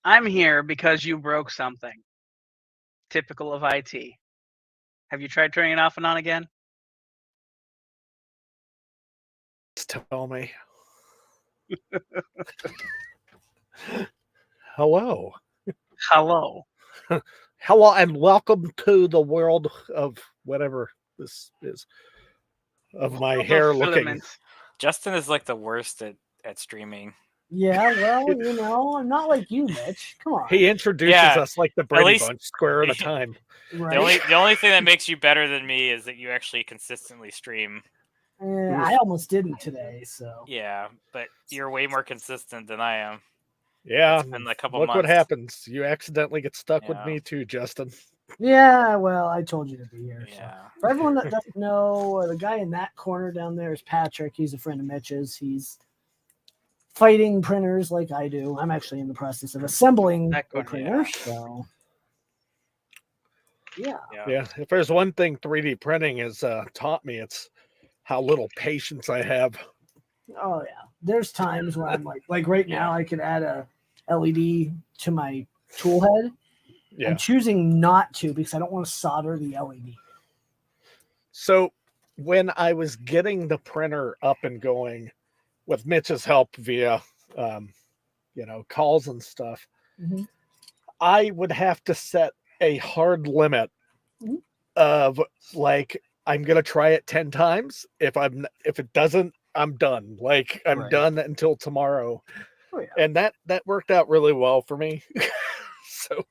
I'm here because you broke something. Typical of IT. Have you tried turning it off and on again? Just tell me. Hello. Hello. Hello and welcome to the world of whatever this is. Of my hair looking. Justin is like the worst at streaming. Yeah, well, I'm not like you, Mitch. Come on. He introduces us like the Brady Bunch, square at a time. Right. The only thing that makes you better than me is that you actually consistently stream. I almost didn't today, so. Yeah, but you're way more consistent than I am. Yeah, it's been a couple look months. What happens. You accidentally get stuck with me too, Justin. Yeah, well, I told you to be here. Yeah. So. For everyone that doesn't know, the guy in that corner down there is Patrick. He's a friend of Mitch's. He's fighting printers like I do. I'm actually in the process of assembling a printer, so yeah. If there's one thing 3D printing has taught me, it's how little patience I have. Oh yeah, there's times where I'm like right now I could add a LED to my tool head. I'm choosing not to because I don't want to solder the LED. So when I was getting the printer up and going with Mitch's help via calls and stuff, I would have to set a hard limit of like, I'm gonna try it 10 times. If it doesn't, I'm done. Like I'm done until tomorrow. Oh, yeah. And that worked out really well for me. So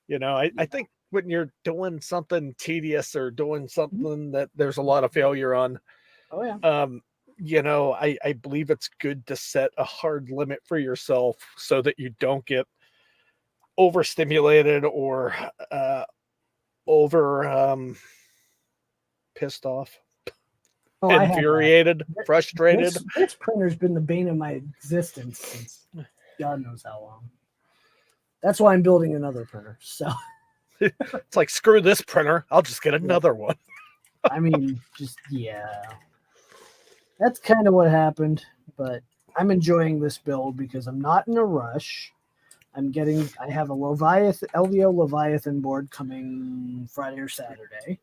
I think when you're doing something tedious or doing something that there's a lot of failure on, I believe it's good to set a hard limit for yourself so that you don't get overstimulated or pissed off, infuriated, frustrated. This printer's been the bane of my existence since God knows how long. That's why I'm building another printer. So it's like, screw this printer. I'll just get another one. I mean, that's kind of what happened, but I'm enjoying this build because I'm not in a rush. I have a LVO Leviathan board coming Friday or Saturday,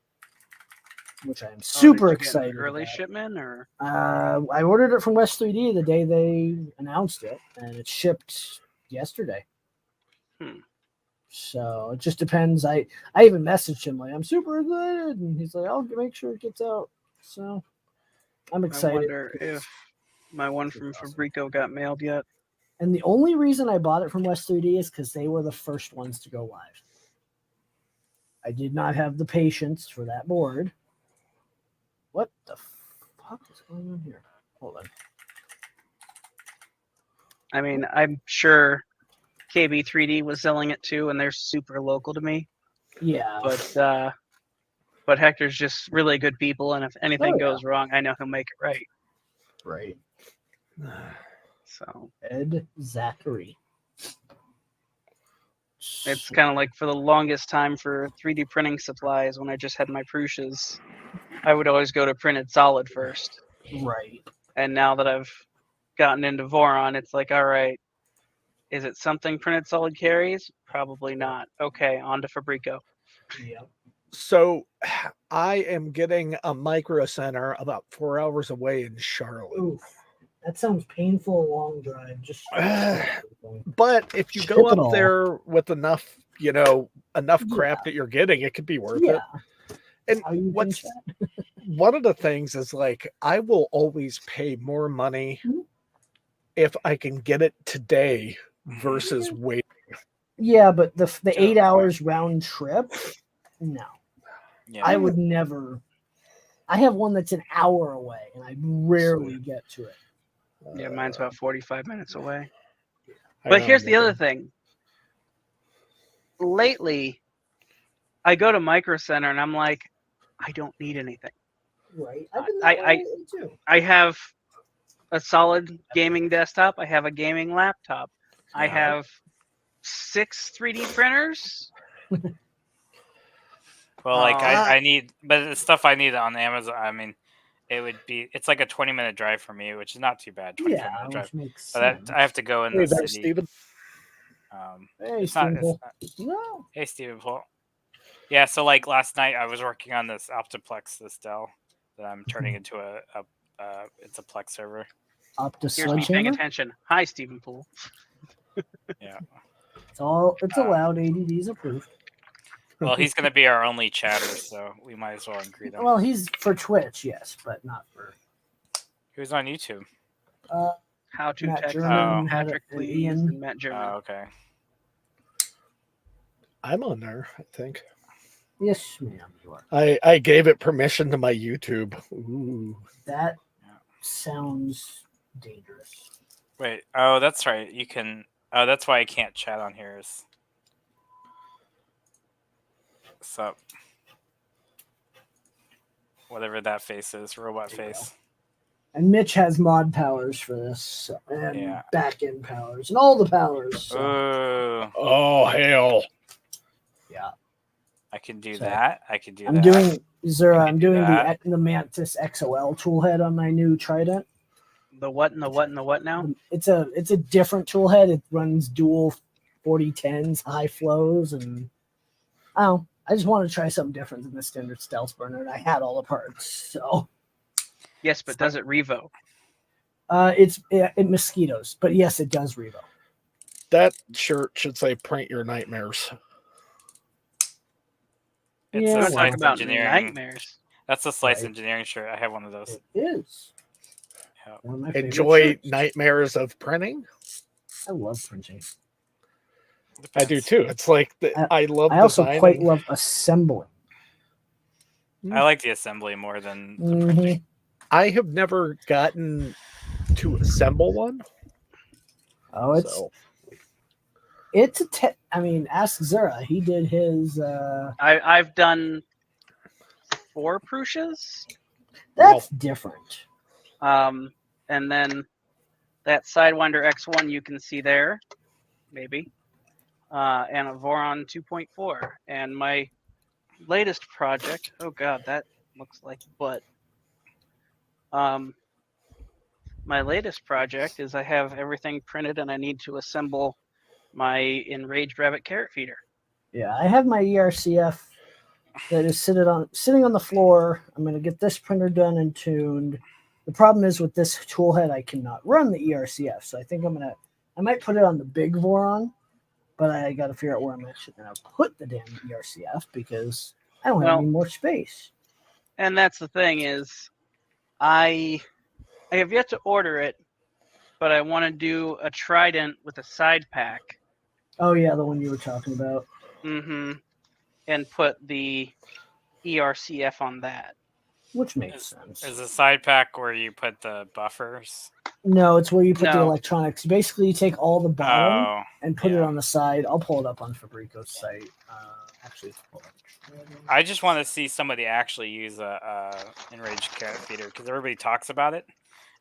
which I'm super excited early about. shipment or? I ordered it from West 3D the day they announced it, and it shipped yesterday. So it just depends. I even messaged him like, I'm super excited, and he's like, I'll make sure it gets out. So I'm excited. I wonder if my one from Fabrico got mailed yet. And the only reason I bought it from West 3D is because they were the first ones to go live. I did not have the patience for that board. What the fuck is going on here? Hold on. I mean, I'm sure KB3D was selling it too, and they're super local to me. Yeah. But Hector's just really good people, and if anything goes wrong, I know he'll make it right. Right. So Ed Zachary. It's kind of like for the longest time for 3D printing supplies, when I just had my Prussias, I would always go to printed solid first. Right. And now that I've gotten into Voron, it's like, all right, is it something printed solid carries? Probably not. Okay, on to Fabrico. Yeah. So I am getting a micro center about 4 hours away in Charlotte. Oof. That sounds painful, long drive. But if you go up there with enough crap that you're getting, it could be worth it. And one of the things is, like, I will always pay more money if I can get it today versus waiting. Yeah, but the 8 hours round trip, no. Yeah. I would never. I have one that's an hour away, and I rarely get to it. Yeah, mine's about 45 minutes away. But here's the other thing. Lately, I go to Micro Center and I'm like, I don't need anything. Right. I've been that way too. I have a solid gaming desktop. I have a gaming laptop. Yeah. I have 6 3D printers. Well, like I need, but the stuff I need on Amazon, I mean, it's like a 20-minute drive for me, which is not too bad. 25-minute drive. Makes but I have to go in the city. Steven. Hey, It's not. Stephen It's Poole. not. No. Hey, Stephen Poole. Yeah. So like last night, I was working on this Optiplex, this Dell that I'm turning into it's a Plex server. Optus Here's me paying Sledgehammer. attention. Hi, Stephen Poole. Yeah. It's allowed. ADD's approved. Well, he's gonna be our only chatter, so we might as well include him. Well, he's for Twitch, yes, but not for. He was on YouTube. How to Matt text German, Patrick, and please, Ian. and Matt German. Oh, okay. I'm on there, I think. Yes, ma'am, you are. I gave it permission to my YouTube. Ooh. That sounds dangerous. Wait. Oh, that's right. You can. Oh, that's why I can't chat on here. Sup. Whatever that face is, robot There you face. And Mitch has mod powers for this, and Yeah. back end powers, and all the powers. So, Ooh, Oh, hell. yeah, I can do So, that. I can do I'm that. doing Zura. I can I'm do doing that. the Mantis XOL toolhead on my new Trident. The what and the what and the what now? It's a different toolhead. It runs dual 4010s, high flows, and I just want to try something different than the standard stealth burner. And I had all the parts, so Yes, but does it revo? it mosquitoes, but yes, it does revo. That shirt should say print your nightmares. It's Yeah, a well. Talk slice about engineering. nightmares. That's a slice Right. engineering shirt. I have one of those. It is. Yeah. One of my favorite Enjoy shirts. nightmares of printing. I love printing. I do Depends. too. It's like I love I also designing. quite love assembling. I like the assembly more than the Mhm. printing. I have never gotten to assemble one. Oh, it's I mean, ask Zura. He did his. I've done 4 Prushas. That's different. And then that Sidewinder X1 you can see there, maybe, and a Voron 2.4. And my latest project, oh god, that looks like butt. My latest project is I have everything printed and I need to assemble my Enraged Rabbit carrot feeder. Yeah, I have my ERCF that is sitting on the floor. I'm going to get this printer done and tuned. The problem is with this toolhead, I cannot run the ERCF, so I think I might put it on the big Voron, but I got to figure out where I'm actually going to put the damn ERCF because I don't have any more space. And that's the thing is, I have yet to order it, but I want to do a Trident with a side pack. Oh yeah, the one you were talking about. Mm-hmm. And put the ERCF on that. Which makes sense. Is a side pack where you put the buffers? No, it's where you put the No. electronics. Basically, you take all the bottom Oh, and put it yeah. on the side. I'll pull it up on Fabrico's site. Actually, hold on. I just want to see somebody actually use a enraged carrot feeder because everybody talks about it,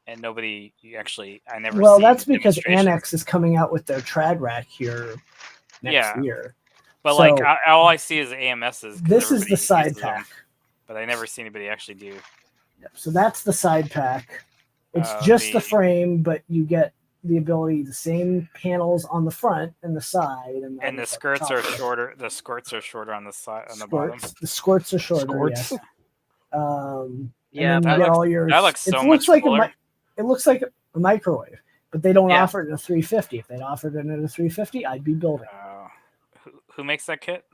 and nobody I never. Well, see that's because demonstrations. Annex is coming out with their trad rack here next year. But So, like, all I see is AMSs. 'cause this is the everybody side uses them, pack. but I never see anybody actually do. Yep, so that's the side pack. It's Oh, just the the- frame, but you get the ability, the same panels on the front and the side, and the skirts are shorter. The skirts are shorter on the side, on the bottom. The skirts are shorter. Squirts. Yes. And Yeah, then that you get looks- all your. that looks so it much looks like cooler. it looks like a microwave, but they don't Yeah. offer it in a 350. If they'd offered it in a 350, I'd be building. Who makes that kit?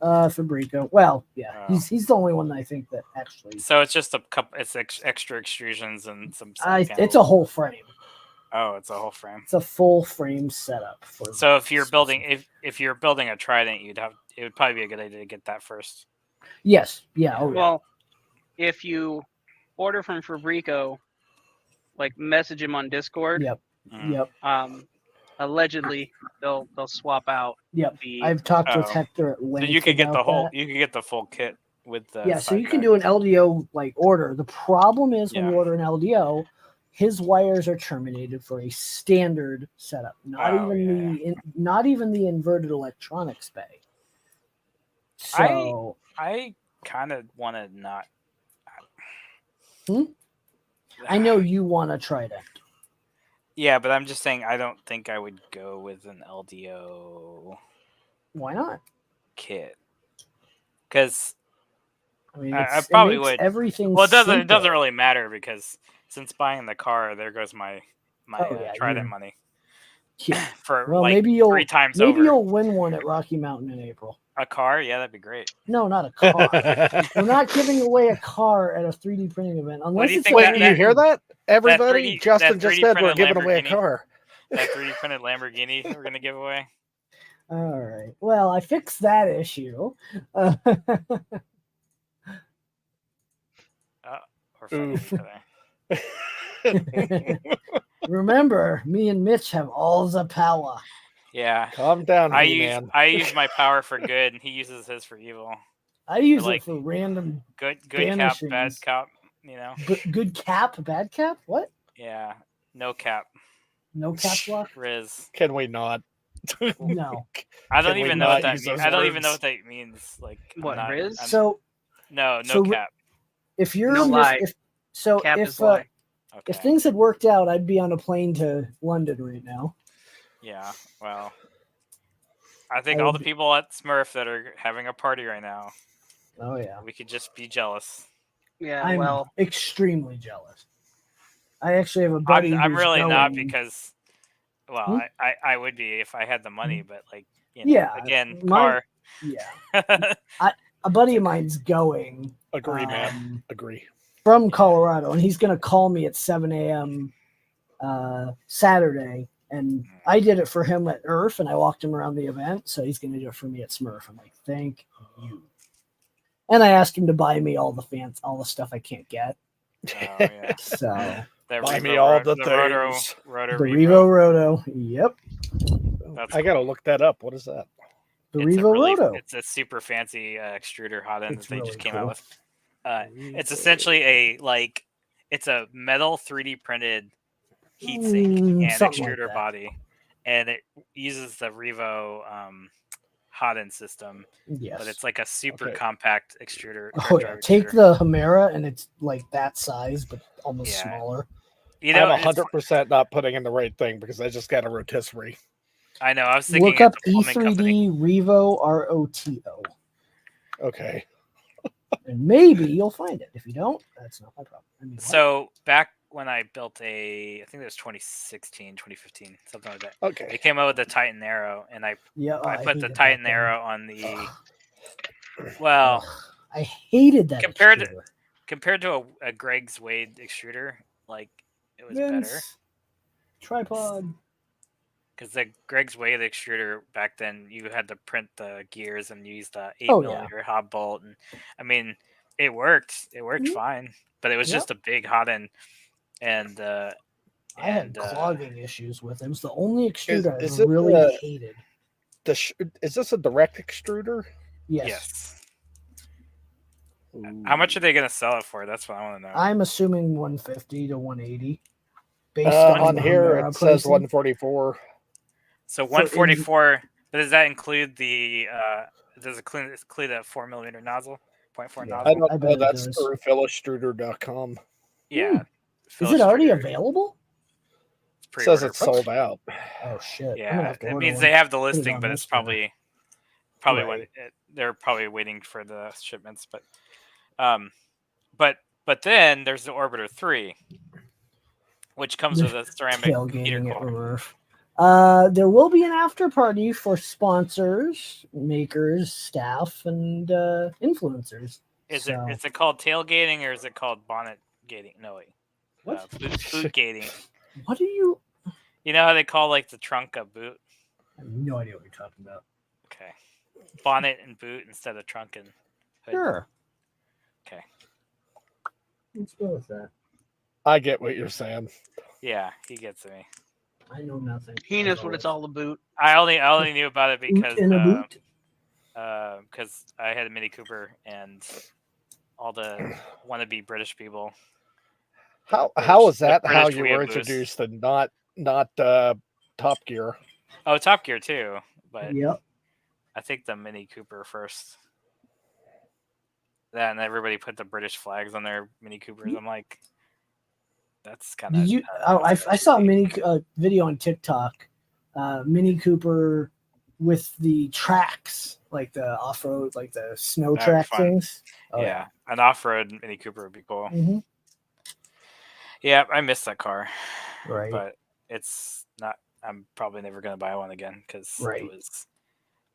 Fabrico. Well, yeah, Oh. he's the only one I think that actually. So it's just a couple. It's extra extrusions and some. side It's a panels. whole frame. Oh, it's a whole frame. It's a full frame setup for. So if you're building, if you're building a Trident, it would probably be a good idea to get that first. Yes. Yeah. Oh, yeah. Well, if you order from Fabrico, like message him on Discord. Yep. Mm. Yep. Allegedly they'll swap out Yep. the. I've talked with Oh. Hector at So length. you could get the about whole. that. You could get the full kit with the. Yeah, so side you can pack. do an LDO like order. The problem is when Yeah. you order an LDO, his wires are terminated for a standard setup, not Oh, not even the inverted electronics bay. So I kind of want to not. I know you want to try that. Yeah, but I'm just saying I don't think I would go with an LDO Why not? kit. Because I mean, I it probably makes would. everything. Well, it doesn't simple. really matter because since buying the car, there goes my Oh, yeah, Trident you're- money Yeah. for Well, like maybe you'll 3 times maybe over. you'll win one at Rocky Mountain in April. A car, yeah, that'd be great. No, not a car. We're not giving away a car at a 3D printing event unless do you it's. think Wait, that- you hear that? Everybody, 3D Justin just said we're printed giving away a Lamborghini? car. That 3D printed Lamborghini we're gonna give away. All right. Well, I fixed that issue. We're fighting Oof. each other. Remember, me and Mitch have all the power. Yeah, Calm down, I man. use my power for good, and he uses his for evil. I use like, it for random Good cap, bad banishings. cop. You know. Good cap, bad cap. What? Yeah, no cap. No cap lock. Riz. Can we not? No. I don't Can we even know what not that use means. those I don't even know words? what that means. Like What, Riz? So no so cap. if you're No lie. Cap if is lie. Okay. if things had worked out, I'd be on a plane to London right now. Yeah. Well, I think I all would the people at Smurf that are having a party right now, Oh yeah. we could just be jealous. Yeah, I'm well, extremely jealous. I actually have a buddy. I'm who's really not going- because, well, Hmm? I would be if I had the money, but like, you know, Yeah, again, my- car. Yeah. A buddy of mine's going. Agree, man. Agree. From Colorado, and he's going to call me at 7 a.m. Saturday. And I did it for him at Earth, and I walked him around the event. So he's going to do it for me at Smurf. I'm like, thank you. And I asked him to buy me all the stuff I can't get. Oh, yeah. So Buy me all the things. Roto the Revo Roto. Yep. That's I gotta look that up. What is that? The It's Revo Roto. It's a super fancy extruder hot end It's that they really just came cool. out with. It's essentially it's a metal 3D printed heatsink and something like extruder that. body, and it uses the Revo hot end system, Yes. but it's like a super Okay. compact extruder. Oh yeah, take the Humera and it's like that size, but almost Yeah. smaller. You know, I'm 100% not putting in the right thing because I just got a rotisserie. I know. I was thinking Look up it's a plumbing company. E3D Revo ROTO, Okay. and maybe you'll find it. If you don't, that's not my problem. I mean, So back when I built I think it was 2016, 2015, something like that. Okay. They came out with the Titan Arrow, and I put the hated Titan that thing. Arrow on the. Well, I hated that. Compared to- extruder. compared to a Greg's Wade extruder, like it was better Vince, tripod. because the Greg's Wade extruder back then you had to print the gears and use the 8 Oh, yeah. millimeter hot bolt, and I mean it worked. It worked Mhm. fine, but it was Yep. just a big hot end, and I had clogging issues with it. It was the only Is extruder it I really hated. Is this a direct extruder? Yes. How much are they gonna sell it for? That's what I want to know. I'm assuming 150 to 180. Based On the here Humera it says pricing. 144. So 144. But does that include the? Does it include a 4 millimeter nozzle? 0.4 Yeah. I nozzle. don't I bet know. it That's does. earthillustrator.com. Yeah. Is it already Illustrator. available? It says Pre-order. it's sold out. Oh shit! I'm gonna Yeah, have to it order means one. they have the Put it listing, on but this it's guy. probably Right. they're probably waiting for the shipments. But then there's the Orbiter 3, which comes with a ceramic heater Tailgating at cooler. Rurf. There will be an after party for sponsors, makers, staff, and influencers. Is So- it called tailgating or is it called bonnet gating? No wait, What? boot gating. What are you? You know how they call like the trunk a boot? I have no idea what you're talking about. Okay, bonnet and boot instead of trunk and hood. Sure. Okay. Let's go with that. I get what you're saying. Yeah, he gets me. I know nothing. he as knows what it's always. all about. I only knew about it because Boot in a boot. I had a Mini Cooper and all the wannabe British people. How is that British how you were weeaboos. introduced and not Top Gear? Oh, Top Gear too, but Yep. I think the Mini Cooper first. Then everybody put the British flags on their Mini Coopers. I'm like, That's kind of. Did you? Oh, I saw a mini video on TikTok. Mini Cooper with the tracks, like the off road, like the snow That'd be track fun. things. Oh, yeah, an off-road Mini Cooper would be cool. Mhm. Yeah, I miss that car. Right. But it's not. I'm probably never gonna buy one again because Right.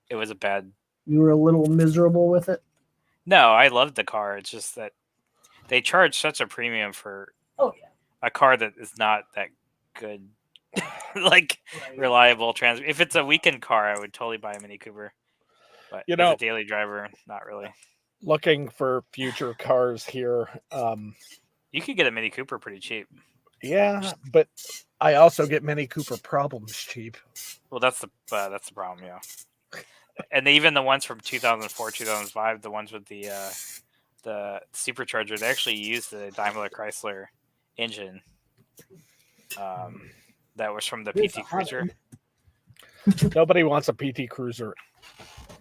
it was a bad. You were a little miserable with it. No, I loved the car. It's just that they charge such a premium for Oh yeah. a car that is not that good, like Right. reliable transport. If it's a weekend car, I would totally buy a Mini Cooper. But You as know, a daily driver, not really. looking for future cars here. You could get a Mini Cooper pretty cheap. Yeah, but I also get Mini Cooper problems cheap. Well, that's the problem, yeah. And even the ones from 2004, 2005, the ones with the supercharger, they actually used the Daimler Chrysler engine. That was from the Here's PT a hot Cruiser. end. Nobody wants a PT Cruiser.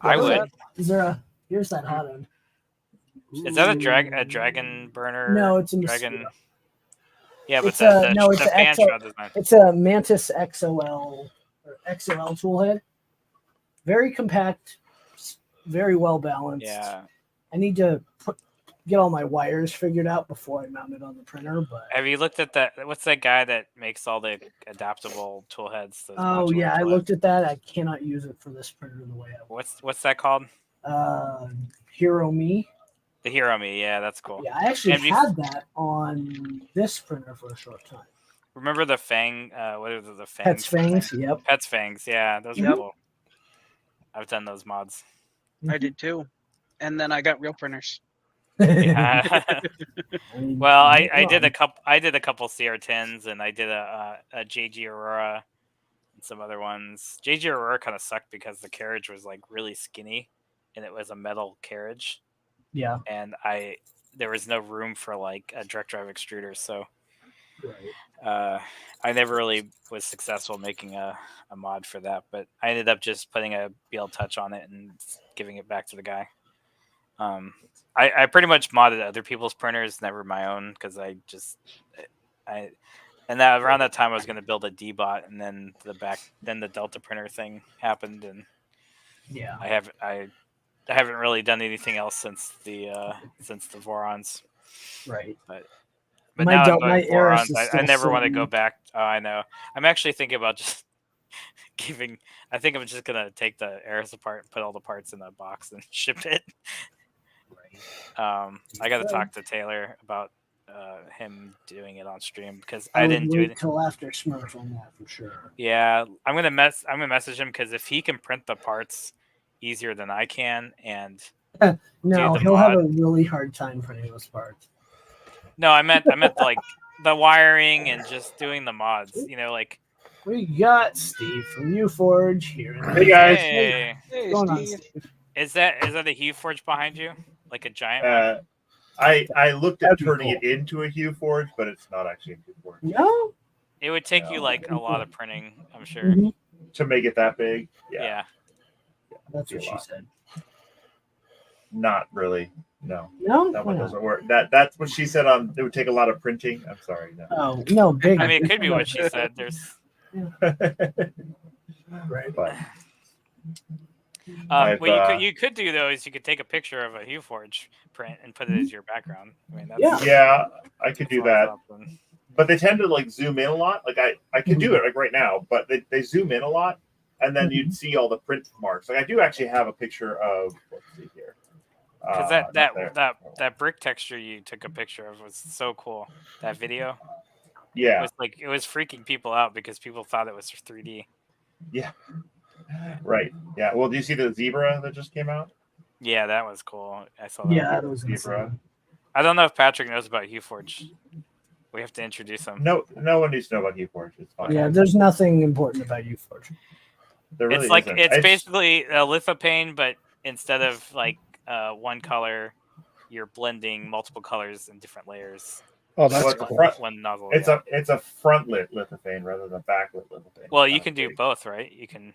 I Is would. that- Is there a? Here's that hot end. Is that a dragon burner? No, it's a dragon. Mosquito. Yeah, but It's a- no, it's the a fan XL shot design. It's a Mantis XOL or XOL toolhead. Very compact, very well balanced. Yeah. I need to get all my wires figured out before I mount it on the printer. But Have you looked at that? What's that guy that makes all the adaptable tool heads? those oh modular yeah, I tool looked at that. I cannot use it for this printer the way I heads? What's that called? Hero Me. The Hero Me. Yeah, that's cool. Yeah, I actually And had that on this printer for a short time. Remember the Fang? What is it? The Fangs? Pets Fangs. Yep. Pets Fangs. Yeah, those are Yep. cool. I've done those mods. I did too. And then I got real printers. Yeah. I mean, Well, I come did on. a couple CR10s, and I did a JG Aurora and some other ones. JG Aurora kind of sucked because the carriage was like really skinny, and it was a metal carriage, Yeah. and there was no room for like a direct drive extruder, so Right. I never really was successful making a mod for that. But I ended up just putting a BL Touch on it and giving it back to the guy. I pretty much modded other people's printers, never my own, because and that around that time I was going to build a D-bot, and then the Delta printer thing happened, and Yeah. I haven't really done anything else since the Vorons. Right. But My now Del- I'm going my Aris Vorons. is I still never want to go sitting- back. Oh, I know. I'm actually thinking about just giving. I think I'm just gonna take the Aris apart, put all the parts in a box, and ship it. I got to talk to Taylor about him doing it on stream because I didn't do it till after Smurf on that for sure. Yeah, I'm gonna message him because if he can print the parts easier than I can, and No, the he'll have mod. a really hard time printing those parts. No, I meant like the wiring and just doing the mods. You know, like We got Steve from UForge here. Hey guys. hey, What's going on, Steve? is that a Hue Forge behind you? Like a giant one? I looked at That'd be turning cool. it into a Hue Forge, but it's not actually a Hue Forge. No. It would take you No. like a lot of printing, I'm sure. Mhm. To make it that big, Yeah. That's Be a what she lot. said. Not really. No, No. that Why one not? doesn't work. That's what she said. On it would take a lot of printing. I'm sorry. No. Oh no, big. I mean, it could be what she said. There's Right. But what you could do though is you could take a picture of a Hue Forge print and put it as your background. I mean, that's Yeah. yeah, I could do that's that. awesome. But they tend to like zoom in a lot. Like I can do it like right now, but they zoom in a lot, and then you'd see all the print marks. Like I do actually have a picture of. Let's see here. Because Not there. that brick texture you took a picture of was so cool. That video, Yeah. it was freaking people out because people thought it was 3D. Yeah. Right. Yeah. Well, do you see the zebra that just came out? Yeah, that was cool. I saw that. Yeah, that was Zebra. insane. I don't know if Patrick knows about Hue Forge. We have to introduce him. No one needs to know about Hueforge. It's fine. Yeah, there's nothing important about UForge. There really It's like isn't. it's basically a lithopane, but instead of like one color, you're blending multiple colors in different layers. Oh, that's Well, cool. One nozzle. it's yeah. it's a front lit lithophane rather than a backlit lithophane. Well, It's you not can do big. both, right? You can.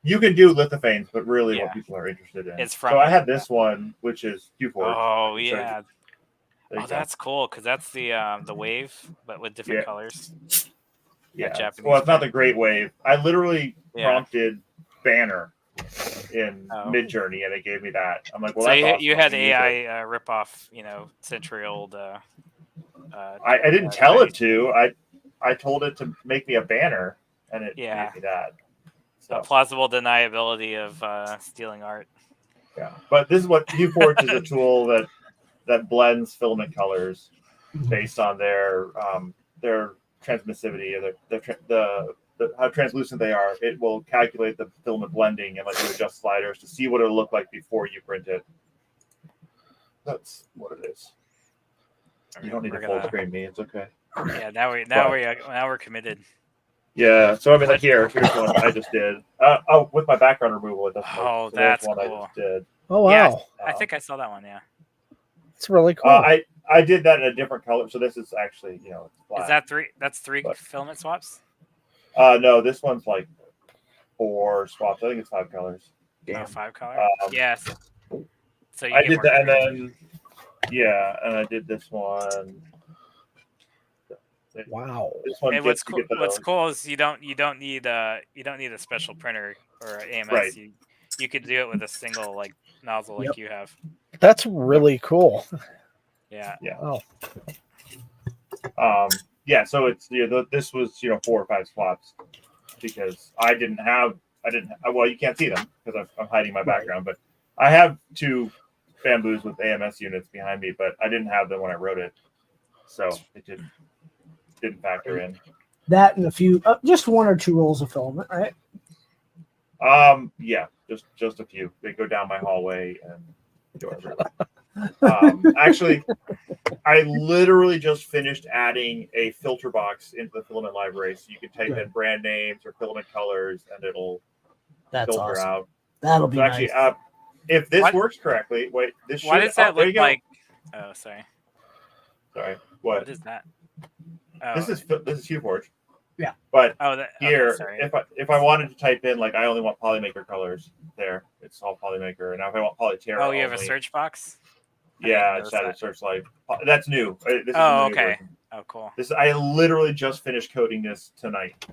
You can do lithophanes, but really Yeah. what people are interested in. It's so front I lit. had this one, which is Hueforge. Oh So yeah, There Oh, you go. that's cool because that's the wave, but with different Yeah. colors. Yeah. Japanese Well, it's not print. the Great Wave. I literally Yeah. prompted Banner in Oh. Midjourney, and it gave me that. I'm like, well, So that's you, awesome. you I had can use it. AI rip off, century old. I didn't tell it to. I told it to make me a banner, and it Yeah. made me that. So Plausible deniability of stealing art. yeah, but this is what Huforge is a tool that blends filament colors based on their transmissivity, or the how translucent they are. It will calculate the filament blending and let you adjust sliders to see what it'll look like before you print it. That's what it is. You don't need to full screen me. It's okay. Yeah, now we're committed. Yeah. So I mean, like here's one I just did. With my background removal, it doesn't. Oh, so there's that's one cool. I just did. Oh wow, Yeah, I think I saw that one. Yeah. it's really cool. I did that in a different color. So this is actually, it's black. Is that three? That's three But- filament swaps. No, this one's like 4 swaps. I think it's 5 colors. Oh, 5 color. Um, Yes. So you I get did more that, and green. then and I did this one. Wow. This one And gets to get the what's nose. cool is you don't need a special printer or AMS. Right. You could do it with a single nozzle like you have. That's really cool. Yeah. Yeah. Oh, Yeah. So it's this was 4 or 5 swaps because I didn't. Well, you can't see them because I'm hiding my background, but I have 2 bamboos with AMS units behind me, but I didn't have them when I wrote it, so it didn't factor in. That and a few, just 1 or 2 rolls of filament, right? Yeah, just a few. They go down my hallway and go everywhere. Actually, I literally just finished adding a filter box into the filament library, so you can type in brand names or filament colors, and it'll That's filter awesome. out. That'll be So actually, nice. If this What- works correctly, wait, this should. Why does that there you look go. like? Oh, sorry. Sorry, What what? is that? Oh, This is Huforge. Yeah. But okay, here, sorry. if I wanted to type in I only want Polymaker colors, there it's all Polymaker. And now if I want Polyterra, Oh, you have a only, search box. Yeah, I notice just had to that. search that's new. This is Oh, the new okay. version. Oh, cool. I literally just finished coding this tonight.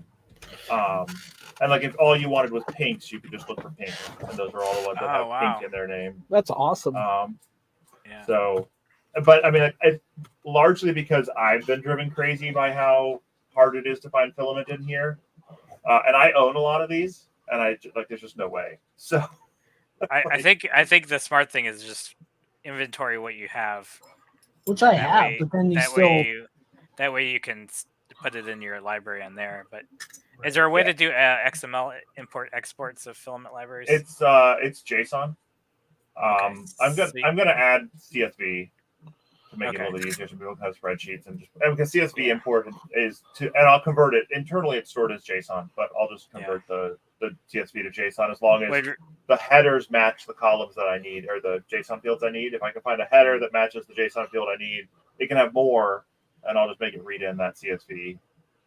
And if all you wanted was pinks, you could just look for pink, and those are all the ones that have pink in their name. that's awesome. Yeah. So, but I mean, largely because I've been driven crazy by how hard it is to find filament in here, and I own a lot of these, and there's just no way. So, I think the smart thing is just inventory what you have. Which I That have, way- but then you that still. way you can put it in your library on there. But is there a way to do XML import exports of filament libraries? it's JSON. Okay. I'm gonna add CSV to make it a Okay. little bit easier so people can have spreadsheets and because CSV import is and I'll convert it internally. It's stored as JSON, but I'll just convert the CSV to JSON as long as the headers match the columns that I need or the JSON fields I need. If I can find a header that matches the JSON field I need, it can have more, and I'll just make it read in that CSV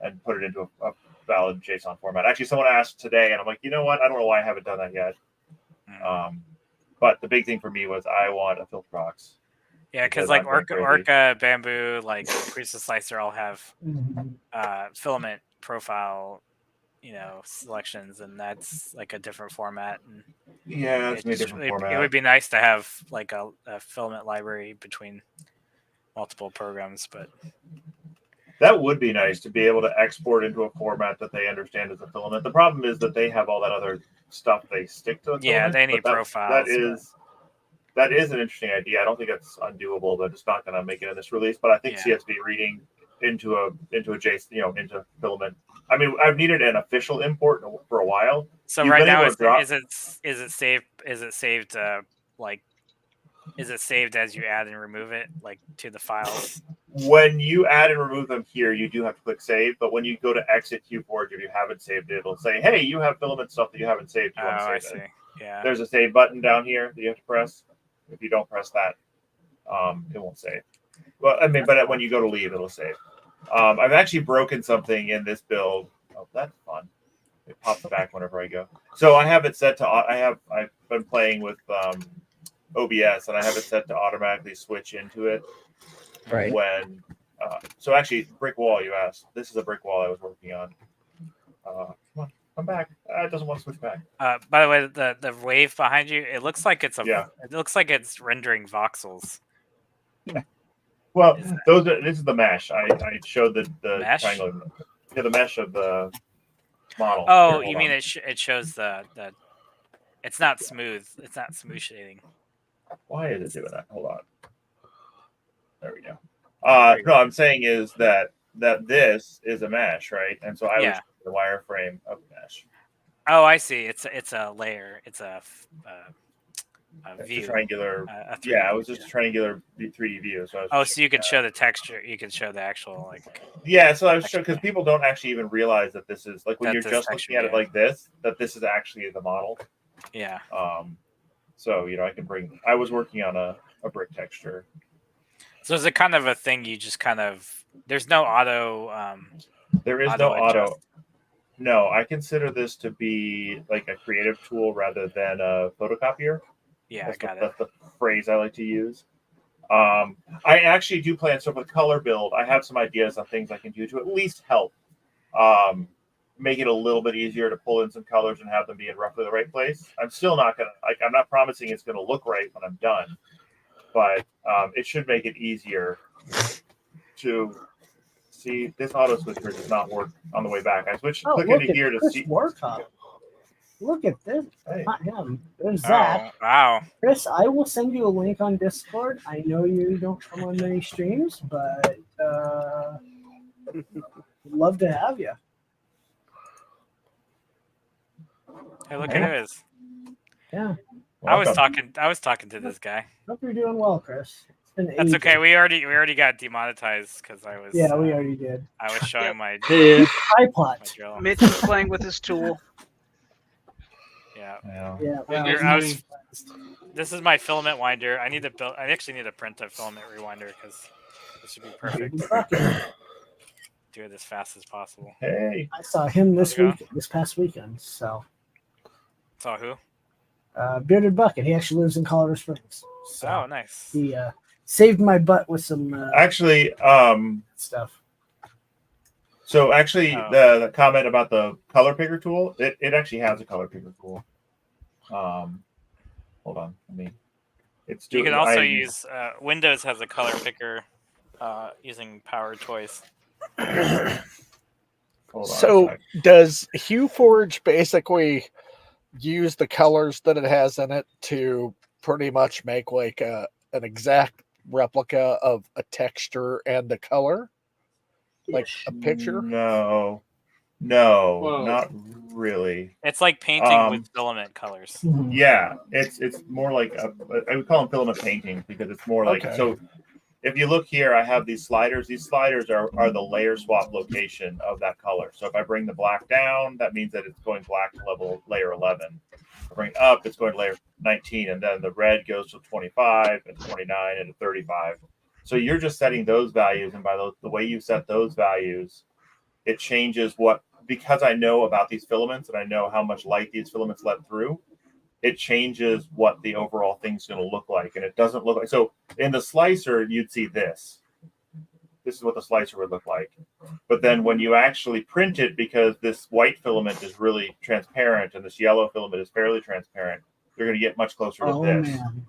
and put it into a valid JSON format. Actually, someone asked today, and I'm like, you know what? I don't know why I haven't done that yet. But the big thing for me was I want a filter box. Yeah, because I'm going Orca, Bamboo, Priestess Slicer all have Mhm. filament profile, selections, and that's a different format. And Yeah, it's a different format. It would be nice to have a filament library between multiple programs, but that would be nice to be able to export into a format that they understand as a filament. The problem is that they have all that other stuff they stick to. They need profiles. That is an interesting idea. I don't think it's undoable, but it's not going to make it in this release. But I think CSV reading into a JSON, into filament. I mean, I've needed an official import for a while. So right now, is it saved? Is it saved? Is it saved as you add and remove it, to the files? When you add and remove them here, you do have to click save. But when you go to exit Huforge, if you haven't saved it, it'll say, "Hey, you have filament stuff that you haven't saved. You want to save it?" Yeah. There's a save button down here that you have to press. If you don't press that, it won't save. Well, I mean, but when you go to leave, it'll save. I've actually broken something in this build. Oh, that's fun. It pops back whenever I go. So I have it set to. I've been playing with OBS, and I have it set to automatically switch into it. Right. when. So actually, brick wall. You asked. This is a brick wall I was working on. Come on, come back. It doesn't want to switch back. By the way, the wave behind you, it looks like it's Yeah. it looks like it's rendering voxels. Well, Is that- this is the mesh. I showed the Mesh? triangle. Yeah, the mesh of the model. Oh, Here, hold you mean on. it shows the it's not smooth. It's not smooth shading. Why is it doing that? Hold on. There we go. There you No, I'm saying is that this is a mesh, right? And so I Yeah. was the wireframe of mesh. Oh, I see. It's a layer. It's a It's view. a triangular. A 3D Yeah, it was just view. a triangular 3D view. So I was Oh, just so you could showing show the texture. You could show the actual like. Yeah, so I was Texture. because people don't actually even realize that this is like when That you're this just texture, looking at it yeah. like this, that this is actually the model. Yeah. So I can bring. I was working on a brick texture. So is it kind of a thing you just kind of? There's no auto. There is Auto no auto. adjust. No, I consider this to be like a creative tool rather than a photocopier. Yeah, That's I got it. That's the phrase I like to use. I actually do plan stuff with color build. I have some ideas on things I can do to at least help make it a little bit easier to pull in some colors and have them be in roughly the right place. I'm still not gonna I'm not promising it's gonna look right when I'm done, but it should make it easier to see. This auto switcher does not work on the way back. I switched click look into at here to Chris see. Warcock. Look at this. Hey. Not him. There's Zach. Oh, wow. Chris, I will send you a link on Discord. I know you don't come on many streams, but love to have you. Hey, look Yeah. at his. Yeah. I was Welcome. talking to this guy. Hope you're doing well, Chris. It's been That's ages. okay. We already got demonetized because I was. Yeah, we already did. I was showing my Yeah. Tripod. drill. Mitch is playing with his tool. Yeah. Yeah. Yeah. I was- This is my filament winder. I actually need to print a filament rewinder because this should be perfect. Do it as fast as possible. Hey. I saw him this Yeah. week, this past weekend. So, Saw who? Bearded Bucket. He actually lives in Colorado Springs. So Oh, nice. he saved my butt with some Actually, stuff. so actually Oh. the comment about the color picker tool, it actually has a color picker tool. Hold on. It's You doing. can also use Windows has a color picker using Power Choice. Hold on a So sec. does HueForge basically use the colors that it has in it to pretty much make like an exact replica of a texture and the color, like a picture? No, Whoa. not really. It's like painting with filament colors. Mhm. Yeah, it's more like I would call them filament painting because it's more like Okay. so. If you look here, I have these sliders. These sliders are the layer swap location of that color. So if I bring the black down, that means that it's going black to level layer 11. If I bring it up, it's going to layer 19, and then the red goes to 25 and 29 and 35. So you're just setting those values, and by the way you set those values, it changes what, because I know about these filaments and I know how much light these filaments let through, it changes what the overall thing's going to look like. And it doesn't look like, so in the slicer, you'd see this. This is what the slicer would look like. But then when you actually print it, because this white filament is really transparent and this yellow filament is fairly transparent, you're going to get much closer to Oh this. man,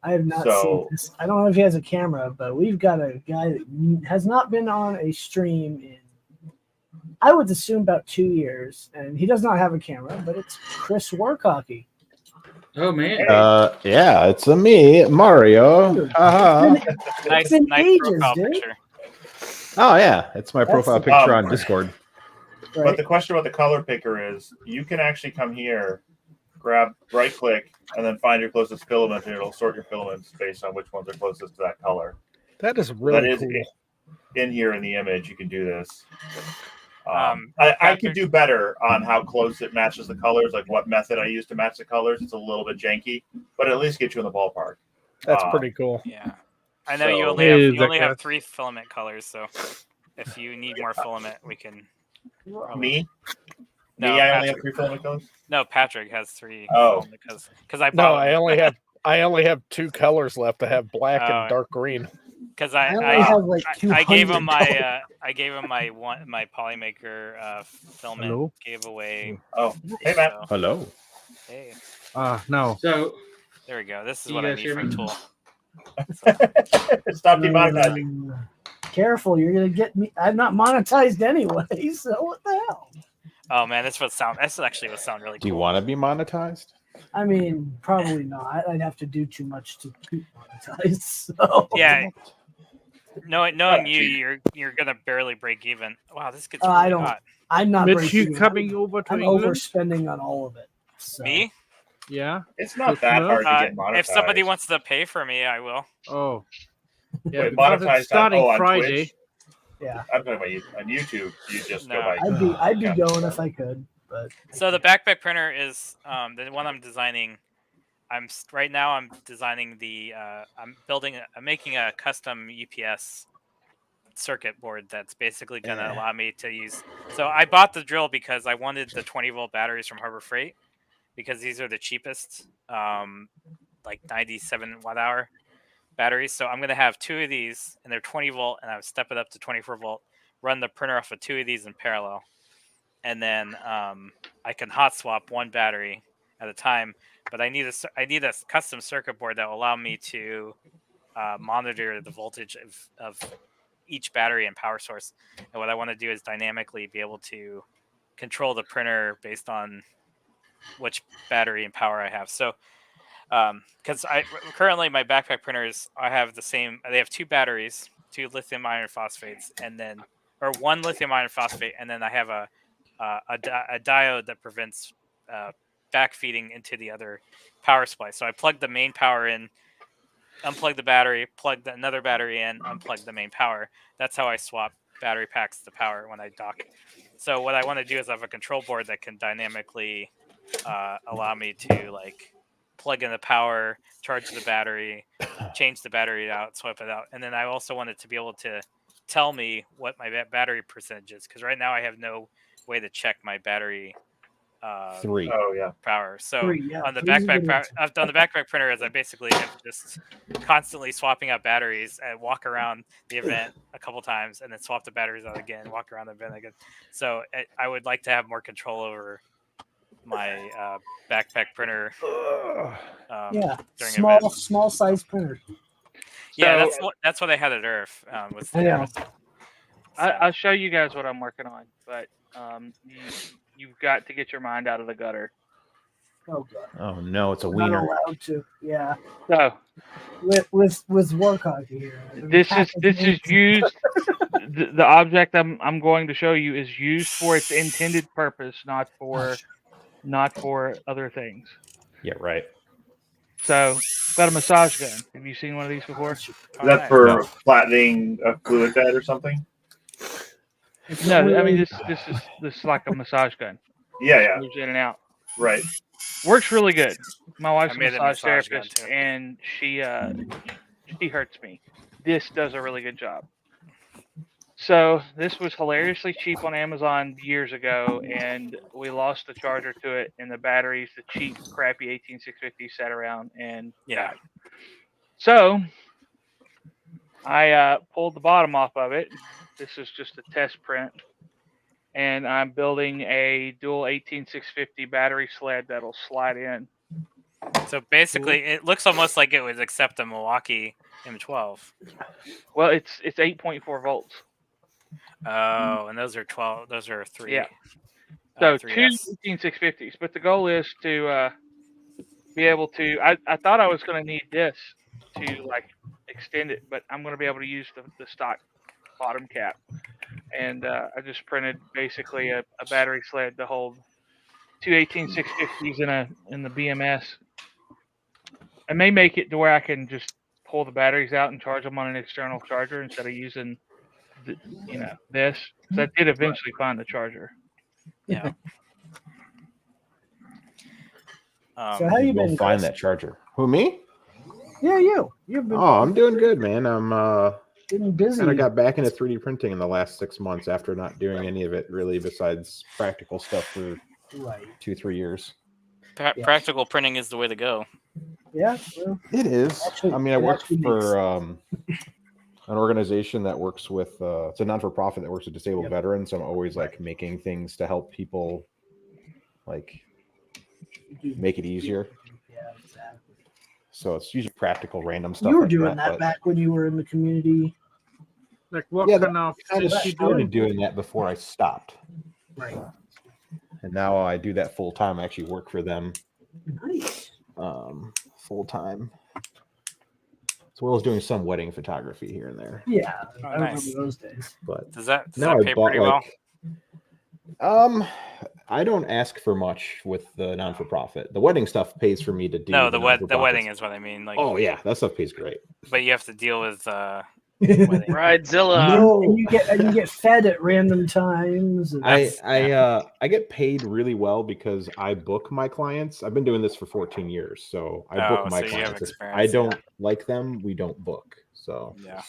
I have not So- seen this. I don't know if he has a camera, but we've got a guy that has not been on a stream in, I would assume, about 2 years, and he does not have a camera, but it's Chris Warcocky. Oh man. Yeah, it's me, Mario. Haha. Nice, been nice ages, profile dude. picture. Oh yeah, it's my profile That's- picture on Discord. But Right? the question about the color picker is you can actually come here, grab, right click, and then find your closest filament, and it'll sort your filaments based on which ones are closest to that color. That is really that is cool. in here in the image. You can do this. Um, I Patrick- could do better on how close it matches the colors, like what method I use to match the colors. It's a little bit janky, but at least get you in the ballpark. That's pretty cool. Yeah. I know So- you only Hey, have Zach. 3 filament colors, so if you need more filament, we can. probably- Me? No, Me, I only have Patrick. 3 filament colors. No, Patrick has 3. Oh. because I bought. No, them. I only have 2 colors left. I have black Oh, and dark green. because only I have like gave him $200. my Polymaker filament Hello? giveaway. Oh, hey Matt. So, Hello. hey, No. So, there we go. This is Can what you I guys need hear for a me? tool. Stop demonetizing. Careful, you're gonna get me. I'm not monetized anyway, so what the hell? Oh man, this actually would sound really Do you cool. want to be monetized? I mean, probably not. I'd have to do too much to keep monetized. So Yeah, knowing you're gonna barely break even. Wow, this gets I really don't. hot. I'm not Mitch, breaking you even. coming over to I'm England? overspending on all of it. So. Me? Yeah. It's not that hard to get monetized. If somebody wants to pay for me, I will. Oh. Yeah, Wait, because monetized it's starting on Friday. Twitch? Yeah, I'm talking about on YouTube. You just No. go by. I'd be Yeah. going if I could, but So the backpack printer is the one I'm designing. Right now I'm designing I'm making a custom UPS circuit board that's basically going to allow me to use. So I bought the drill because I wanted the 20-volt batteries from Harbor Freight because these are the cheapest, like 97 watt hour batteries. So I'm going to have two of these and they're 20 volt and I'll step it up to 24 volt, run the printer off of two of these in parallel. And then I can hot swap one battery at a time. But I need a custom circuit board that will allow me to monitor the voltage of each battery and power source. And what I want to do is dynamically be able to control the printer based on which battery and power I have. So, because currently my backpack printers, they have two batteries, two lithium iron phosphates, or one lithium iron phosphate, and then I have a diode that prevents backfeeding into the other power supply. So I plug the main power in, unplug the battery, plug another battery in, unplug the main power. That's how I swap battery packs to power when I dock. So what I want to do is have a control board that can dynamically allow me to plug in the power, charge the battery, change the battery out, swap it out. And then I also wanted to be able to tell me what my battery percentage is, because right now I have no way to check my battery 3. Oh yeah. power. So on the three's a good backpack printer, as I basically am just constantly swapping out batteries and walk around the event a couple times and then swap the batteries out again, walk around the event again. So I would like to have more control over my backpack printer. During small size printer. Yeah, So- that's what I had at Earth. Was I know. I'll show you guys what I'm working on, but you've got to get your mind out of the gutter. Oh god. Oh no, it's a Not wiener. allowed to. Yeah. So With Warcock here. this is used. The object I'm going to show you is used for its intended purpose, not for other things. Yeah, right. So I've got a massage gun. Have you seen one of these before? Is that nice. for No. flattening a fluid bed or something? No, I mean this is like a massage gun. Yeah, yeah. Moves in and out. Right. Works really good. My wife's I a made a massage massage gun, therapist, too. and she hurts me. This does a really good job. So this was hilariously cheap on Amazon years ago, and we lost the charger to it, and the batteries, the cheap, crappy 18650, sat around and Yeah. died. So I pulled the bottom off of it. This is just a test print, and I'm building a dual 18650 battery sled that'll slide in. So basically, it looks almost like it would accept a Milwaukee M12. Well, it's 8.4 volts. Oh, and those are 12. Those are 3. Yeah. So two 3S. 18650s, but the goal is to be able to. I thought I was going to need this to extend it, but I'm going to be able to use the stock bottom cap, and I just printed basically a battery sled to hold two 18650s in the BMS. I may make it to where I can just pull the batteries out and charge them on an external charger instead of using this. So I did eventually find the charger. Yeah. So how you Go been? find Chris? that charger. Who, me? Yeah, you. You've been. Oh, I'm doing good, man. I'm Getting busy. kind of got back into 3D printing in the last 6 months after not doing any of it really besides practical stuff for Right. 2-3 years. Practical printing is the way to go. Yeah. Well, It is. Actually, I mean, I it worked actually for an organization that works with it's a non-for-profit that works with disabled Yep. veterans. So I'm always like making things to help people like make it easier. Yeah, exactly. So it's usually practical random stuff. You were like doing that but- back when you were in the community. Like what Yeah, kind of I things you do? started doing that before I stopped. Right. And now I do that full time. I actually work for them Nice. full time. As well as doing some wedding photography here and there. Yeah, Oh, I remember nice. those days. But Does that now pay I bought pretty well? I don't ask for much with the non-for-profit. The wedding stuff pays for me to do. No, the non-for-profits. wedding is what I mean. Like, Oh yeah, that stuff pays great. but you have to deal with wedding. Bridezilla. No, and you get fed at random times. And I get paid really well because I book my clients. I've been doing this for 14 years, so I book my so you have clients. If experience, I don't yeah. like them, we don't book. So Yeah,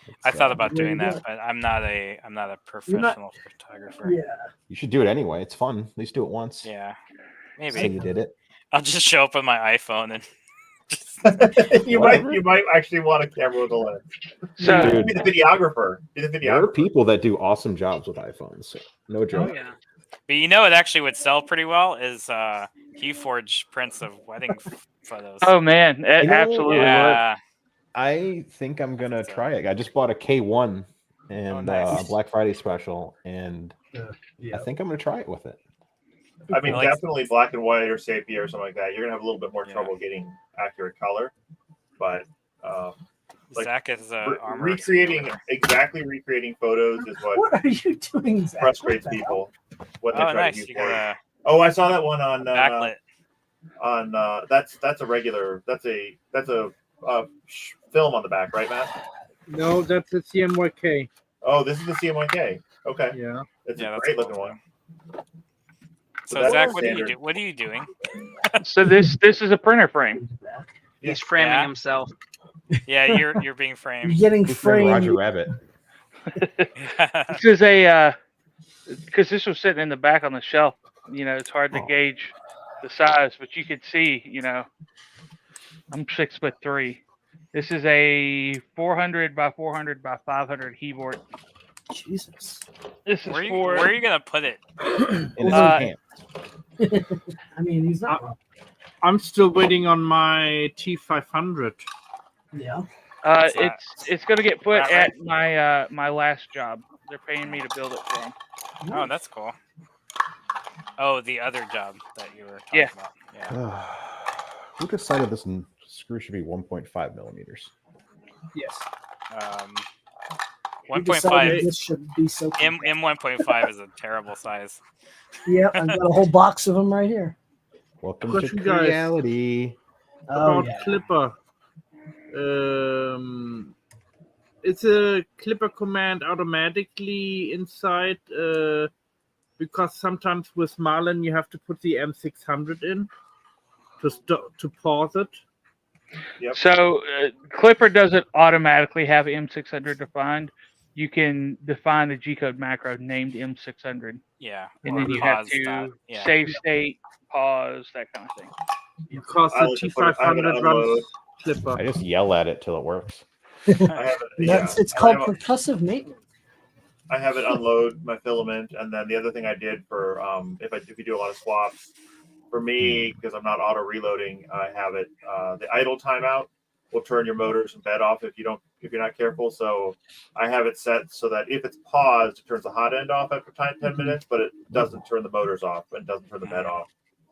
it's, I thought about Way to doing go. that, but I'm not a professional photographer. yeah, you should do it anyway. It's fun. At least do it once. Yeah, Say maybe you did it. I'll just show up on my iPhone and just you might actually want a camera with a lens. So, You could be the videographer. Be the There are videographer. people that do awesome jobs with iPhones. So no joke. Oh yeah. But you know, it actually would sell pretty well is Huforge prints of wedding photos. oh man, it You know, absolutely would. yeah, I think I'm gonna try it. I just bought a K1 and nice. Black Friday special, and yeah. I think I'm gonna try it with it. I mean, I like- definitely black and white or sepia or something like that. You're gonna have a little bit more Yeah. trouble getting accurate color, but like, Zach is armor recreating photos is what What are you doing, Zach? frustrates What the people when they Oh, try nice! to use You more. got Oh, I saw that one on a backlit. that's a regular that's a film on the back, right, Matt? No, that's the CMYK. Oh, this is the CMYK. Okay, Yeah. it's Yeah, a that's great cool, looking one. So that's Zach, what standard. are you doing? So this is a printer frame. He's framing Yeah. himself. Yeah, you're being You're framed. getting Who framed framed. Roger Rabbit? This is a because this was sitting in the back on the shelf. You know, it's hard to gauge the size, but you could see. You know, I'm 6'3". This is a 400 by 400 by 500 keyboard. Jesus. This is Where are you gonna put it? In his Uh, pants. I mean, he's not wrong. I'm still waiting on my T500. Yeah. What's that? It's gonna get put Not at my my last job. They're paying me to build it for them. Oh, that's cool. Oh, the other job that you were talking Yeah. about. Yeah. Who decided this screw should be 1.5 millimeters? Yes. We decided 1.5 This should be so. M 1.5 is a terrible size. Yeah, I've got a whole box of them right here. Welcome Question, to guys. reality. Oh About yeah. Clipper. It's a Clipper command automatically inside because sometimes with Marlin you have to put the M600 in to pause it. Yep. So Clipper doesn't automatically have M600 defined. You can define the G-code macro named M600, Yeah. and or then you have pause to that. Yeah. save state, pause, that kind of thing. Because I the like to put it- I have it T500 unload. runs Clipper. I just yell at it till it works. I have it, It's I called have, percussive maintenance. I have it unload my filament, and then the other thing I did for if you do a lot of swaps, for me because I'm not auto reloading, I have it the idle timeout will turn your motors and bed off if you're not careful. So I have it set so that if it's paused, it turns the hot end off after 10 minutes, but it doesn't turn the motors off and doesn't turn the bed off.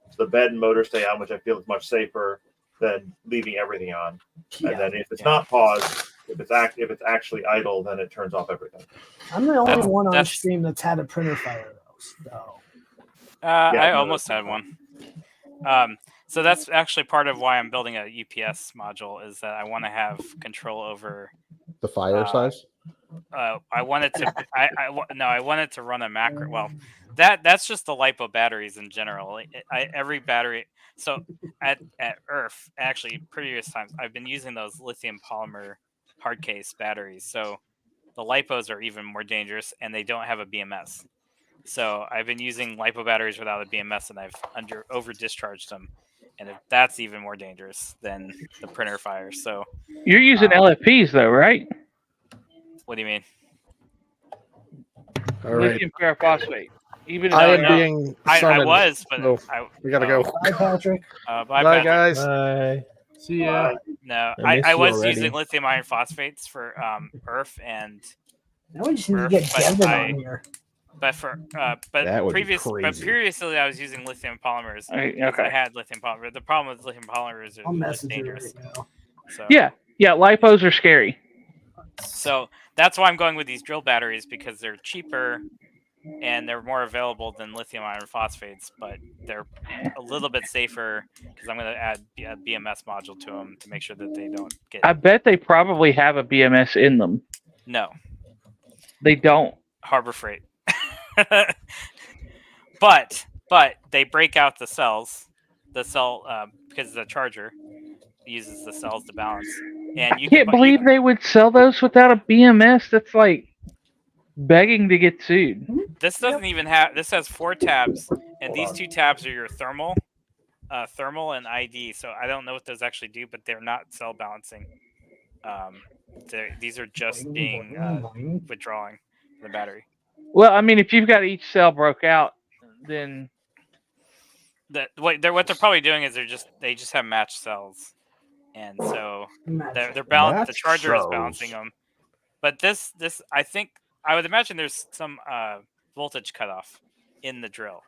So the bed and motor stay on, which I feel is much safer than leaving everything on. And then if it's not paused, if it's actually idle, then it turns off everything. I'm the only one on that's- stream that's had a printer fire though. So. I no, almost had one. So that's actually part of why I'm building a UPS module is that I want to have control over. The fire size? I wanted to. I wanted to run a macro. Well, that's just the lipo batteries in general. Every battery. So at Earth, actually, previous times I've been using those lithium polymer hard case batteries. So the lipos are even more dangerous, and they don't have a BMS. So I've been using lipo batteries without a BMS, and I've over discharged them, and that's even more dangerous than the printer fire. So You're using LFPs though, right? What do you mean? All right. Lithium ferrophosphate. Even I if am no. being I summoned. was, but so I, we gotta go. Bye, Patrick. Bye, Bye, Patrick. guys. Bye. See ya. No, I miss I you was already. using lithium iron phosphates for ERF and Now we just need to Murph, get but Devin I- on here. but for That but would be but crazy. previously I was using lithium polymers because I okay. had lithium polymers. The problem with lithium polymers is I'll they're message her dangerous. right now. So Yeah, lipos are scary. So that's why I'm going with these drill batteries because they're cheaper and they're more available than lithium iron phosphates, but they're a little bit safer because I'm going to add a BMS module to them to make sure that they don't get. I bet they probably have a BMS in them. No, They don't. Harbor Freight. but they break out the cells. The cell because the charger uses the cells to balance. And you I can't believe they would sell those without a BMS. That's like begging to get sued. This doesn't even have. This has 4 tabs, and these 2 tabs are your thermal and ID. So I don't know what those actually do, but they're not cell balancing. These are just being withdrawing the battery. Well, I mean, if you've got each cell broke out, then what they're probably doing is they just have matched cells, and so they're balanced. The charger is balancing them. But this I think I would imagine there's some voltage cutoff in the drill.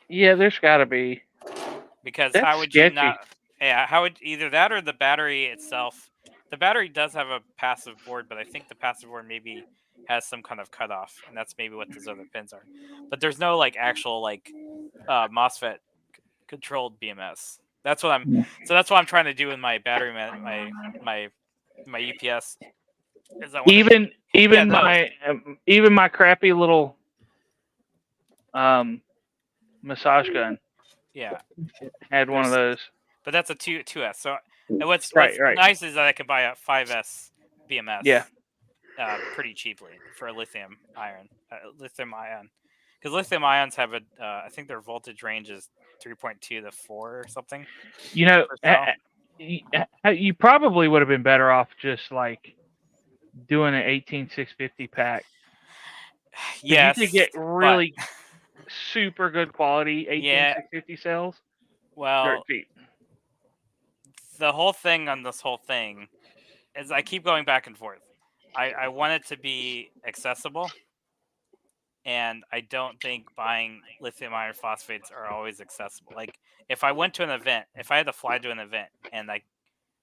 Yeah, there's got to be. Because That's how would sketchy. you not? Yeah, how would either that or the battery itself? The battery does have a passive board, but I think the passive board maybe has some kind of cutoff, and that's maybe what those other pins are. But there's no actual MOSFET controlled BMS. That's what I'm. So that's what I'm trying to do with my battery, my UPS. Is I wanna, even my crappy little massage gun. Yeah, had one of those. But that's a 2S. So what's right. nice is that I can buy a 5S BMS. Yeah. Pretty cheaply for a lithium ion. Because lithium ions have I think their voltage range is 3.2 to 4 or something. You know, you probably would have been better off just doing an 18650 pack. Yes. You could get really super good quality 18650 cells. Well, the whole thing on this whole thing is I keep going back and forth. I want it to be accessible, and I don't think buying lithium iron phosphates are always accessible. If I went to an event, if I had to fly to an event and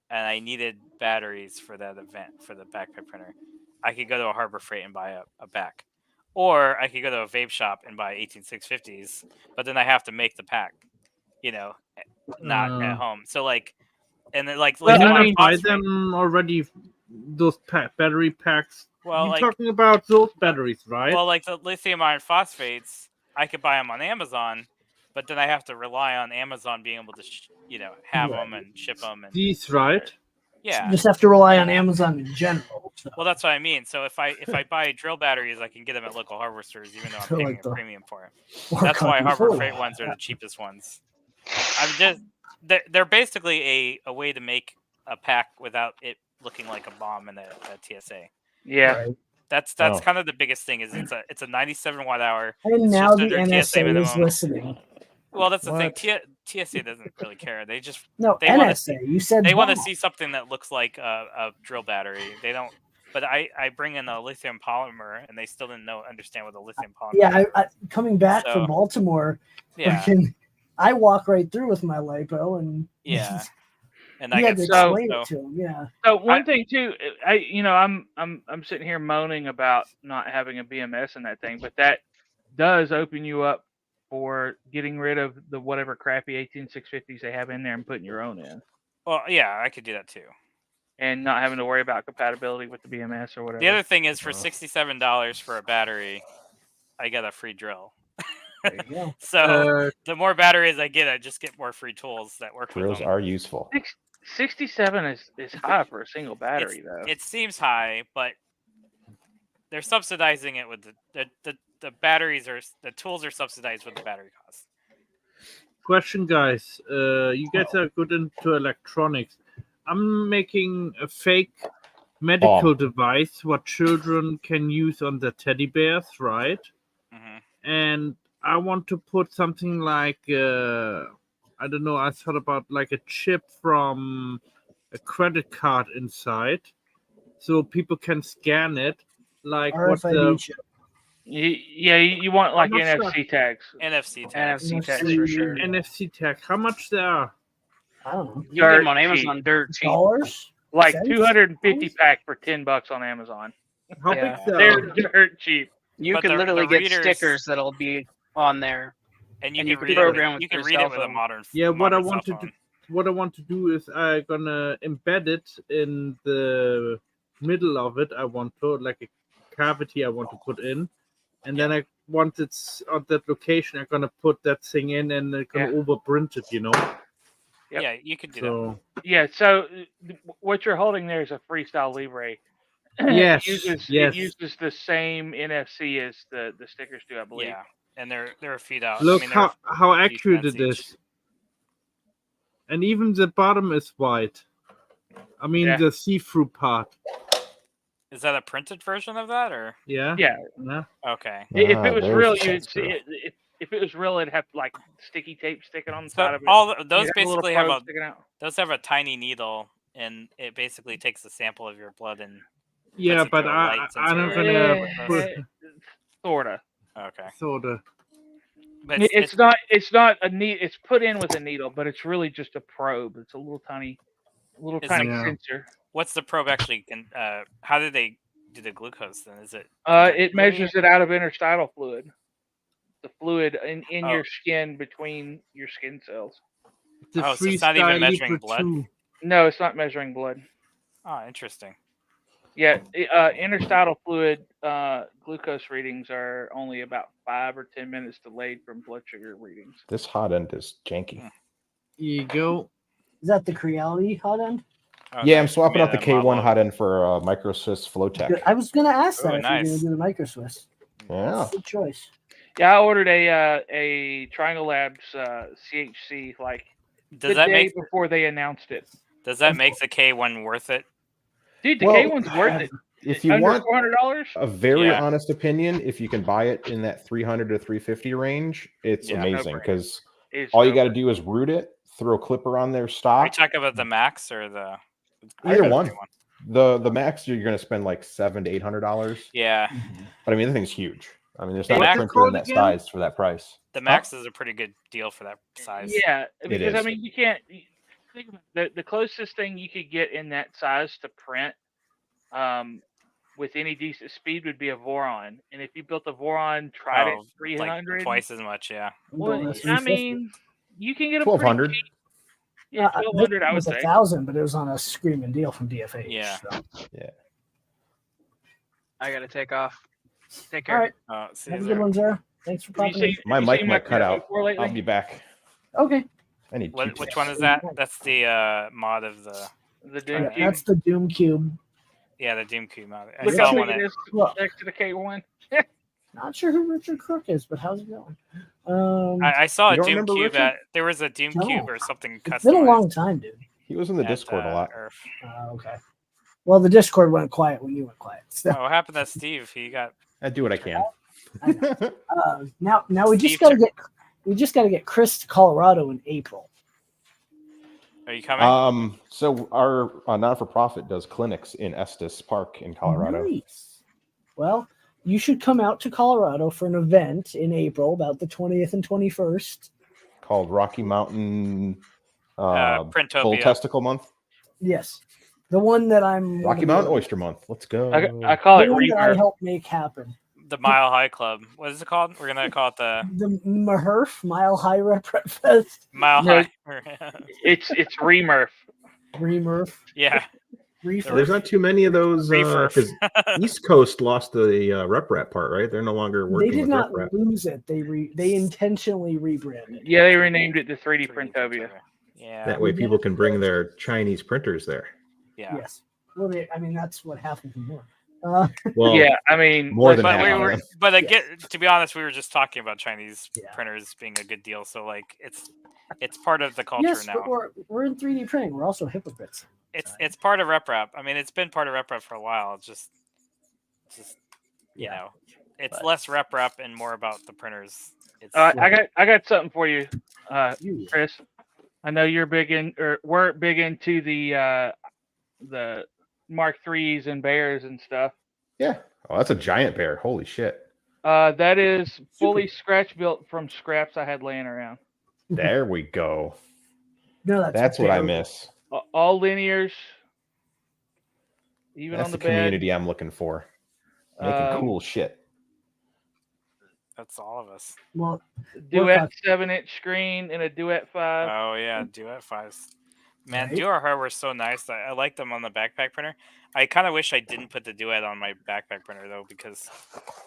I needed batteries for that event for the backpack printer, I could go to a Harbor Freight and buy a pack. Or I could go to a vape shop and buy 18650s, but then I have to make the pack, not at home. So and then you buy them already, those battery packs. Well, you're talking about those batteries, right? Well, the lithium iron phosphates, I could buy them on Amazon, but then I have to rely on Amazon being able to, have them and ship them. And these, right? Yeah. You just have to rely on Amazon in general. So. Well, that's what I mean. So if I buy drill batteries, I can get them at local hardware stores, even though I'm paying a premium for them. That's why Harbor Freight ones are the cheapest ones. They're basically a way to make a pack without it looking like a bomb in a TSA. Yeah. Right. That's kind of the biggest thing is it's a 97 watt hour. And now the NSA is listening. Well, that's the thing. TSA doesn't really care. They just they NSA. You said they want to see something that looks like a drill battery. They don't. But I bring in a lithium polymer, and they still didn't understand what a lithium polymer. Yeah, I coming back from Baltimore. Yeah, I walk right through with my lipo, and and I had to so explain it to him. Yeah. So one thing too, I'm sitting here moaning about not having a BMS in that thing, but that does open you up for getting rid of the whatever crappy 18650s they have in there and putting your own in. Well, yeah, I could do that too. And not having to worry about compatibility with the BMS or whatever. The other thing is for $67 for a battery, I get a free drill. There you go. So the more batteries I get, I just get more free tools that work with them. Drills are useful. 67 is high for a single battery, though. It seems high, but they're subsidizing it with the batteries the tools are subsidized with the battery cost. Question, guys. You guys are good into electronics. I'm making a fake medical device what children can use on their teddy bears, right? And I want to put something like I don't know. I thought about like a chip from a credit card inside, so people can scan it. Like what RFID chip. You want like much NFC tags. NFC tags. NFC tags for sure. NFC tag. How much they are? I don't know. You can get them Dirt on Amazon cheap. dirt cheap. Dollars? Like Cents? 250 pack for $10 on Amazon. How Yeah. big they They're are? dirt cheap. You But can the literally get readers- stickers that'll be on there. And you And can you can read program it. with You can your read cell it with a phone. modern. Yeah, what I modern cell want to phone. do, what I want to do is I'm gonna embed it in the middle of it. I want to like a cavity I want to put in, and then I want it's on that location. I'm gonna put that thing in and I'm gonna overprint it. You know. Yep. Yeah, you could do So Yeah, so what you're holding there is a Freestyle Libre. Yes, It yes. uses the same NFC as the stickers do, I that. believe. Yeah, and they're a feet out. Look I mean, they're how a few accurate cents it each. is, and even the bottom is white. I mean Yeah. the see-through part. Is that a printed version of that, or Yeah. Yeah. Yeah. okay? If it was there's real, the you'd sense see of- it. If it was real, it'd have like sticky tape sticking on the So side of it. all You'd those have a little basically have probe a sticking out. those have a tiny needle, and it basically takes a sample of your blood and Yeah, it but through a light I'm sensor. gonna Eh, put Sorta. okay. soda. But It's not a needle. It's put in with a needle, but it's really just a probe. It's a little tiny Is tiny the- sensor. what's the probe actually? How do they do the glucose then? Is it? It measures it out of interstitial fluid. The fluid in Oh. your skin between your skin cells. The Oh, so it's not even Freestyle measuring Libre blood? 2. No, it's not measuring blood. Oh, interesting. Yeah, interstitial fluid glucose readings are only about 5 or 10 minutes delayed from blood sugar readings. This hot end is janky. Hmm. Here you go. Is that the Creality hot end? Oh, Yeah, I'm nice. swapping Made out the a K1 model of hot it. end for Micro Swiss Flowtech. I was gonna ask that Oh, if you're nice. gonna do the Micro Swiss. Yeah. Good choice. Yeah, I ordered a Triangle Labs CHC like Does the that day make before they announced it. the K1 worth it? Dude, the Well, K1's worth it. If you Under want $400. a very Yeah. honest opinion, if you can buy it in that 300 to 350 range, it's Yeah, amazing no-brainer. because It's all you got to no-brainer. do is root it, throw a clipper on their Are you stock. talking about the Max or the Either the one. K1? The Max, you're going to spend like $700 to $800. Yeah, But I mean, the thing's huge. I mean, there's Hey, not Max- a printer in that again? size for that price. the Max is a pretty good deal for that size. Yeah, because I is. mean, you can't think about the closest thing you could get in that size to print, with any decent speed would be a Voron. And if you built a Voron Trident Oh, 300, like twice as much. Yeah. well, Going I 350. mean, you can get a 1200. pretty cheap. Yeah, This 1200, I would was say. 1,000, but it was on a screaming deal from DFH. Yeah. So. I gotta take off. Take All care. right. See Have a you good there. one, Zara. Thanks for Have you popping in. seen- My have you mic seen might cut Crew out. 4 lately? I'll be back. Okay. I need Which toothpicks. one is that? That's the mod of the The Doom Yeah, Cube. that's the Doom Cube. yeah the Doom Cube mod. I Look saw how one. big it At, is Look. next to the K1. Not sure who Richard Crook is, but how's it going? I saw You a don't Doom remember Cube Richard? at there was a Doom No. Cube or something It's customized. been a long time, dude. He was in the at, Discord a lot. Earth. Okay. Well, the Discord went quiet when you went quiet. So, Oh, what happened to Steve? He got I do what I can. now we just Steve gotta took- get Chris to Colorado in April. Are you coming? So our non-for-profit does clinics in Estes Park in Colorado. Nice. Well, you should come out to Colorado for an event in April, about the 20th and 21st. Called Rocky Mountain Bull Printopia. Testicle Month. Yes, the one that I'm Rocky Mountain Oyster Month. Let's go. I call the it one that I Reaper. helped make happen. The Mile High Club. What is it called? We're gonna call it the The Maherf Mile High Rep Fest. Mile No. High. It's Remurf. Remurf. yeah. Reefer. There's not too many of those Reefer. because East Coast lost the rep rat part, right? They're no longer They working did with not rep rat. lose it. They intentionally rebranded. Yeah, they renamed it to 3D Printopia. Yeah. That way, people can bring their Chinese printers there. Yeah. Yes. Well, I mean that's what half of them were. Well, yeah, I mean, more than But half we of were, them. but again, to be honest, we were just talking about Chinese Yeah. printers being a good deal. So like, it's part of the culture Yes, now. but we're in 3D printing. We're also hypocrites. It's part of RepRap. I mean, it's been part of RepRap for a while. It's just you know, it's less RepRap and more about the printers. It's I got something for you, You. Chris. I know you're big in, or we're big into the Mark IIIs and bears and stuff. Yeah. Oh, that's a giant bear. Holy shit. That is fully scratch built from scraps I had laying around. There we go. No, That's what I miss. All linears, even That's on the the bed. community I'm looking for. Making cool shit. That's all of us. Well, Duet 7-inch screen and a Duet 5. Oh yeah, Duet 5s. Man, Right. Duet hardware's so nice. I like them on the backpack printer. I kind of wish I didn't put the Duet on my backpack printer though, because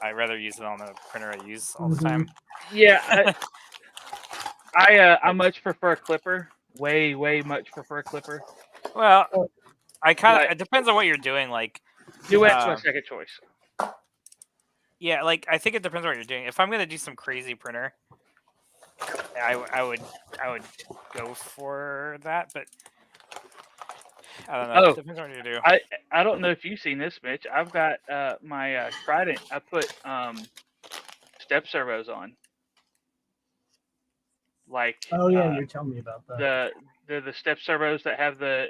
I'd rather use it on the printer I use all the time. Yeah, I much prefer Clipper. Way much prefer Clipper. Well, I kind of. It depends on what you're doing. Like Duet's my second choice. Yeah, like I think it depends on what you're doing. If I'm gonna do some crazy printer, I would go for that. But I don't know. It depends on what you do. I don't know if you've seen this, Mitch. I've got my Trident. I put step servos on. Like you're telling me about that. the step servos that have the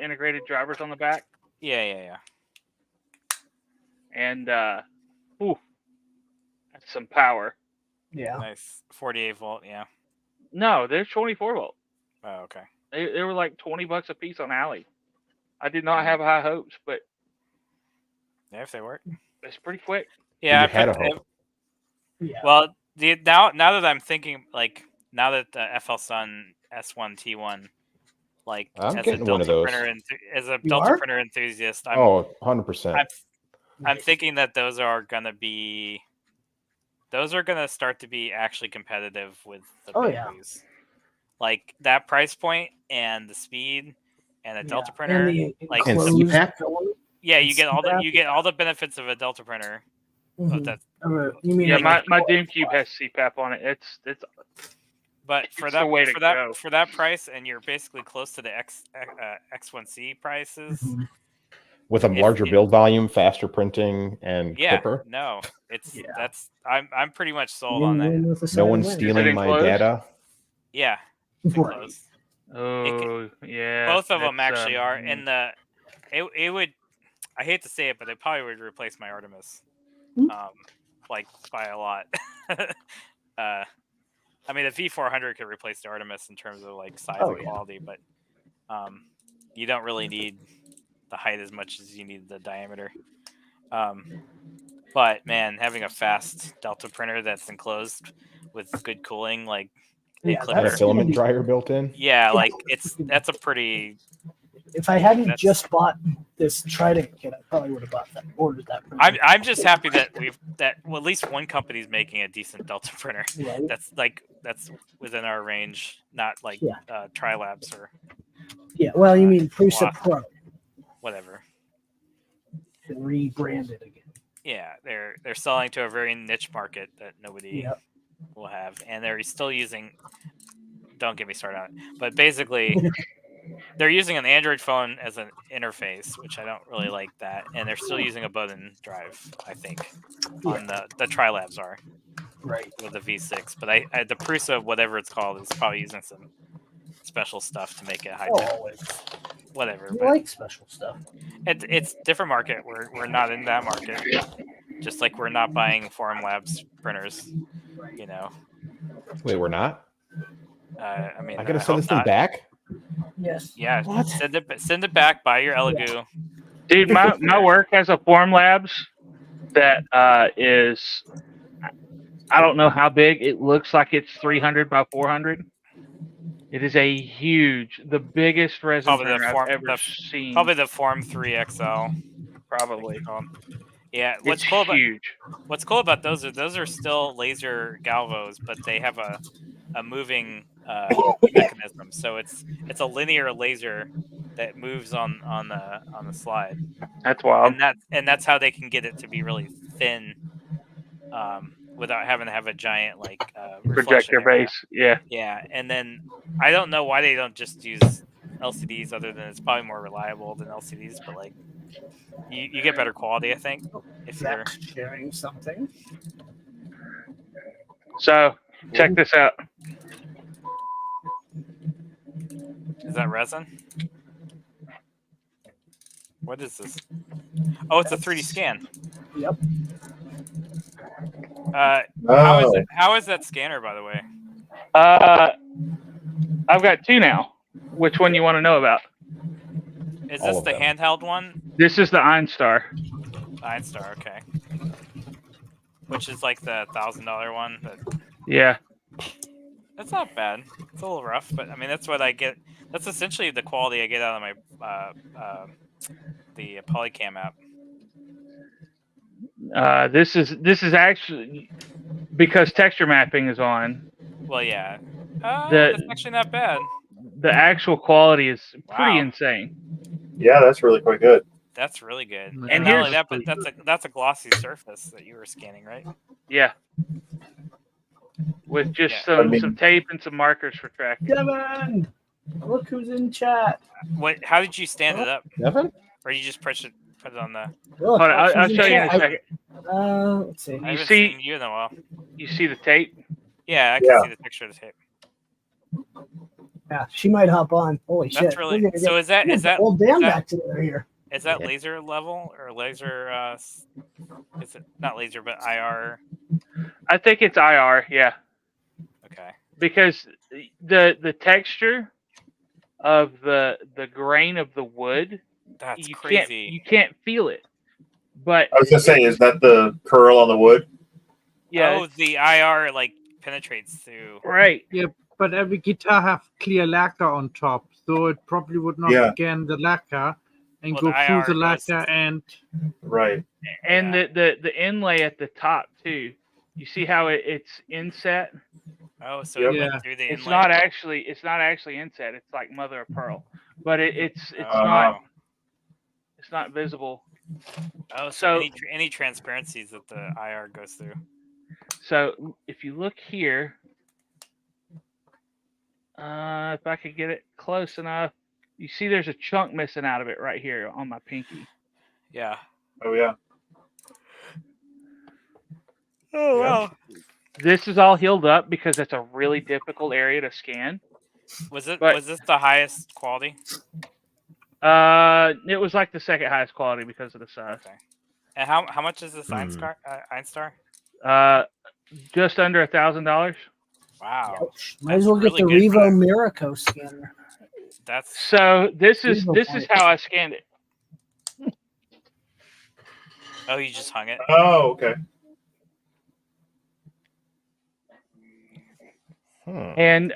integrated drivers on the back. Yeah. And that's some power. Yeah. Nice. 48 volt. Yeah. No, they're 24 volt. Oh, okay. They were like $20 a piece on Alley. I did not have high hopes, but yeah, if they work, it's pretty quick. Yeah, I had a hope. Yeah. Well, now that I'm thinking, like now that the FL Sun S1 T1, like I'm as a getting one of those. as a Delta printer enthusiast, I'm 100%. I'm thinking that those are gonna start to be actually competitive with the batteries. Like that price point and the speed and a Delta printer, like and CPAP. Yeah, you get all the benefits of a Delta printer. Mm-hmm. You mean my DreamCube has CPAP on it. It's but for that price, and you're basically close to the X1C prices. Mm-hmm. With a larger build volume, faster printing, and Clipper. No, I'm pretty much sold on that. No one's stealing my data. Yeah. Right. Oh, yeah. Both of them actually are, and it would. I hate to say it, but it probably would replace my Artemis, like by a lot. I mean, the V400 could replace the Artemis in terms of like size and quality, but you don't really need the height as much as you need the diameter. But man, having a fast Delta printer that's enclosed with good cooling, like a filament dryer built in. Yeah, like that's a pretty. If I hadn't just bought this Trident kit, I probably would have ordered that printer. I'm just happy that at least one company's making a decent Delta printer. Right. That's within our range, not like Trilabs or. Yeah, well, you mean Prusa Pro. Whatever. Rebranded again. Yeah, they're selling to a very niche market that nobody will have, and they're still using. Don't get me started on it, but basically. They're using an Android phone as an interface, which I don't really like that, and they're still using a button drive, I think, on the Trilabs are, right, with the V6. But I the Prusa, whatever it's called, is probably using some special stuff to make it high tech. Whatever. I like special stuff. It's different market. We're not in that market. Just like we're not buying Forum Labs printers, you know. Wait, we're not. I mean, I gotta send this thing back. Yes. Yeah. What? Send it back. Buy your Elegoo. Dude, my work has a Forum Labs that is, I don't know how big. It looks like it's 300 by 400. It is the biggest resin printer I've ever seen. Probably the Form 3 XL. Probably. Yeah. What's cool about those are still laser galvos, but they have a moving mechanism. So it's a linear laser that moves on the slide. That's wild. And that's how they can get it to be really thin, without having to have a giant Projector base. Yeah. Yeah, and then I don't know why they don't just use LCDs, other than it's probably more reliable than LCDs, but like you get better quality, I think, if you're Zach's sharing something. So check this out. Is that resin? What is this? Oh, it's a 3D scan. Yep. How is that scanner, by the way? I've got two now. Which one you want to know about? Is All this of the them. handheld one? This is the Einstar. Einstar, okay. Which is like the $1,000 one. Yeah. That's not bad. It's a little rough, but I mean that's what I get. That's essentially the quality I get out of my the Polycam app. This is actually because texture mapping is on. Well, yeah. The- That's actually not bad. The actual quality is pretty Wow. insane. Yeah, that's really quite good. That's really good. And And not only here's- that, but that's a glossy surface that you were scanning, right? Yeah. With just Yeah. some tape and some markers for tracking. Kevin, look who's in chat. What? How did you stand it up? Devin? Or you just put it on the? Look, Hold on, look I'll who's in show you in a chat. second. Let's see. I haven't see- seen you in a while. You see the tape? Yeah, I can Yeah. see the picture of the tape. Yeah, she might hop on. Holy shit. That's really. We're gonna So get- is that we're old Dan is that back together here. is that laser level or laser? Is it not laser but IR? I think it's IR, yeah. Okay. Because the texture of the grain of the wood, That's you crazy. can't feel it. But I was gonna say, is that the curl on the wood? yeah, Oh, the IR penetrates through. right. But every guitar have clear lacquer on top, so it probably would not Yeah. scan the lacquer and Well, go the through IR the goes- lacquer and Right. And Yeah. the inlay at the top too. You see how it's inset? Oh, so Yep. it went Yeah. through the It's inlay. not actually inset. It's like mother of pearl, but it's Oh. not visible. Oh, So- so any transparencies that the IR goes through. So if you look here, if I could get it close enough, you see there's a chunk missing out of it right here on my pinky. Yeah. Oh yeah. Oh Yeah. wow. This is all healed up because it's a really difficult area to scan. Was But- this the highest quality? It was like the second highest quality because of the size. Okay. And how much is this Einstar? Just under $1,000. Wow. Ouch. Might as well That's get the really good for Revo that. Miraco scanner. That's So this is Revo this is points. how I scanned it. oh, you just hung it. Oh, okay. And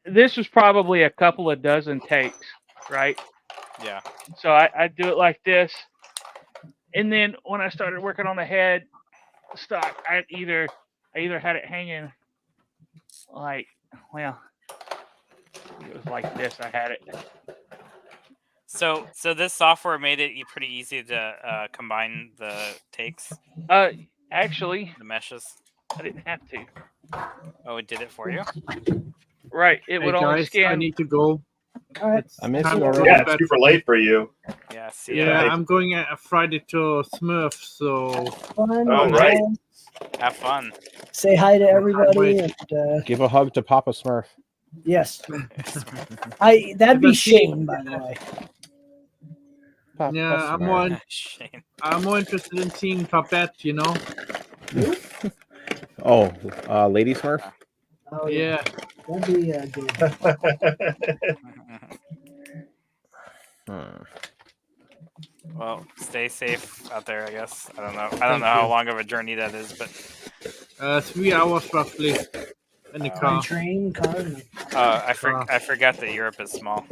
this was probably a couple of dozen takes, right? Yeah. So I do it like this, and then when I started working on the head stock, I either had it hanging like, well, it was like this. I had it. So this software made it pretty easy to combine the takes, Actually, the meshes. I didn't have to. Oh, it did it for you. Right, it hey would only guys, I scan. need to go. All right. I miss Time you to already. Yeah, go. it's super late for you. Yeah. See Yeah, ya. I'm going Friday to Smurf, so Fun. Oh, right. Have fun. Say hi to everybody. wait. And, Give a hug to Papa Smurf. yes. That'd be But see- Shane, by the way. Papa yeah, Smurf. Shane. I'm more interested in seeing Papette, you know. Oh, Lady Smurf. Oh, Yeah, That'd be good. Well, stay safe out there, I guess. I don't know. I don't know how long of a journey that is, but 3 hours roughly in the By car. train, car. I forgot that Europe is small.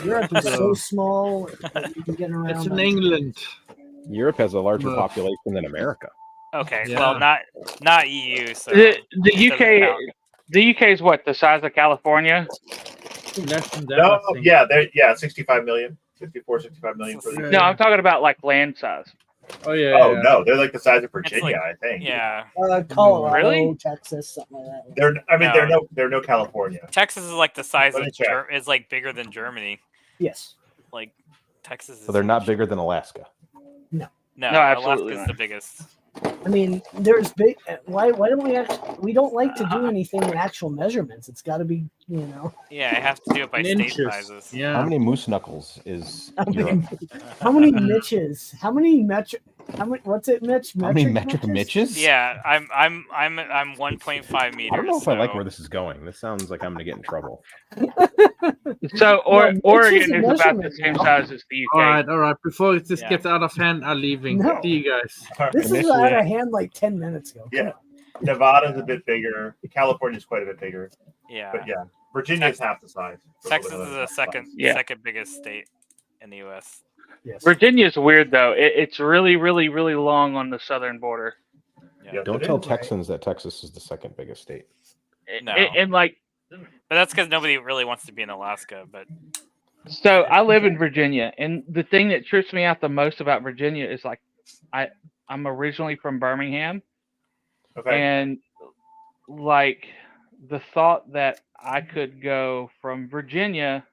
Europe is so small that you can get around. It's in on- England. Europe has a larger Well. population than America. Okay, Yeah. well, not EU. So The it doesn't UK count. the UK is what, the size of California? Less than that. No, I think. yeah, 65 million, 65 million for the. No, I'm talking about like land size. Oh yeah. Oh yeah. no, they're like the size of It's Virginia, like, I think. yeah. Colorado, Really? Texas, something like that. They're no California. Texas is like the size Let of me check. is like bigger than Germany. Yes. Like Texas is. So they're not huge. bigger than Alaska. No, absolutely Alaska's not. the biggest. I mean, there's big. Why don't we don't like to do anything in actual measurements? It's got to be, Yeah, I have to do it by In state inches. sizes. Yeah. How many moose knuckles is How many, Europe? how many Mitches? How many metric? How many? What's it, Mitch? How many metric Mitches? Mitches? Yeah, I'm 1.5 meters. I don't know if I like so- where this is going. This sounds like I'm gonna get in trouble. So, No, Oregon Mitch's a is about the measurement same now. size as the UK. All right. Before this Yeah. gets out of hand, I'm leaving. No. See you guys. This is Initially- out of hand like 10 minutes ago. Yeah. Nevada's a bit bigger. California's quite a bit bigger. Yeah, But yeah, Virginia's half the size. Texas is the second Yeah. second biggest state in the U.S. Yes. Virginia's weird though. It's really, really, really long on the southern border. Yeah, Don't it tell is. Texans that Texas is the second biggest state. No. And like, But that's because nobody really wants to be in Alaska. But so I live in Virginia, and the thing that trips me out the most about Virginia is like, I'm originally from Birmingham, Okay. and like the thought that I could go from Virginia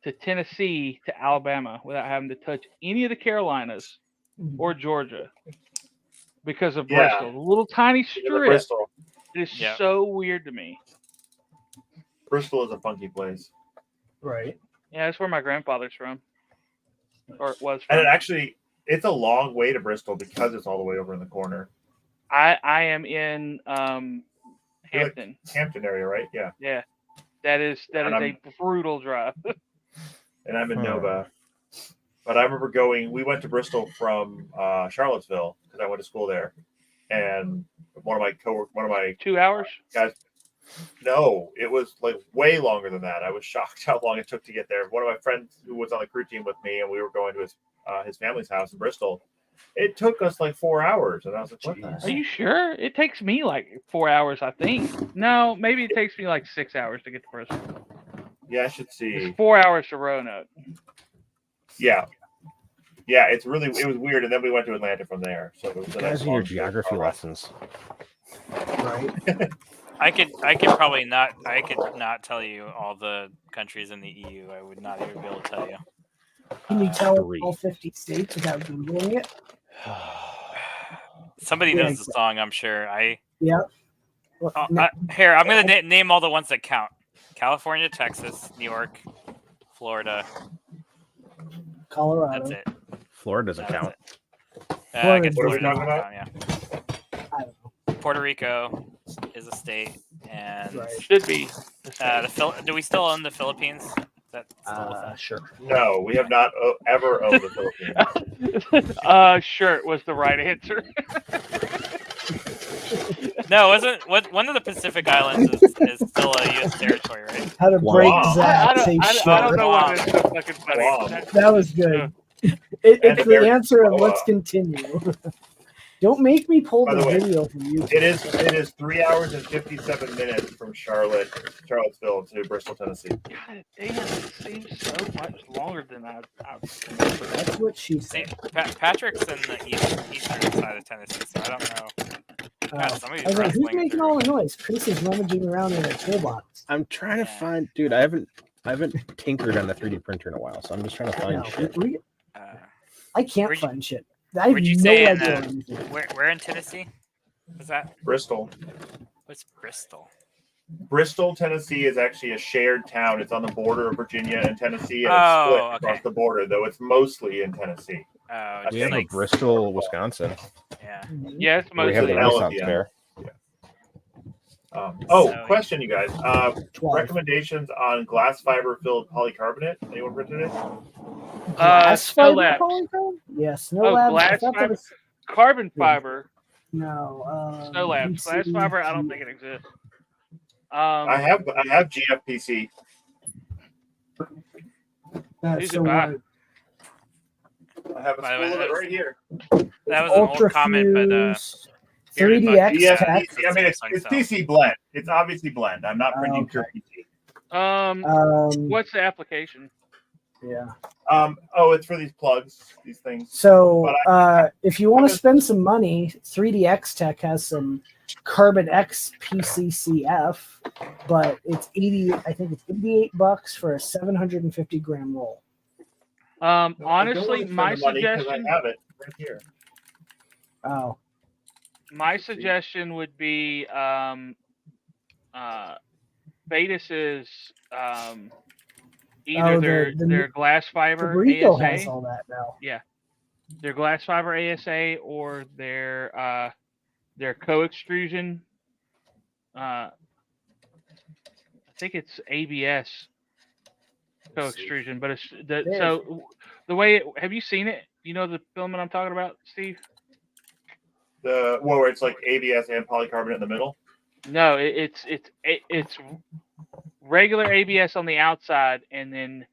to Tennessee to Alabama without having to touch any of the Carolinas or Georgia because of Yeah. Bristol, the little tiny Because of strip. Bristol. It is Yeah. so weird to me. Bristol is a funky place. Right. Yeah, that's where my grandfather's from, or it was And from. it's a long way to Bristol because it's all the way over in the corner. I am in You're like Hampton. Hampton area, right? Yeah. Yeah, that is And a brutal drive. And I'm in Hmm. Nova. But I remember we went to Bristol from Charlottesville because I went to school there. And one of my 2 hours. guys, no, it was like way longer than that. I was shocked how long it took to get there. One of my friends who was on the crew team with me, and we were going to his family's house in Bristol. It took us like 4 hours, and I was like, "What the Are heck?" you sure? It takes me like 4 hours, I think. No, maybe it takes me like 6 hours to get to Bristol. Yeah, I should It's see. 4 hours to Roanoke. Yeah, it was weird, and then we went to Atlanta from there. So it was You a guys nice and your long trip. geography lessons. Right. I could not tell you all the countries in the EU. I would not even be able to tell you. Can you tell Three. all 50 states without Googling it? Somebody Yeah, knows the song, I'm sure. Yeah. Well, Here, I'm gonna name all the ones that count: California, Texas, New York, Florida. Colorado. That's it. Florida doesn't That's count. it. I guess What are we Florida talking doesn't about? count, yeah. I don't know. Puerto Rico is a state, and Right. Should be. do we still own the Philippines? Is that still a thing? Sure. No, we have not ever owned the Philippines. Sure, was the right answer. No, wasn't one of the Pacific Islands is still a U.S. territory, right? How to Wow. break I that? Say I shit. don't know what is so fucking funny. Wow. That was good. And It's the American answer of Samoa. let's continue. Don't make me pull By the the way, video from you. It is 3 hours and 57 minutes from Charlottesville to Bristol, Tennessee. God damn, it seems so much longer than I That's what she See, said. Patrick's in the eastern side of Tennessee, so I don't know. God, some of I these was like, who's wrestling making through- all the noise? Chris is rummaging around in a toolbox. I'm trying to Yeah. find, dude. I haven't tinkered on the 3D printer in a while, so I'm just trying to I find know. shit. I can't Where'd you- find shit. I have Where'd you no say idea what anything. where in Tennessee? Was that? Bristol. What's Bristol? Bristol, Tennessee is actually a shared town. It's on the border of Virginia and Tennessee, and it's Oh, split okay. across the border, though it's mostly in Tennessee. Oh, We just have a like Bristol, Wisconsin. yeah. Yeah, it's Where we have mostly. the Hell Renaissance yeah. Fair. So- Question, you guys. 12. Recommendations on glass fiber filled polycarbonate? Anyone printed it? Glass Snow fiber Labs. polychrome? Yeah, Snow Oh, Labs. I glass thought that fiber? was Carbon fiber. no. Snow Labs. Glass BC. fiber, I don't think it exists. I have GFPC. That's Who's so it by? weird. I have a By the way, spool of it that was- right here. That was an old comment, but Ultrafuse, Bearded 3DX Buck- Yeah, tech. I mean it's PC blend. It's obviously blend. I'm not printing okay. pure PC. What's the application? Yeah. It's for these plugs, these things. So if you want to spend some money, 3DX Tech has some Carbon X PCCF, but it's $88 for a 750 gram roll. Honestly, my suggestion. I have it right here. Oh. My suggestion would be Betis's either their glass fiber Rico ASA. has all that now. Yeah, their glass fiber ASA or their co-extrusion. I think it's ABS co-extrusion, but it's so the way have you seen it? You know the filament I'm talking about, Steve? Where it's like ABS and polycarbonate in the middle. No, it's regular ABS on the outside and then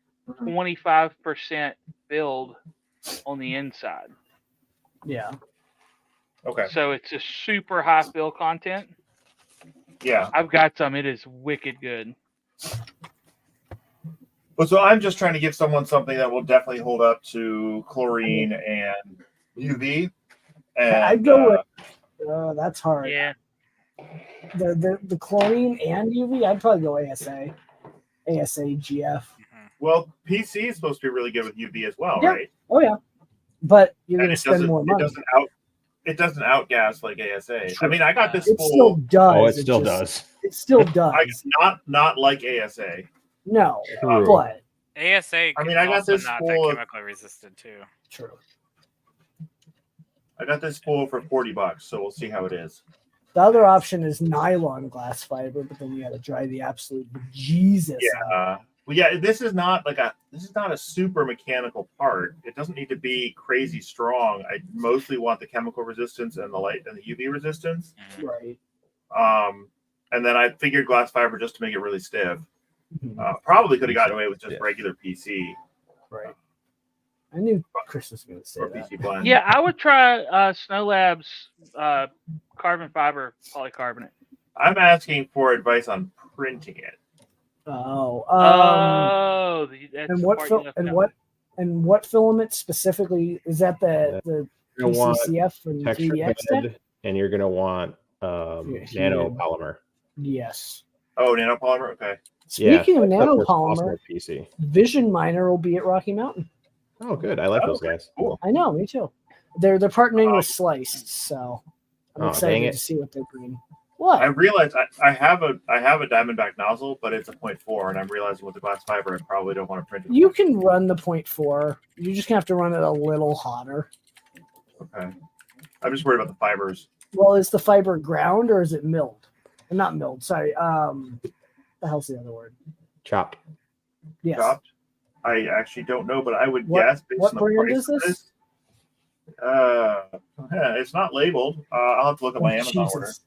25% build on the inside. Yeah. Okay. So it's a super high fill content. Yeah. I've got some. It is wicked good. Well, so I'm just trying to give someone something that will definitely hold up to chlorine and UV. And I'd go with that's hard. Yeah. The chlorine and UV, I'd probably go ASA GF. Well, PC is supposed to be really good with UV as well, Yeah. right? Oh yeah, but you're And going to spend more money. It doesn't outgas like ASA. True. I mean, I got this It spool. still does. Oh, it still does. It still does. Not like ASA. No, True. but ASA. I mean, I got also this not spool that of- chemically resistant too. true. I got this spool for $40, so we'll see how it is. The other option is nylon glass fiber, but then you got to dry the absolute Jesus. out. Well, yeah, this is not a super mechanical part. It doesn't need to be crazy strong. I mostly want the chemical resistance and the light and the UV resistance. Right. And then I figured glass fiber just to make it really stiff. Mhm. Probably could have gotten away with just regular PC Right. I knew Chris was going to say or that. PC blend. Yeah, I would try Snow Labs carbon fiber polycarbonate. I'm asking for advice on printing it. Oh. That's And the what part you left out. what filament specifically is that? The You're gonna want PCCF and texture 3DX Tech? bed, and you're gonna want nanopolymer. Yes. Oh, nanopolymer. Okay. Speaking of that's what's awesome nanopolymer, with PC. Vision Miner will be at Rocky Mountain. Oh, good. I like those guys. Cool. I know, me too. They're partnering with Slice, so I'm Oh, dang excited it. to see what they're bringing. I What? realized I have a Diamondback nozzle, but it's a 0.4, and I'm realizing with the glass fiber, I probably don't want to print it. You can run the 0.4. You're just gonna have to run it a little hotter. Okay. I'm just worried about the fibers. Well, is the fiber ground or is it milled? Not milled. Sorry. The hell's the other word? Chopped. Yes. Chopped. I actually don't know, but I would What- guess based what on the brand price is of this? It's not labeled. I'll have to look at my Amazon order. Jesus.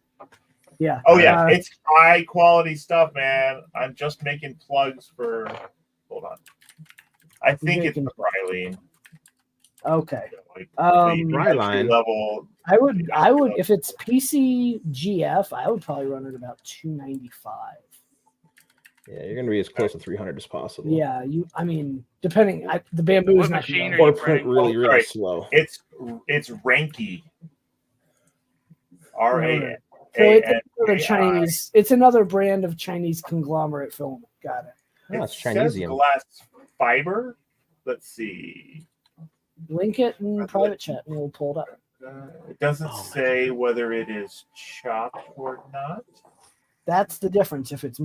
Yeah. Oh yeah, it's high quality stuff, man. I'm just making plugs for. Hold on. I think it's making- the Brilene. Okay. Like, Brilene. level. I would if it's PCGF, I would probably run it about 295. Yeah, you're gonna be as close to 300 as possible. Yeah, I mean, depending, the bamboo What is not machine gonna are Or you print printing? really, really sorry. slow. It's Ranky. RA. So it's another Chinese. It's another brand of Chinese conglomerate filament. Got it. Oh, it's It says Chinesian. glass fiber. Let's see. Link it in private chat and we'll pull it up. It doesn't Oh, my say whether it is chopped or not. That's the difference. If it's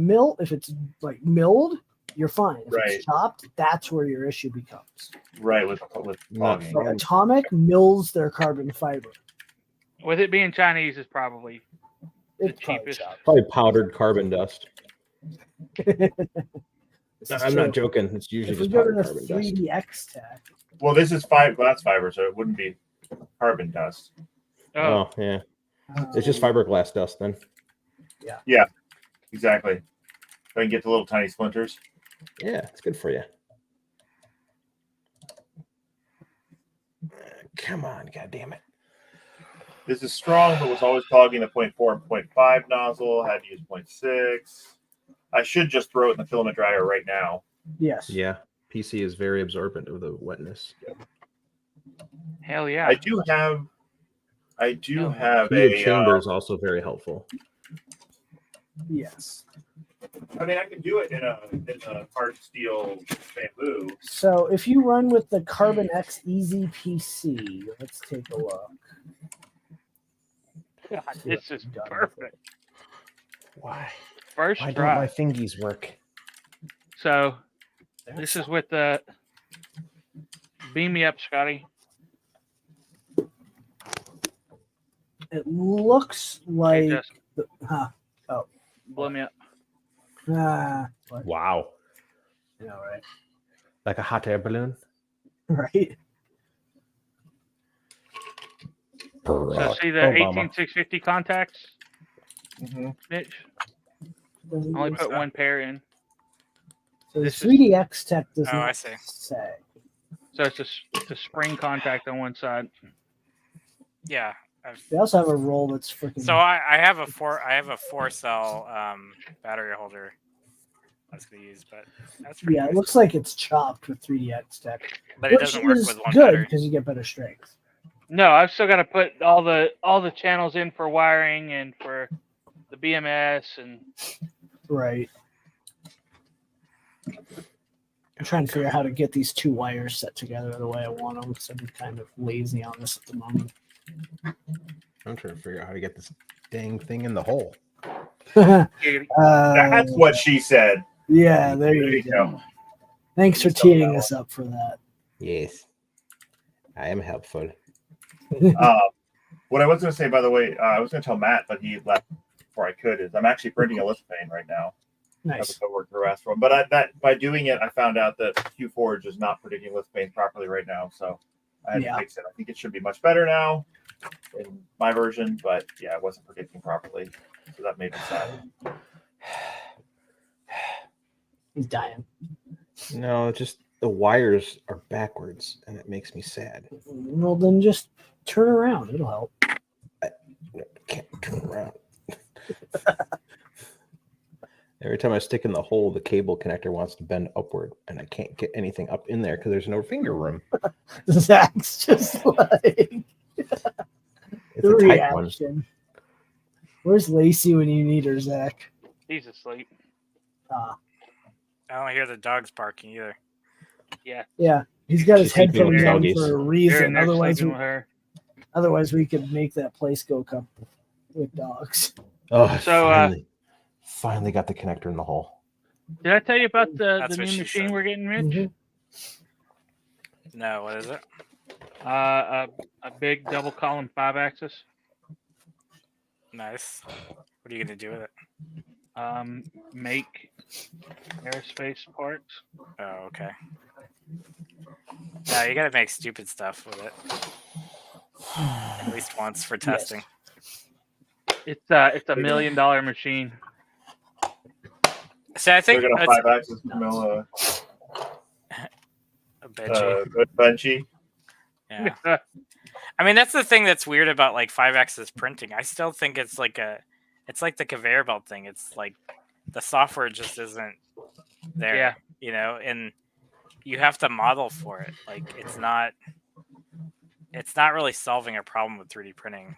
like milled, you're fine. If Right. it's chopped, that's where your issue becomes. Right, with Not logging. So Atomic mills their carbon fiber. With it being Chinese, is probably It's The probably cheapest. chopped. Probably powdered carbon dust. This is I'm true. not joking. It's usually If we just go to powdered the carbon dust. 3DX tag, Well, this is glass fiber, so it wouldn't be carbon dust. Oh, yeah. It's just fiberglass dust then. Exactly. If I can get the little tiny splinters. Yeah, it's good for you. Come on, God damn it. This is strong, but was always clogging the 0.4 and 0.5 nozzle. Had to use 0.6. I should just throw it in the filament dryer right now. Yes. Yeah, PC is very absorbent of the wetness. Hell yeah. I do have Heated chamber is also very helpful. Yes. I mean, I can do it in a hard steel bamboo. So if you run with the Carbon X Easy PC, let's take a look. God, this is perfect. Why? First Why try. don't my fingies work? So this is with the beam me up, Scotty. It looks like Hey, Justin, oh, blow me up. what? Wow. Yeah, right. Like a hot air balloon? Right. So see the Obama. 18650 contacts, Mm-hmm. Mitch? Only put one pair in. So This is- 3DX Tech does Oh, I not see. say. So it's a spring contact on one side. Yeah. They also have a roll that's freaking. So I have a 4-cell battery holder I was going to use, but that's pretty yeah, nice. it looks like it's chopped with 3DX Tech, But it which doesn't work is with one good battery. because you get better strength. No, I've still got to put all the channels in for wiring and for the BMS and Right. I'm trying to figure out how to get these two wires set together the way I want them because I'm kind of lazy on this at the moment. I'm trying to figure out how to get this dang thing in the hole. That's what she said. Yeah, there you go. Thanks for teeing us up for that. Yes. I am helpful. What I was going to say, by the way, I was going to tell Matt, but he left before I could, is I'm actually printing a list pane right now. I have a Nice. coworker who asked for them. But by doing it, I found out that QForge is not predicting list panes properly right now. So I had to fix it. I think it should be much better now in my version. But yeah, it wasn't predicting properly. So that made me sad. He's dying. No, just the wires are backwards, and it makes me sad. Well, then just turn around. It'll help. I can't turn around. Every time I stick in the hole, the cable connector wants to bend upward, and I can't get anything up in there because there's no finger room. Zach's just like It's the a tight one. reaction. Where's Lacey when you need her, Zach? he's asleep. I don't hear the dogs barking either. Yeah. Yeah, he's got his She's sleeping headphones with on doggies. for a They're reason. in there sleeping with her. Otherwise, we could make that place go come with dogs. Oh, So, finally got the connector in the hole. Did I tell you about the That's what new she machine said. we're getting, Mitch? Mhm. No, what is it? A big double column 5-axis. Nice. What are you going to do with it? Make aerospace parts. Oh, okay. No, you got to make stupid stuff with it. At least once for testing. It's a $1 million machine. So I think They're going to that's 5-axis mill a benchy. Benchy. Yeah. I mean, that's the thing that's weird about like 5-axis printing. I still think it's like the conveyor belt thing. It's like the software just isn't there. Yeah. You know, and you have to model for it. Like it's not really solving a problem with 3D printing.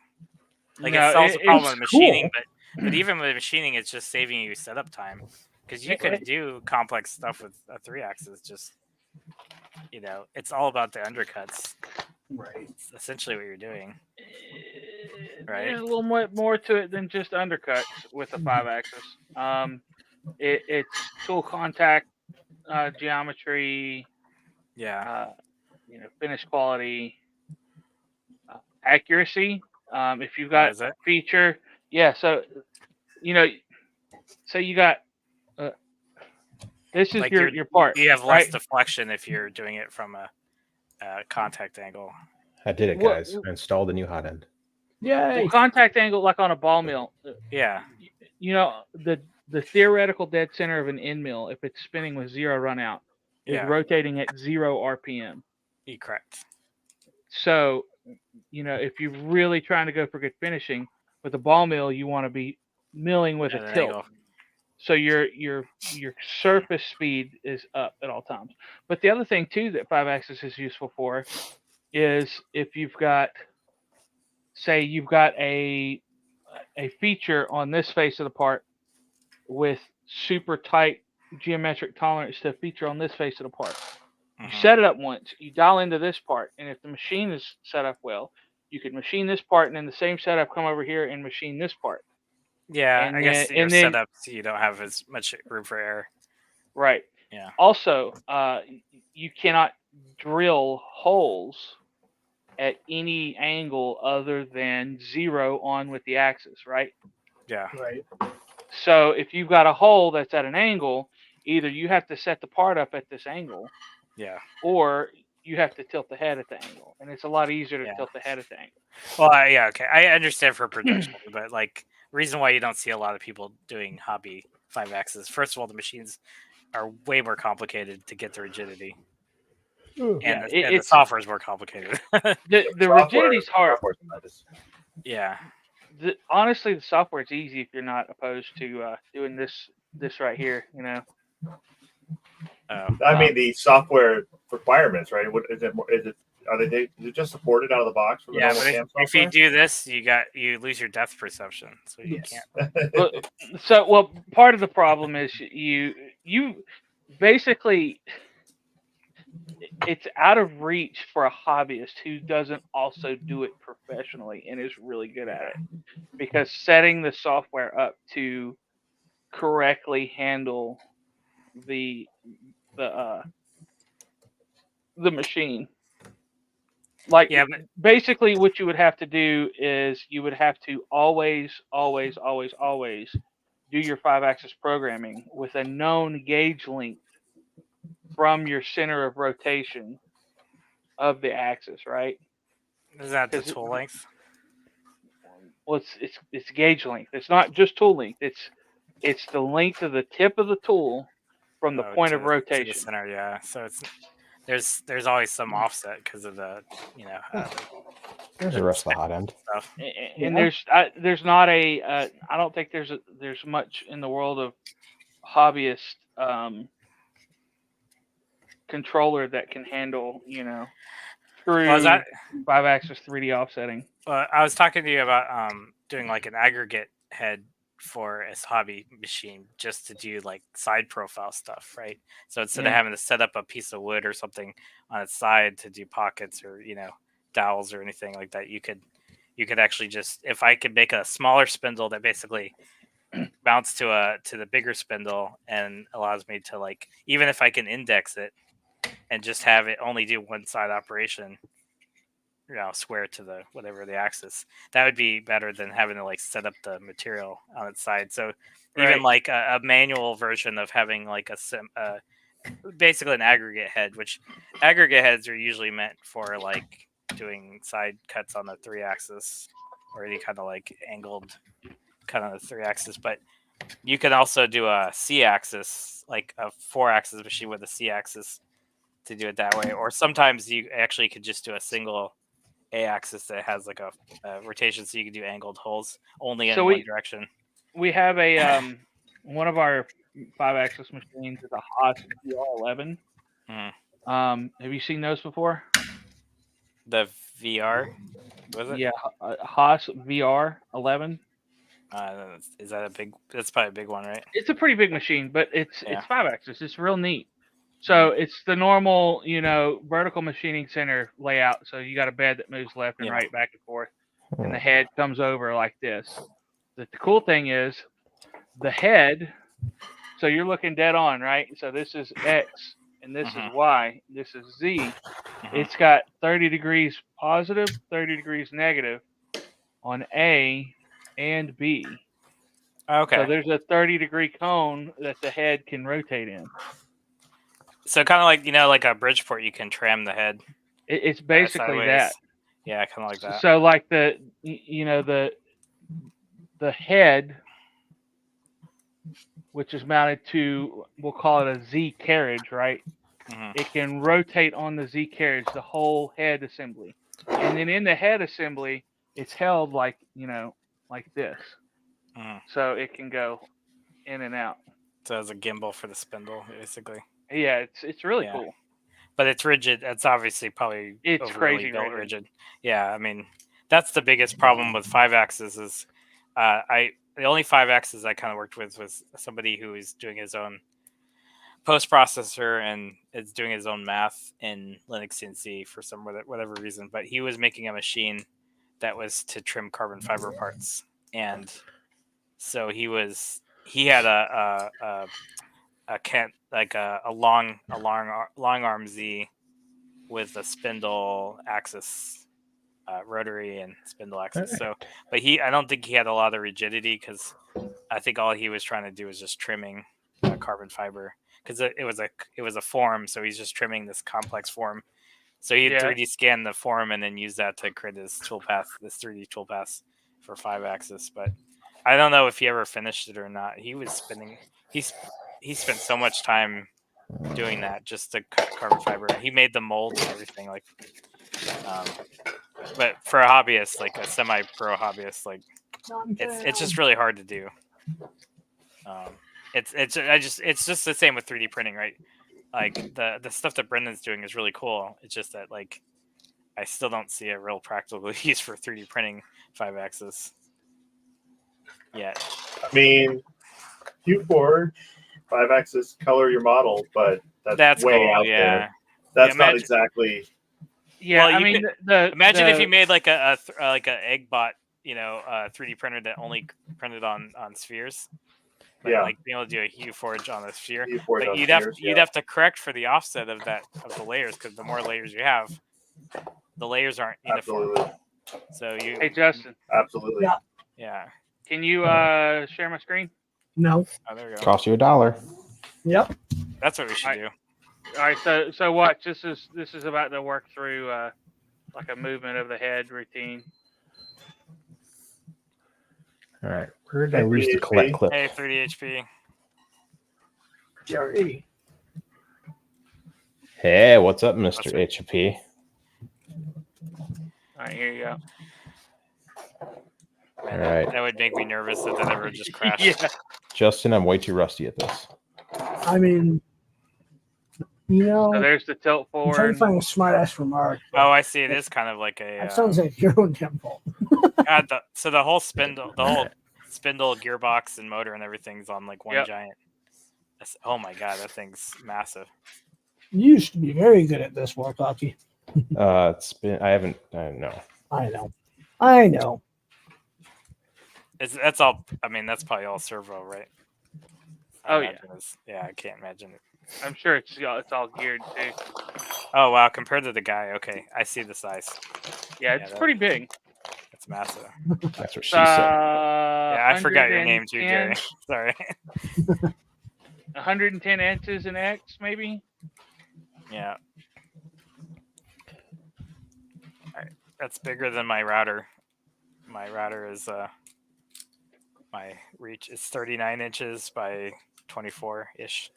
Like No, it solves a problem it's with machining, cool. but even with machining, it's just saving you setup time because you could do complex stuff with a 3-axis. Just it's all about the undercuts. Right. It's essentially what you're doing. Right. There's a little more to it than just undercuts with the 5-axis. It's tool contact, geometry, Yeah. finish quality, accuracy. If you've got Is it? a feature, yeah. So, so you got this is Like your part. You have less right? deflection if you're doing it from a contact angle. I did it, Well- guys. I installed a new hot end. Yay. Well, contact angle, like on a ball mill. Yeah. The theoretical dead center of an end mill, if it's spinning with 0 run out, is Yeah. rotating at 0 RPM. You're correct. So, if you're really trying to go for good finishing with a ball mill, you want to be milling with At a an tilt. angle. So your surface speed is up at all times. But the other thing too that 5-axis is useful for is if you've got, say, you've got a feature on this face of the part with super tight geometric tolerance to a feature on this face of the part. You set it up once, you dial into this part, and if the machine is set up well, you could machine this part, and then the same setup come over here and machine this part. Yeah, And I guess then- your and then- setup, so you don't have as much room for error. Right. Yeah. Also, you cannot drill holes at any angle other than 0 on with the axis, right? Yeah. Right. So if you've got a hole that's at an angle, either you have to set the part up at this angle, Yeah. or you have to tilt the head at the angle, and it's a lot easier to Yeah. tilt the head at the angle. Well, yeah, okay. I understand for projection, but like reason why you don't see a lot of people doing hobby 5-axis. First of all, the machines are way more complicated to get the rigidity, and, Yeah, and the software is more complicated. The rigidity's hard. Yeah. Honestly, the software is easy if you're not opposed to doing this right here. You know. I mean, the software requirements, right? What is it? Is it just supported out of the box? From the Yeah, normal but CAM if you software? do this, you lose your depth perception, so you can't. So part of the problem is you basically, it's out of reach for a hobbyist who doesn't also do it professionally and is really good at it, because setting the software up to correctly handle the machine, like, Yeah, but basically what you would have to do is you would have to always do your 5-axis programming with a known gauge length from your center of rotation of the axis, right? is that the tool length? Well, it's gauge length. It's not just tool length. It's the length of the tip of the tool from the point of To rotation. the center, yeah. So it's there's always some offset because of the There's the rest of the hot end stuff. And there's not I don't think there's much in the world of hobbyist controller that can handle true 5-axis 3D offsetting. I was talking to you about doing like an aggregate head for a hobby machine just to do like side profile stuff, right? So instead of having to set up a piece of wood or something on its side to do pockets or dowels or anything like that, you could actually just, if I could make a smaller spindle that basically mounts to the bigger spindle and allows me to, like, even if I can index it and just have it only do one side operation, square to the whatever the axis, that would be better than having to like set up the material on its side. So even like a manual version of having like basically an aggregate head, which aggregate heads are usually meant for like doing side cuts on the 3-axis or any kind of like angled kind of 3-axis, but you can also do a C-axis, like a 4-axis machine with a C-axis to do it that way. Or sometimes you actually could just do a single A-axis that has like a rotation, so you can do angled holes only in one direction. We have a one of our 5-axis machines is a Haas VR11. Have you seen those before? The VR, was it? Yeah, Haas VR11. Is that a big? That's probably a big one, right? It's a pretty big machine, but it's 5-axis. It's real neat. So it's the normal, vertical machining center layout. So you got a bed that moves left and right, back and forth, and the head comes over like this. The cool thing is the head. So you're looking dead on, right? So this is X, and this is Y, this is Z. It's got 30 degrees positive, 30 degrees negative on A and B. Okay. So there's a 30-degree cone that the head can rotate in. So kind of like, like a Bridgeport, you can tram the head. It's basically that. Yeah, kind of like that. So like the head, which is mounted to, we'll call it a Z carriage, right? It can rotate on the Z carriage, the whole head assembly. And then in the head assembly, it's held like, like this. So it can go in and out. So it's a gimbal for the spindle, basically. Yeah, it's really Yeah. cool. But it's rigid. It's obviously probably It's overly crazy built rigid. Yeah, I mean, that's the biggest problem with 5-axis is the only 5-axis I kind of worked with was somebody who is doing his own post processor and is doing his own math in Linux CNC for some whatever reason. But he was making a machine that was to trim carbon fiber parts, and so he had a long arm Z with a spindle axis, rotary and spindle axis. So, but I don't think he had a lot of rigidity because I think all he was trying to do was just trimming carbon fiber because it was a form. So he's just trimming this complex form. So he 3D scanned the form and then used that to create this 3D toolpath for 5-axis. But I don't know if he ever finished it or not. He was spinning. He spent so much time doing that just to cut carbon fiber. He made the mold and everything. But for a hobbyist, like a semi-pro hobbyist, like it's just really hard to do. It's just the same with 3D printing, right? Like the stuff that Brendan's doing is really cool. It's just that like I still don't see a real practical use for 3D printing 5-axis yet. I mean, Q4 5-axis color your model, but that's way cool, out there. That's not exactly. Yeah, well, I mean, imagine if you made like a eggbot, 3D printer that only printed on spheres. But, like being able to do a hue forge on a sphere, but you'd have to correct for the offset of the layers because the more layers you have, the layers aren't uniform. So Hey Justin. Absolutely. Yeah. Can you share my screen? No. Oh, there we go. Cost you $1. Yep. That's what we should do. All right. So watch. This is about to work through like a movement of the head routine. All right. Where did I lose the collect clip? Hey, 30 HP. GRE. Hey, what's up, Mr. HP? All right, here you go. Man, all right. That would make me nervous if that ever just crashed. Yeah. Justin, I'm way too rusty at this. I mean, So there's the tilt I'm forward. trying to find a smart ass remark. Oh, I see. It is kind of like a. That sounds like your own temple. So the whole spindle gearbox and motor and everything's on like one giant. Oh my god, that thing's massive. You used to be very good at this, Warcocky. It's been. I don't know. I know. That's all. I mean, that's probably all servo, right? Yeah, I can't imagine it. I'm sure it's all geared too. Oh wow! Compared to the guy, okay, I see the size. Yeah, it's pretty big. It's massive. That's what she said. Yeah, I forgot your name too, Jerry. Sorry. 110 inches in X, maybe. Yeah. All right, that's bigger than my router. My router is my reach is 39 inches by 24 ish.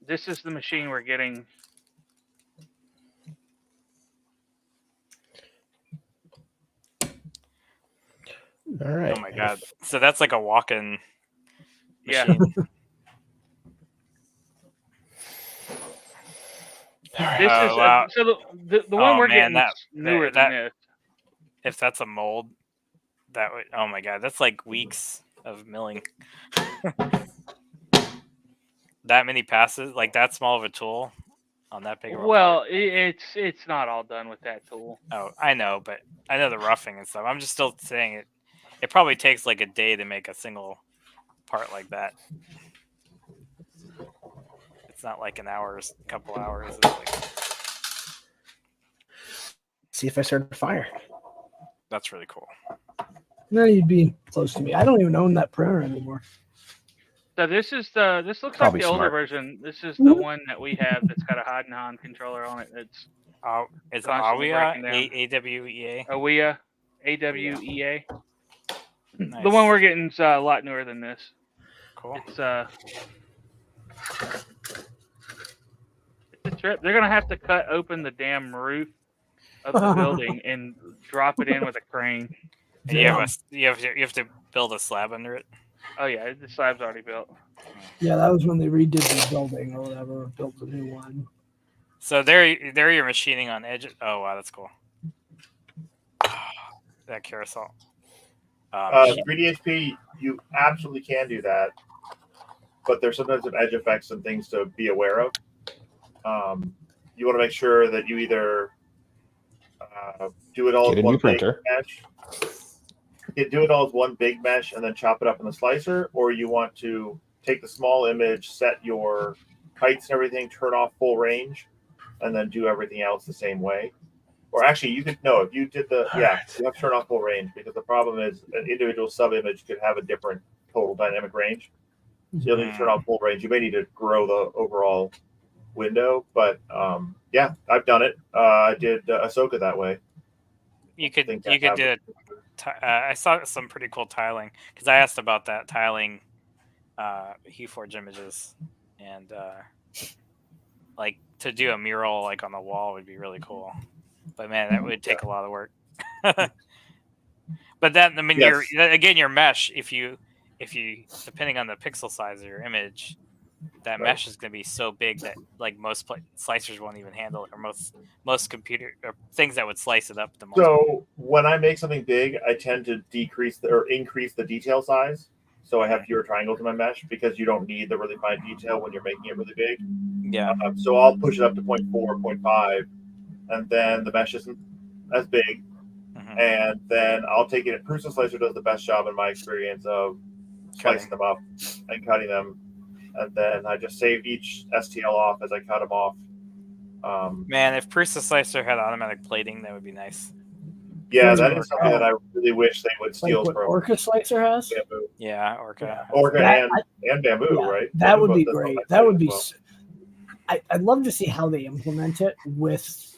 This is the machine we're getting. All right. Oh my god! So that's like a walk-in machine. Yeah. This is wow. So the one we're getting is newer than this. If that's a mold, that would. Oh my god! That's like weeks of milling. That many passes, like that small of a tool, on that big of a part. It's not all done with that tool. Oh, I know, but I know the roughing and stuff. I'm just still saying it. It probably takes like a day to make a single part like that. It's not like an hour, a couple hours. It's like... See if I start a fire. That's really cool. No, you'd be close to me. I don't even own that printer anymore. So this looks Probably like the older smart. version. This is the one that we have that's got a hide and Han controller on it. It's AWEA? AWEA. AWEA. Nice. The one we're getting is a lot newer than this. Cool. It's a trip. They're gonna have to cut open the damn roof of the building and drop it in with a crane. And you have to build a slab under it. Oh yeah, the slab's already built. Yeah, that was when they redid the building or whatever, built a new one. So there you're machining on edge. Oh wow, that's cool. That carousel. 3D HP, you absolutely can do that, but there's sometimes some edge effects and things to be aware of. You want to make sure that you either do it all Get as a new one big printer. mesh. Do it all as one big mesh and then chop it up in the slicer, or you want to take the small image, set your heights and everything, turn off full range, and then do everything else the same way. Or actually, you could if you did you have to turn off full range, because the problem is an individual sub image could have a different total dynamic range. So you'll need to turn off full range. You may need to grow the overall window, but yeah, I've done it. I did Ahsoka that way. You could do it. I saw some pretty cool tiling because I asked about that tiling HueForge images, and like to do a mural like on the wall would be really cool. But man, that would take a lot of work. But then, I mean, your mesh, if you depending on the pixel size of your image, that mesh is going to be so big that like most slicers won't even handle it, or most computer or things that would slice it up the most. So when I make something big, I tend to decrease or increase the detail size, so I have fewer triangles in my mesh, because you don't need the really fine detail when you're making it really big. Yeah. So I'll push it up to 0.4, 0.5, and then the mesh isn't as big. And then I'll take it. Prusa Slicer does the best job in my experience of slicing them up and cutting them. And then I just save each STL off as I cut them off. Man, if Prusa Slicer had automatic plating, that would be nice. Yeah, that is something that I really wish they would steal like what from Orca Slicer has. Bamboo. Yeah, Orca. Orca and Bamboo, right? That Bamboo would be does great. like That would be. well. I'd love to see how they implement it with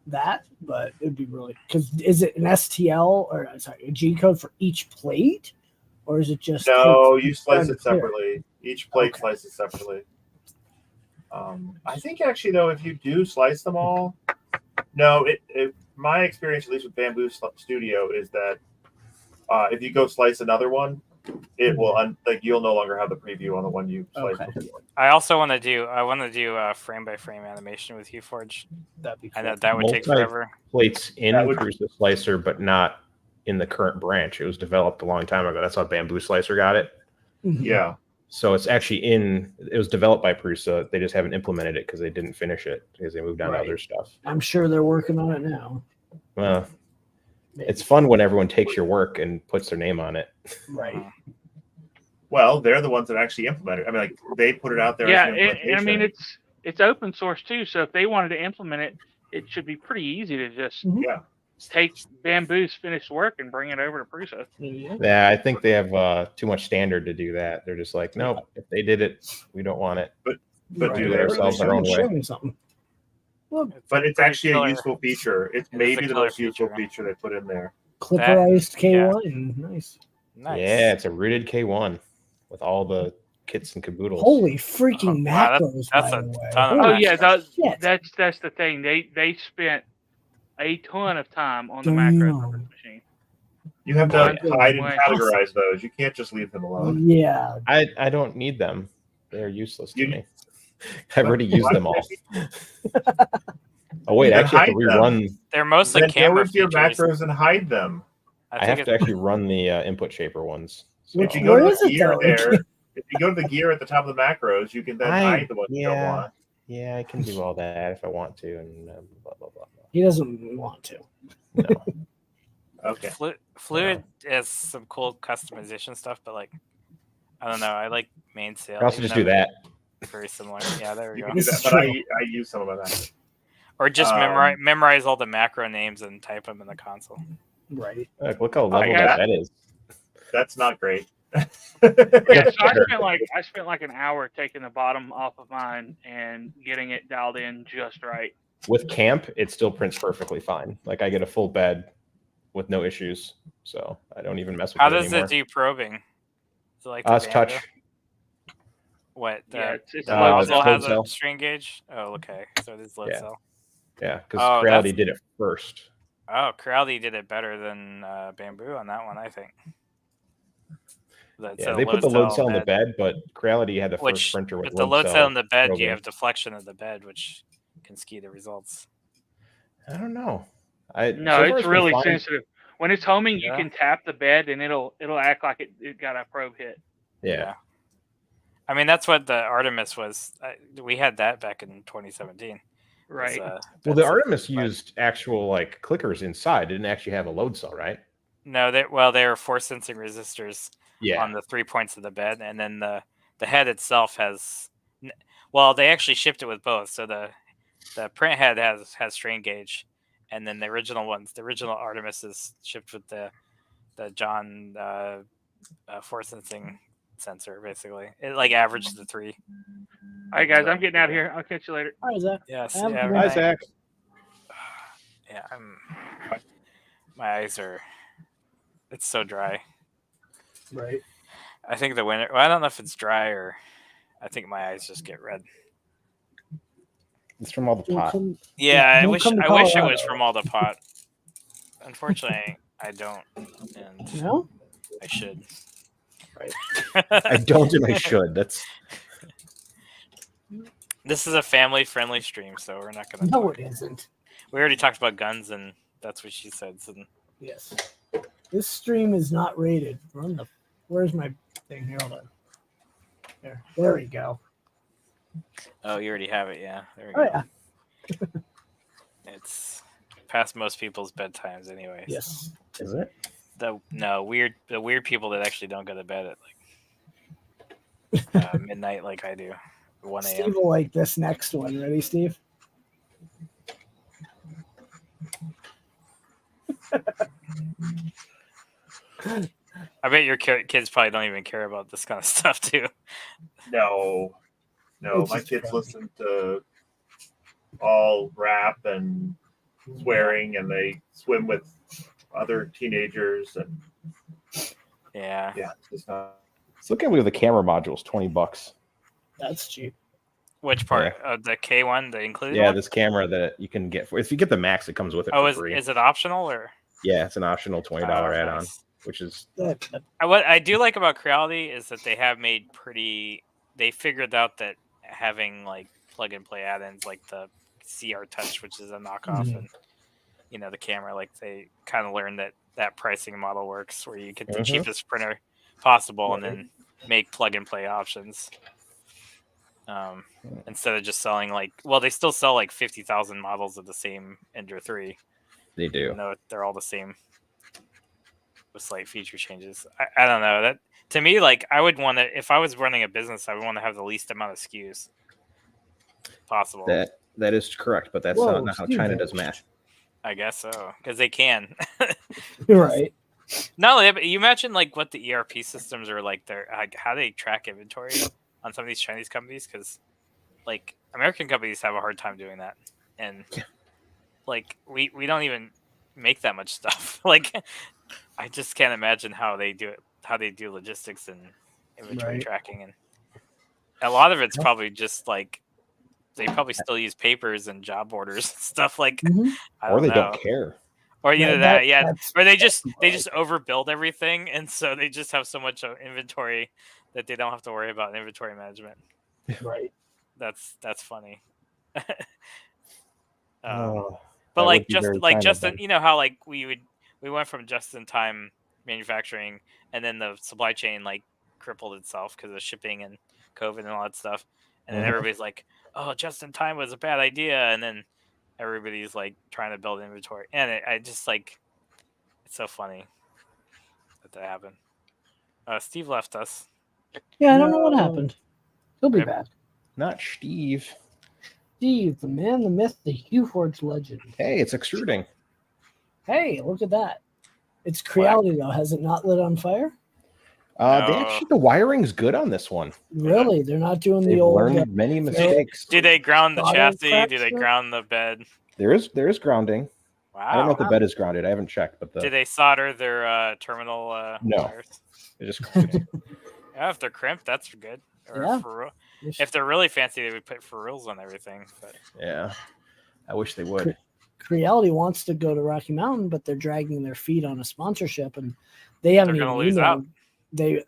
that, but it'd be really, because is it an STL or sorry, a G code for each plate, or is it just No, you slice it separately. Each plate slices separately. I think actually though, if you do slice them all, no, my experience, at least with Bamboo Studio, is that if you go slice another one, it will you'll no longer have the preview on the one you sliced before. I also want to do frame by frame animation with HueForge. That'd be cool. I know that would take forever. Plates in Prusa Slicer, but not in the current branch. It was developed a long time ago. That's how Bamboo Slicer got it. Yeah. So it's actually it was developed by Prusa. They just haven't implemented it because they didn't finish it because they moved on to other stuff. I'm sure they're working on it now. Well, it's fun when everyone takes your work and puts their name on it. Right. Well, they're the ones that actually implement it. I mean, like they put it out there. Yeah, as an implementation. I mean it's open source too. So if they wanted to implement it, it should be pretty easy to just take Bamboo's finished work and bring it over to Prusa. Yeah, I think they have too much standard to do that. They're just like, no, if they did it, we don't want it. But do it ourselves our own way. Well, but it's actually a useful feature. It's maybe the most useful feature they put in there. Clipperized K1, nice. Yeah, it's a rooted K1 with all the kits and caboodles. Holy freaking macros! That's by a the way. ton of Oh yeah, Shit. that's the thing. They spent a ton of time on the macros on this machine. You have to hide and categorize those. You can't just leave them alone. Yeah, I don't need them. They're useless to me. I've already used them all. Oh wait, I actually have to rerun. They're mostly then camera go into your features. macros and hide them. I have to actually run the input shaper ones. So. If you go to the gear there, if you go to the gear at the top of the macros, you can then hide the ones you don't want. Yeah, I can do all that if I want to, and blah blah blah. He doesn't want to. No. Okay. Fluid has some cool customization stuff, but like, I don't know. I like mainsail. I also just do that. Very similar. Yeah, there we go. Do that, but I use some of that. Or just memorize all the macro names and type them in the console. Right. Look how level that is. That's not great. Yeah, so I spent like an hour taking the bottom off of mine and getting it dialed in just right. With camp, it still prints perfectly fine. Like I get a full bed with no issues, so I don't even mess with it anymore. How does it do probing? Is it like it's touch. What? It's also has a string gauge. Oh, okay. So it is load cell. Yeah, because Creality did it first. Oh, Creality did it better than Bamboo on that one, I think. the they put the load cell in the bed, but Creality had the first printer with the load cell in the bed. You have deflection of the bed, which can skew the results. I don't know. No, it's really sensitive. When it's homing, you Yeah. can tap the bed and it'll act like it got a probe hit. Yeah. I mean, that's what the Artemis was. We had that back in 2017. Right. Well, the Artemis used actual like clickers inside. It didn't actually have a load cell, right? No, they were force sensing resistors Yeah. on the 3 points of the bed, and then the head itself has. Well, they actually shipped it with both. So the print head has strain gauge, and then the original Artemis is shipped with the John force sensing sensor. Basically, it like averages the 3. All right, guys, I'm getting out of here. I'll catch you later. All right, Zach. Yes. Have a Yeah, good Hi, night. Zach. Yeah, my eyes are. It's so dry. Right. I think the winter. Well, I don't know if it's dry or. I think my eyes just get red. It's from all the pot. Yeah, I wish it was Colorado. from all the pot. Unfortunately, I don't, and No? I should. Right. I don't, and I should. That's. This is a family-friendly stream, so we're not gonna. No, it isn't. We already talked about guns, and that's what she said. So. Yes. This stream is not rated. Where's my thing? Here, hold on. There we go. Oh, you already have it, yeah. There we Oh, go. yeah. It's past most people's bedtimes, anyways. Yes. Is it? The weird people that actually don't go to bed at like midnight, like I do, 1 a.m. Steve will like this next one. Ready, Steve? I bet your kids probably don't even care about this kind of stuff too. No, It's my just kids funny. listen to all rap and swearing, and they swim with other teenagers, and Yeah. it's not. It's looking with the camera modules, $20. That's cheap. Which part? The K one, the included Yeah, one? this camera that you can get if you get the Max, it comes with it Oh, for is free. it optional or? Yeah, it's an optional $20 add-on, Nice. which is That- What I do like about Creality is that they have made they figured out that having like plug and play add-ins like the CR Touch, which is a knockoff, Mhm. and the camera, like they kind of learned that pricing model works where you get the Mhm. cheapest printer possible and then make plug and play options. Instead of just selling they still sell like 50,000 models of the same Ender 3. they do. No, they're all the same with slight feature changes. I don't know. That to me, like I would want to, if I was running a business, I would want to have the least amount of SKUs possible. That is correct, but that's Whoa, not how Steve China Rich. does math. I guess so, because they can. You're right. No, but you imagine like what the ERP systems are like. How they track inventory on some of these Chinese companies, because like American companies have a hard time doing that, and like we don't even make that much stuff. Like I just can't imagine how they do it, how they do logistics and inventory Right. tracking, and a lot of it's probably just like they probably still use papers and job orders and stuff like. Mhm. I Or don't they know. don't care. Or either Yeah, that, yeah, that's- or they just overbuild everything, and so they just have so much inventory that they don't have to worry about inventory management. Right. That's funny. Oh, But that like would be very China Justin, then. you know how like we went from just-in-time manufacturing, and then the supply chain like crippled itself because of shipping and COVID and all that stuff, and then Mhm. everybody's like, "Oh, just-in-time was a bad idea," and then everybody's like trying to build inventory, and I just like it's so funny that happened. Steve left us. Yeah, I don't know what happened. He'll be Rip. back. Not Steve. Steve, the man, the myth, the Hugh Forge legend. Hey, it's extruding. Hey, look at that. It's Creality, though. Has it not lit on fire? The wiring's good on this one. Really? They're not doing They've the old. learned many mistakes. Do they ground the Solder chassis? Do they fracture? ground the bed? There is grounding. Wow. I don't know if the bed is grounded. I haven't checked, but Did they solder their terminal No. wires? they just Yeah, if they're crimped, that's good. Or Yeah. if they're really fancy, they would put ferrules on everything. But yeah. I wish they would. Creality wants to go to Rocky Mountain, but they're dragging their feet on a sponsorship, and they haven't They're even gonna lose out.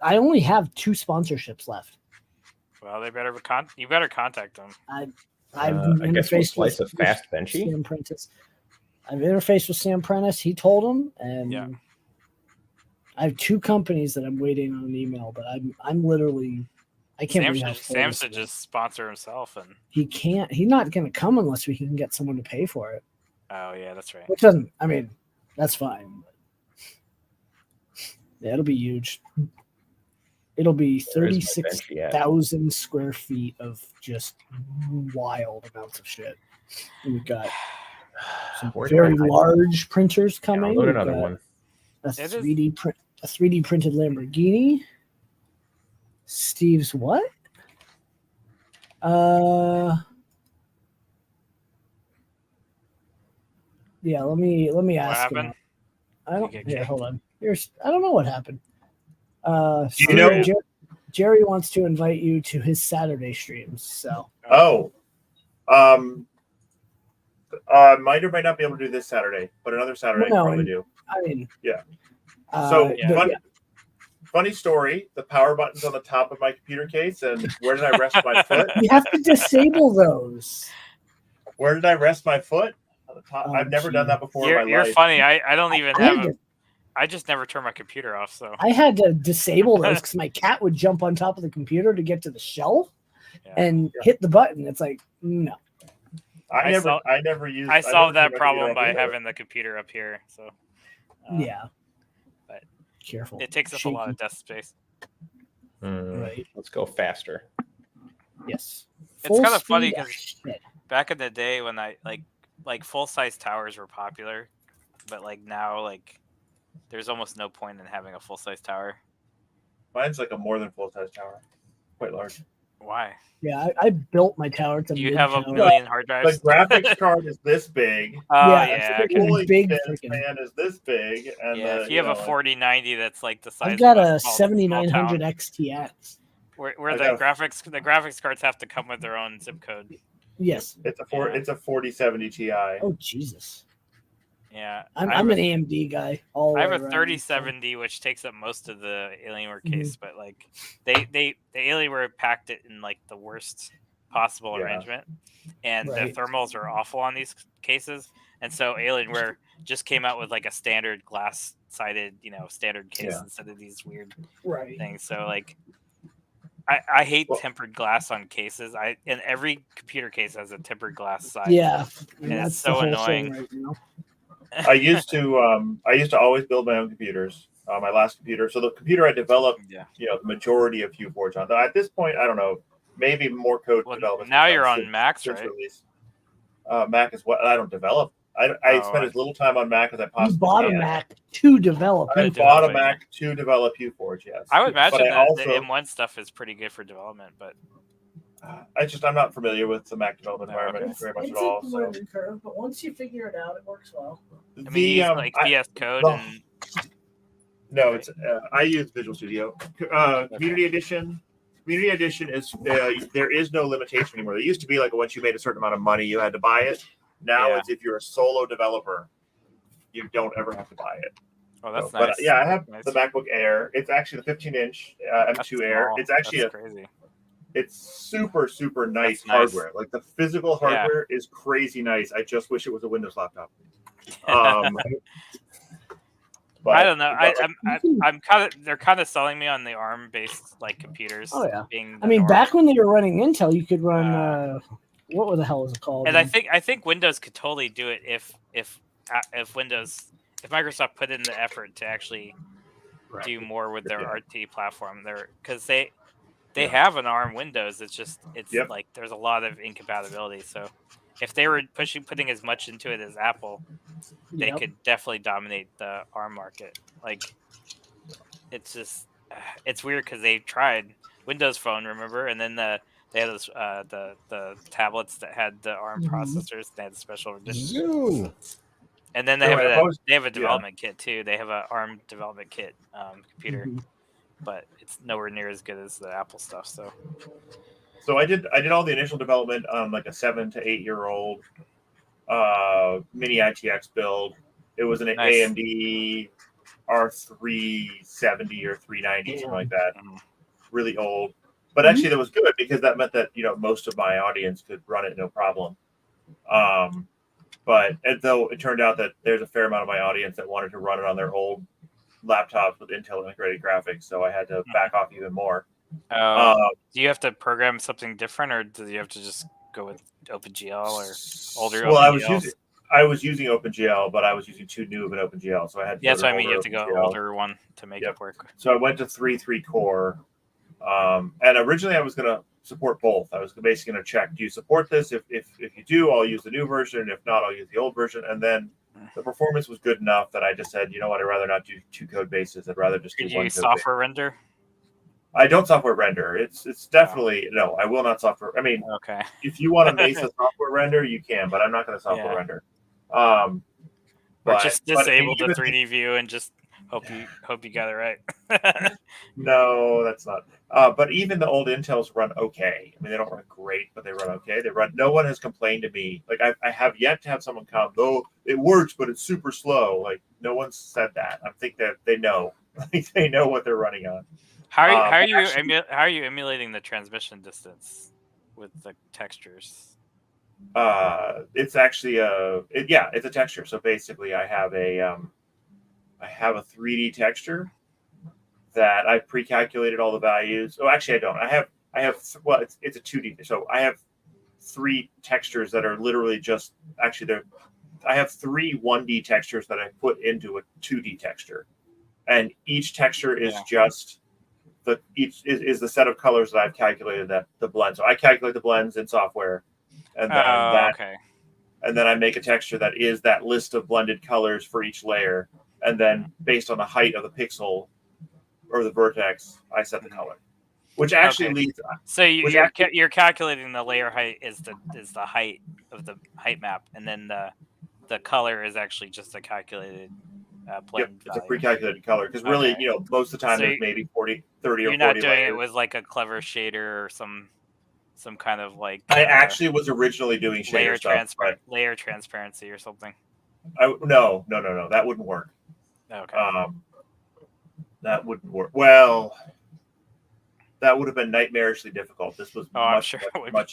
I only have 2 sponsorships left. Well, they better you better contact them. I've I guess we'll interfaced slice with a fast benchy. Sam Prentice. I've interfaced with Sam Prentice. He told him, and Yeah. I have 2 companies that I'm waiting on an email. But I'm literally, I can't believe how full Sam this should is. just sponsor himself and. He can't. He's not going to come unless we can get someone to pay for it. Oh yeah, that's right. Which doesn't. I mean, that's fine. But yeah, it'll be huge. It'll be Where is my benchy at? 36,000 square feet of just wild amounts of shit. And we've got some Where do very I hide large printers coming. Download We've another got one. A It is- 3D printed Lamborghini. Steve's what? Yeah, let me What ask him. happened? I don't. Did you get Here, kicked? hold on. I don't know what happened. You know- Jerry wants to invite you to his Saturday streams. So Oh. Might or might not be able to do this Saturday, but another Saturday I No, can probably do. I mean, Yeah. uh, So yeah. but funny story. The power button's on the top of my computer case, and where did I rest my foot? you have to disable those. Where did I rest my foot? On the top. Oh, I've never done that before in my You're life. funny. I don't even I have. had to- I just never turn my computer off. So. I had to disable those because my cat would jump on top of the computer to get to the shelf Yeah. and hit the button. It's like, no. I solved never that turned my problem computer by off having the computer up here. So. Yeah. but Careful. It takes up a lot of desk space. Right. Let's go faster. Yes. It's kind of funny speed because shit. back in the day when I like full size towers were popular, but like now there's almost no point in having a full size tower. Mine's like a more than full size tower, quite large. Why? Yeah, I built my tower to Do you mid have a tower. million hard The drives? graphics card is this big. Oh Yeah, yeah. it's okay. Cooling big fan freaking- is this big, and Yeah, if you have a 4090 that's like the size I've got of a small 7900 town, XTX. where I the got graphics cards have to come with their own zip code. Yes. it's a Yeah. it's a 4070 Ti. Oh Jesus. Yeah. I'm I an have AMD guy. All I have the a way around, 3070, which takes up most of the Alienware Mhm. case, but like the Alienware packed it in like the worst possible Yeah. arrangement, and Right. the thermals are awful on these cases, and so Alienware just came out with like a standard glass sided, standard case Yeah. instead of these weird So, right. things. So like, I hate Well- tempered glass on cases. And every computer case has a tempered glass side. Yeah. And that's it's so the whole annoying. thing right now. I used to always build my own computers. My last computer. So the computer I developed, Yeah. the majority of Q-Forge on. At this point, I don't know, maybe more code Well, development. now been you're done on Macs, since right? release. Mac is what I don't develop. I Oh, spend as little time on Mac as I You possibly bought a can. Mac to develop. I To it. bought a develop it, Mac to develop Q-Forge. Yes, I would imagine But I that also, the M1 stuff is pretty good for development, but I'm not familiar with the Mac development Oh, environment okay. very much It's at all. a So learning curve, but once you figure it out, it works well. I mean, you use like VS Code the- and No, it's I use Visual Studio. Community Edition. Community Edition is there is no limitation anymore. There used to be like once you made a certain amount of money, you had to buy it. Now Yeah. it's if you're a solo developer, you don't ever have to buy it. oh, that's So, nice. But yeah, I have Nice. the MacBook Air. It's actually the 15-inch That's M2 Air. small. It's actually That's crazy. it's super nice That's nice. hardware. Like the physical Yeah. hardware is crazy nice. I just wish it was a Windows laptop. But I don't know. You can- I'm kind of they're kind of selling me on the ARM based like computers. Oh, yeah. Being I the mean, norm. back when they were running Intel, you could run Uh, what the hell was it called? And I think Windows could totally do it if Microsoft put in the effort to actually do more with their Yeah. RT platform. Because they have an ARM Windows. It's Yep. like there's a lot of incompatibility. So if they were putting as much into it as Apple, they Yep. could definitely dominate the ARM market. Like it's just it's weird because they tried Windows Phone, remember, and then they had those, the tablets that had the ARM Mhm. processors. They had the special edition, Zoo. and then they So have I suppose- they have a development kit too. They have a ARM development kit computer, Mhm. but it's nowhere near as good as the Apple stuff. So So I did all the initial development on like a 7 to 8 year old mini ITX build. It was an Nice. AMD are 370 or 390, something like that. Mhm. Really old. But actually, that was good because that meant that most of my audience could run it no problem. But though it turned out that there's a fair amount of my audience that wanted to run it on their old laptops with Intel integrated graphics, so I had to back off even more. Do you have to program something different, or do you have to just go with OpenGL or older? Well, OpenGLs? I was using OpenGL, but I was using too new of an OpenGL, so I had to. Yeah, that's what I mean. You have to go older one to make it work. So I went to 3.3 core, and originally I was going to support both. I was basically going to check: do you support this? If you do, I'll use the new version. If not, I'll use the old version. And then the performance was good enough that I just said, you know what? I'd rather not do 2 code bases. I'd rather just do one. You software render? I don't software render. It's definitely no. I will not software. I mean, okay. If you want to Mesa software render, you can, but I'm not going to software render. Or just disable the 3D view and just hope you got it right. No, that's not. But even the old Intels run okay. I mean, they don't run great, but they run okay. They run. No one has complained to me. Like I have yet to have someone come. Though it works, but it's super slow. Like no one said that. I think that they know. Like they know what they're running on. How are you emulating the transmission distance with the textures? It's actually it's a texture. So basically, I have a 3D texture that I've pre-calculated all the values. Oh, actually, I don't. I have well, it's a 2D. So I have 3 textures that are literally just I have 3 1D textures that I put into a 2D texture, and each texture is just is the set of colors that I've calculated that the blend. So I calculate the blends in software, and then and then I make a texture that is that list of blended colors for each layer, and then based on the height of the pixel or the vertex, I set the color, which actually leads. So you're calculating the layer height is the height of the height map, and then the color is actually just a calculated blend. It's a pre-calculated color because really, most of the time there's maybe 30 or 40 You're not doing layers. it with like a clever shader or some kind of like. I actually was originally doing shader stuff, layer transparency or something. No, that wouldn't work. Okay. That wouldn't work. Well, that would have been nightmarishly difficult. This was much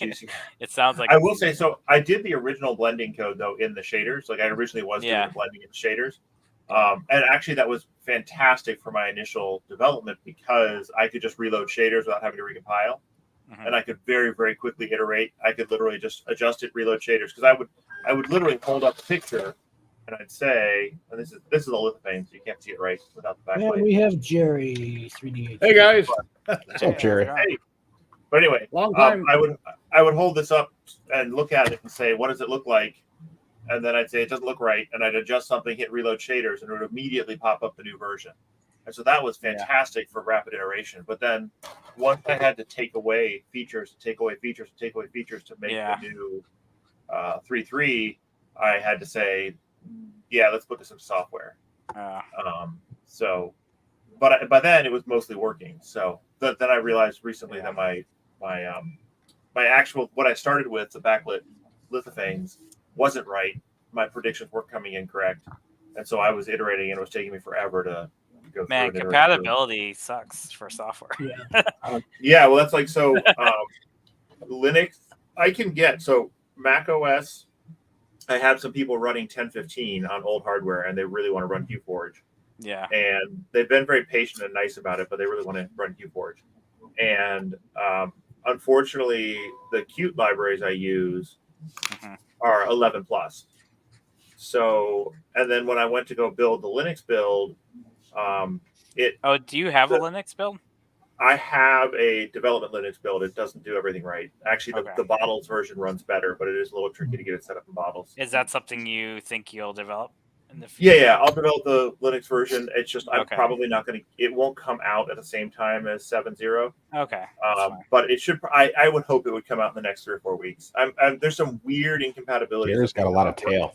easier. It sounds like I will say so. I did the original blending code though in the shaders. Like I originally was doing the blending in the shaders. And actually that was fantastic for my initial development because I could just reload shaders without having to recompile. And I could very, very quickly iterate. I could literally just adjust it, reload shaders. Because I would literally hold up the picture and I'd say, and this is a lithophane, so you can't see it right without the backlight. Yeah, we have Jerry 3D. Hey guys. What's up, Jerry? Hey. But anyway, Long time. I would hold this up and look at it and say, what does it look like? And then I'd say it doesn't look right, and I'd adjust something, hit reload shaders, and it would immediately pop up the new version. And so that was fantastic for rapid iteration. But then once I had to take away features to make the new 3.3, I had to say, yeah, let's put this in software. So, but by then it was mostly working. So then I realized recently that my actual what I started with, the backlit lithophanes, wasn't right. My predictions weren't coming in correct, and so I was iterating, and it was taking me forever to go through. Man, compatibility sucks for software. Yeah, well, that's like so. Linux, I can get Mac OS. I have some people running 10.15 on old hardware, and they really want to run QForge. Yeah, and they've been very patient and nice about it, but they really want to run QForge. And unfortunately, the Qt libraries I use are 11 plus. So, and then when I went to go build the Linux build, do you have a Linux build? I have a development Linux build. It doesn't do everything right. Actually, the Bottles version runs better, but it is a little tricky to get it set up in Bottles. Is that something you think you'll develop in the future? Yeah, I'll develop the Linux version. It's just I'm probably not going to. It won't come out at the same time as 7.0. Okay. But it should. I would hope it would come out in the next 3 or 4 weeks. There's some weird incompatibility. Jerry's got a lot of tail.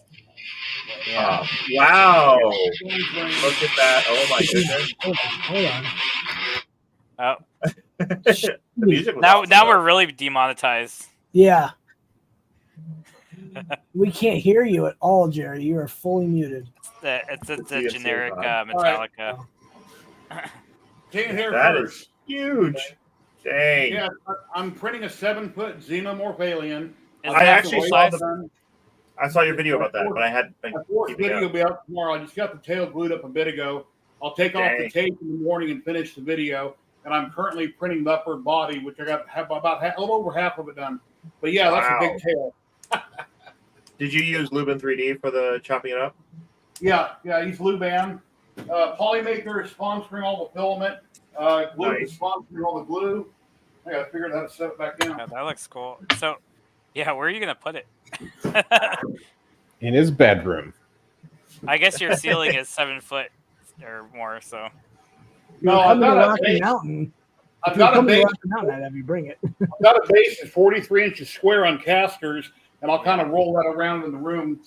Yeah. Wow! Look at that! Oh my goodness! Hold on. Oh. The music was now awesome, we're really demonetized. Yeah. We can't hear you at all, Jerry. You are fully muted. It's the CSA generic vibe. Metallica. Came here That first. is huge. Dang. Yeah, I'm printing a 7-foot xenomorph alien. Is I that actually full saw size? I saw your video about that, but I hadn't been My fourth keeping video will up. be out tomorrow. I just got the tail glued up a bit ago. I'll take off the Dang. tape in the morning and finish the video. And I'm currently printing the upper body, which I got about a little over half of it done. But yeah, that's a big tail. Did you use Lubin 3D for the chopping it up? Yeah, I use Luban. Polymaker is sponsoring all the filament. Glue is sponsoring all the glue. I gotta figure out how to set it back down. Yeah, that looks cool. So, yeah, where are you gonna put it? In his bedroom. I guess your ceiling is 7 foot or more. So. No, I've got a Rocky base. Mountain. I've got a base. Rocky Mountain, I'd have you bring it. I've got a base that's 43 inches square on casters, and I'll kind of roll that around in the room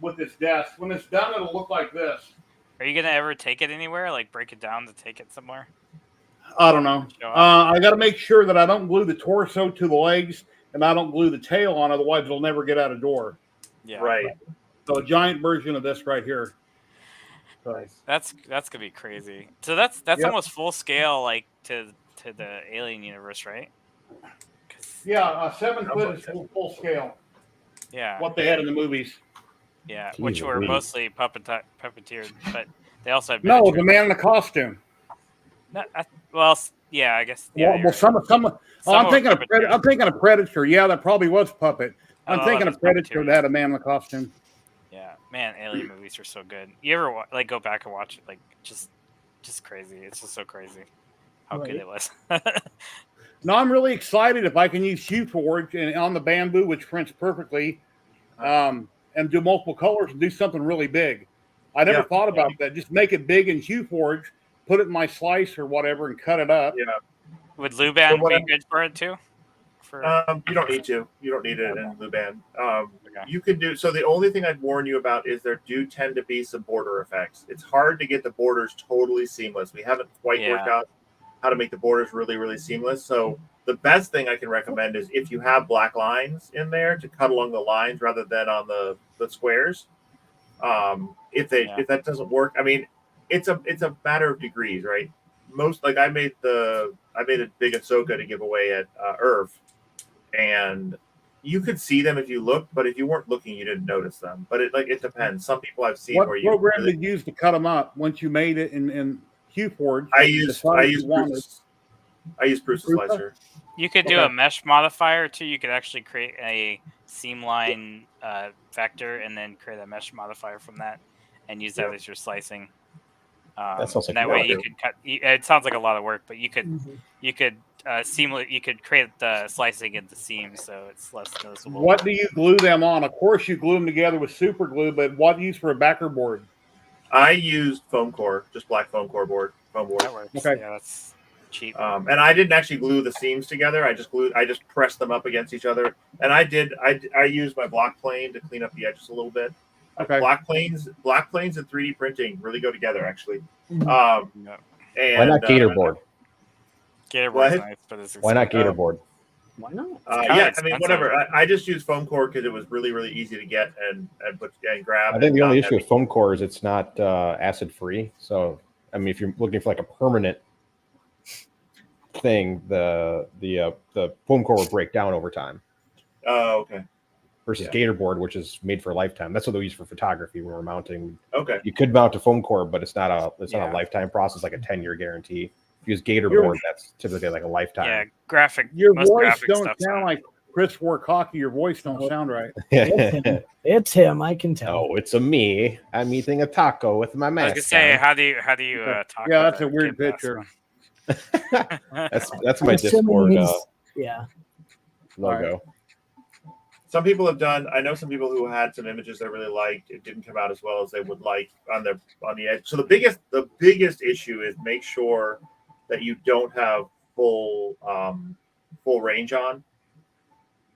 with this desk. When it's done, it'll look like this. Are you gonna ever take it anywhere? Like break it down to take it somewhere? I don't know. I got to make sure that I don't glue the torso to the legs, and I don't glue the tail on. Otherwise, it'll never get out of door. Yeah. Right. So a giant version of this right here. That's gonna be crazy. So that's almost full scale, like to the Alien universe, right? Yeah, 7 foot is full scale. Yeah. What they had in the movies. Yeah, Jeez which were Louise. mostly puppeteered, but they also had No, miniatures. the man in the costume. No, yeah, I guess. Yeah, Well, you're well some. some I'm were thinking of puppeteered. I'm thinking of Predator. Yeah, that probably was puppet. I'm Oh, thinking that was of Predator puppeteered. that had a man in the costume. Yeah, man, Alien movies are so good. You ever like go back and watch it? Like just crazy. It's just so crazy how good it was. No, I'm really excited if I can use Hue Forge and on the bamboo, which prints perfectly, and do multiple colors and do something really big. I never thought about that. Just make it big in Hue Forge, put it in my slice or whatever, and cut it up. Yeah. Would Luban be good for it too? You don't need to. You don't need it in Luban. You can do so. The only thing I'd warn you about is there do tend to be some border effects. It's hard to get the borders totally seamless. We haven't quite worked out how to make the borders really, really seamless. So the best thing I can recommend is if you have black lines in there to cut along the lines rather than on the squares. If that doesn't work, I mean, it's a matter of degrees, right? Most like I made a big Ahsoka to give away at Irv, and you could see them if you looked, but if you weren't looking, you didn't notice them. But it depends. Some people I've seen What where you program did you use to cut them up once you made it in Hue Forge? I use Bruce's slicer. You could do a mesh modifier too. You could actually create a seam line vector and then create a mesh modifier from that, and use that as your slicing. That sounds like that way you could cut. It sounds like a lot of work, but you could you could create the slicing into seams, so it's less noticeable. What do you glue them on? Of course, you glue them together with super glue, but what do you use for a backer board? I used foam core, just black foam board. That works. Okay. Yeah, that's cheap. And I didn't actually glue the seams together. I just pressed them up against each other. And I used my block plane to clean up the edges a little bit. Okay. Block planes and 3D printing really go together, actually. And why not Gator board? Gator board is nice, but it's expensive. Why not Gator board? Why not? I mean, whatever. I just used foam core because it was really, really easy to get and grab. I think the only issue with foam core is it's not acid free. So, I mean, if you're looking for like a permanent thing, the foam core will break down over time. Oh, okay. Versus Gator board, which is made for a lifetime. That's what they use for photography when we're mounting. Okay. You could mount a foam core, but it's not a lifetime process, like a 10-year guarantee. If you use Gator board, that's typically like a lifetime. Yeah, graphic. Your most voice graphic don't stuff's sound on like Chris wore cocky. Your voice don't sound right. It's him. I can tell. Oh, it's a me. I'm eating a taco with my I mask. was gonna say, on. how do you talk? Yeah, about that's a that weird kid picture. That's my Discord logo. Some people have done. I know some people who had some images they really liked. It didn't come out as well as they would like on the edge. So the biggest issue is make sure that you don't have full range on,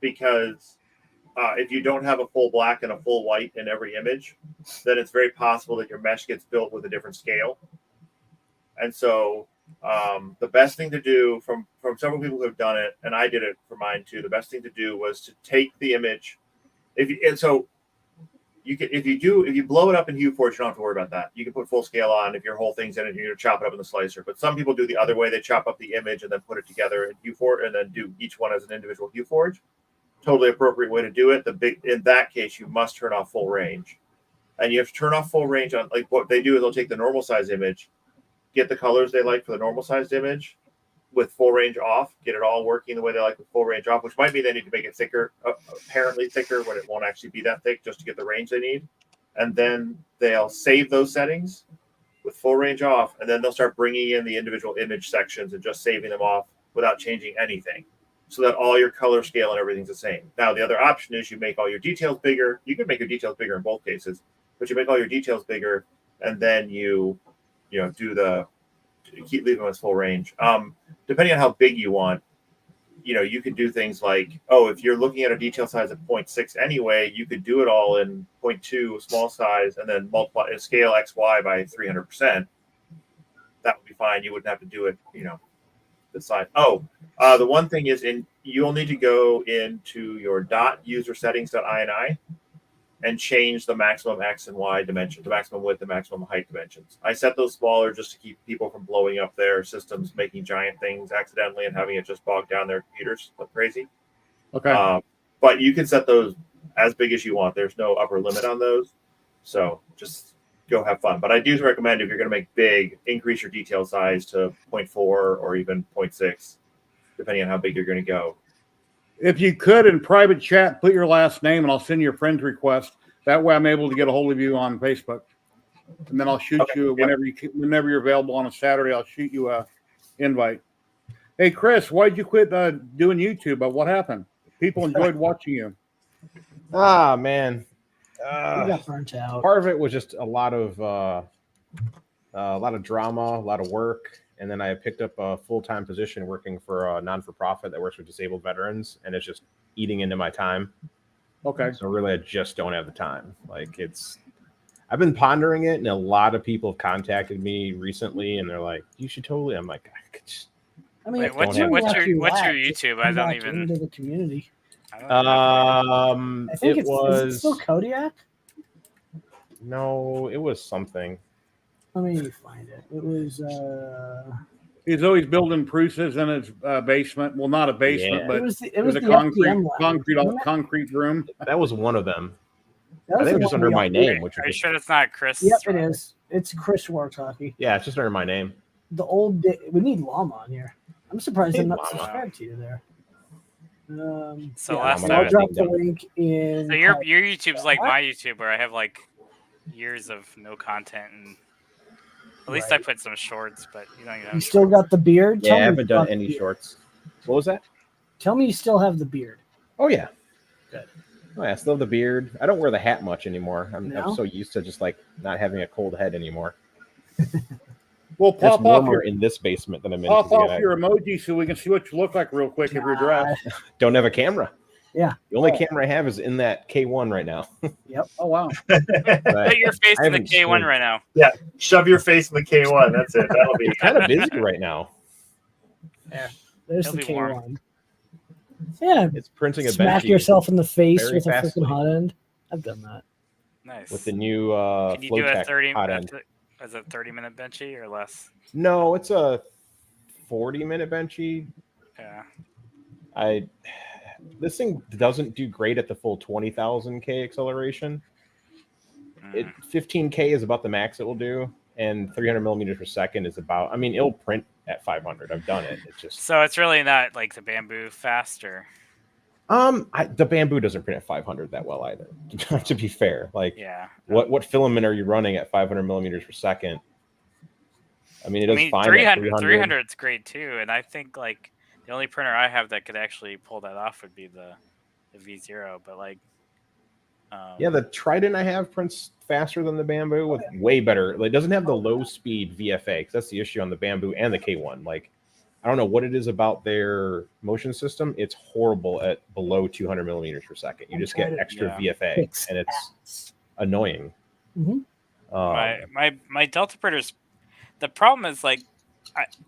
because if you don't have a full black and a full white in every image, then it's very possible that your mesh gets built with a different scale. And so the best thing to do from several people who have done it, and I did it for mine too, the best thing to do was to take the image So you can if you blow it up in HueForge, you don't have to worry about that. You can put full scale on if your whole thing's in it, you're gonna chop it up in the slicer. But some people do the other way. They chop up the image and then put it together in HueForge and then do each one as an individual HueForge. Totally appropriate way to do it. In that case, you must turn off full range. And you have to turn off full range on, like, what they do is they'll take the normal size image, get the colors they like for the normal sized image with full range off, get it all working the way they like with full range off, which might mean they need to make it thicker, apparently thicker when it won't actually be that thick, just to get the range they need. And then they'll save those settings with full range off, and then they'll start bringing in the individual image sections and just saving them off without changing anything, so that all your color scale and everything's the same. Now, the other option is you make all your details bigger. You can make your details bigger in both cases, but you make all your details bigger, and then you keep leaving them as full range. Depending on how big you want, you could do things like, if you're looking at a detail size of 0.6 anyway, you could do it all in 0.2 small size and then multiply scale XY by 300%. That would be fine. You wouldn't have to do it, the size. The one thing is you'll need to go into your .user settings.ini and change the maximum X and Y dimension, the maximum width, the maximum height dimensions. I set those smaller just to keep people from blowing up their systems, making giant things accidentally and having it just bog down their computers like crazy. Okay. But you can set those as big as you want. There's no upper limit on those. So just go have fun. But I do recommend, if you're going to make big, increase your detail size to 0.4 or even 0.6, depending on how big you're going to go. If you could, in private chat, put your last name, and I'll send you a friend request. That way, I'm able to get a hold of you on Facebook, and then I'll shoot you whenever you're available on a Saturday. I'll shoot you a invite. Hey, Chris, why'd you quit doing YouTube? What happened? People enjoyed watching you. Ah, man, You got burnt out. part of it was just a lot of drama, a lot of work. And then I picked up a full-time position working for a non-for-profit that works with disabled veterans, and it's just eating into my time. Okay. So really, I just don't have the time. I've been pondering it, and a lot of people have contacted me recently, and they're like, "You should totally." I'm like, Wait, what's your YouTube? I don't even into the community. I think it was is it still Kodiak. No, it was something. Let me find it. It was. He's always building Prusa's in his basement. Well, not a basement, but it was a the concrete room. That was one of them. That was I think the it was just one under we my all- name, which Are you was sure it's not Chris? Yep, it is. It's Chris Wartalkie. yeah, it's just under my name. The old we need Llama on here. I'm surprised I'm not Llama. subscribed to you there. So yeah, last I'll time, drop the link in. so your YouTube's like my YouTube, where I have like years of no content, and at least I put some shorts, but you don't even have You still got the beard? Yeah, Tell I me haven't you done got any the beard. shorts. What was that? Tell me you still have the beard. Oh yeah. Good. Oh, yeah, I still have the beard. I don't wear the hat much anymore. I'm No? so used to just not having a cold head anymore. Well, It's pop off warmer your in this basement than I'm in. pop 'cause, off your emoji so we can see what you look like real quick if you're dressed. Don't have a camera. Yeah. The only camera I have is in that K1 right now. Yep. Oh wow. Put your face I in the haven't K1 seen- right now. Yeah, shove your face in the K1. That's it. That'll be It's kind of busy right now. Yeah. There's It'll the be warm. K1. Yeah. It's printing a Smack Benchy yourself in the face very with a fastly. freaking hot end. I've done that. Nice. with the new Can you do a Flowtech 30 hot end. as a 30-minute benchy or less? No, it's a 40-minute Benchy. Yeah. This thing doesn't do great at the full 20,000 K acceleration. It 15K is about the max it will do, and 300 millimeters per second is about. I mean, it'll print at 500. I've done it. It's just So it's really not like the Bamboo faster. the Bamboo doesn't print at 500 that well either. To be fair, Yeah. what filament are you running at 500 millimeters per second? I mean, it does fine. 300 is great too, and I think like the only printer I have that could actually pull that off would be the V0. But yeah, the Trident I have prints faster than the Bamboo with way better. It doesn't have the low speed VFA because that's the issue on the Bamboo and the K1. I don't know what it is about their motion system. It's horrible at below 200 millimeters per second. You just get extra VFA, and it's annoying. my Delta printers, the problem is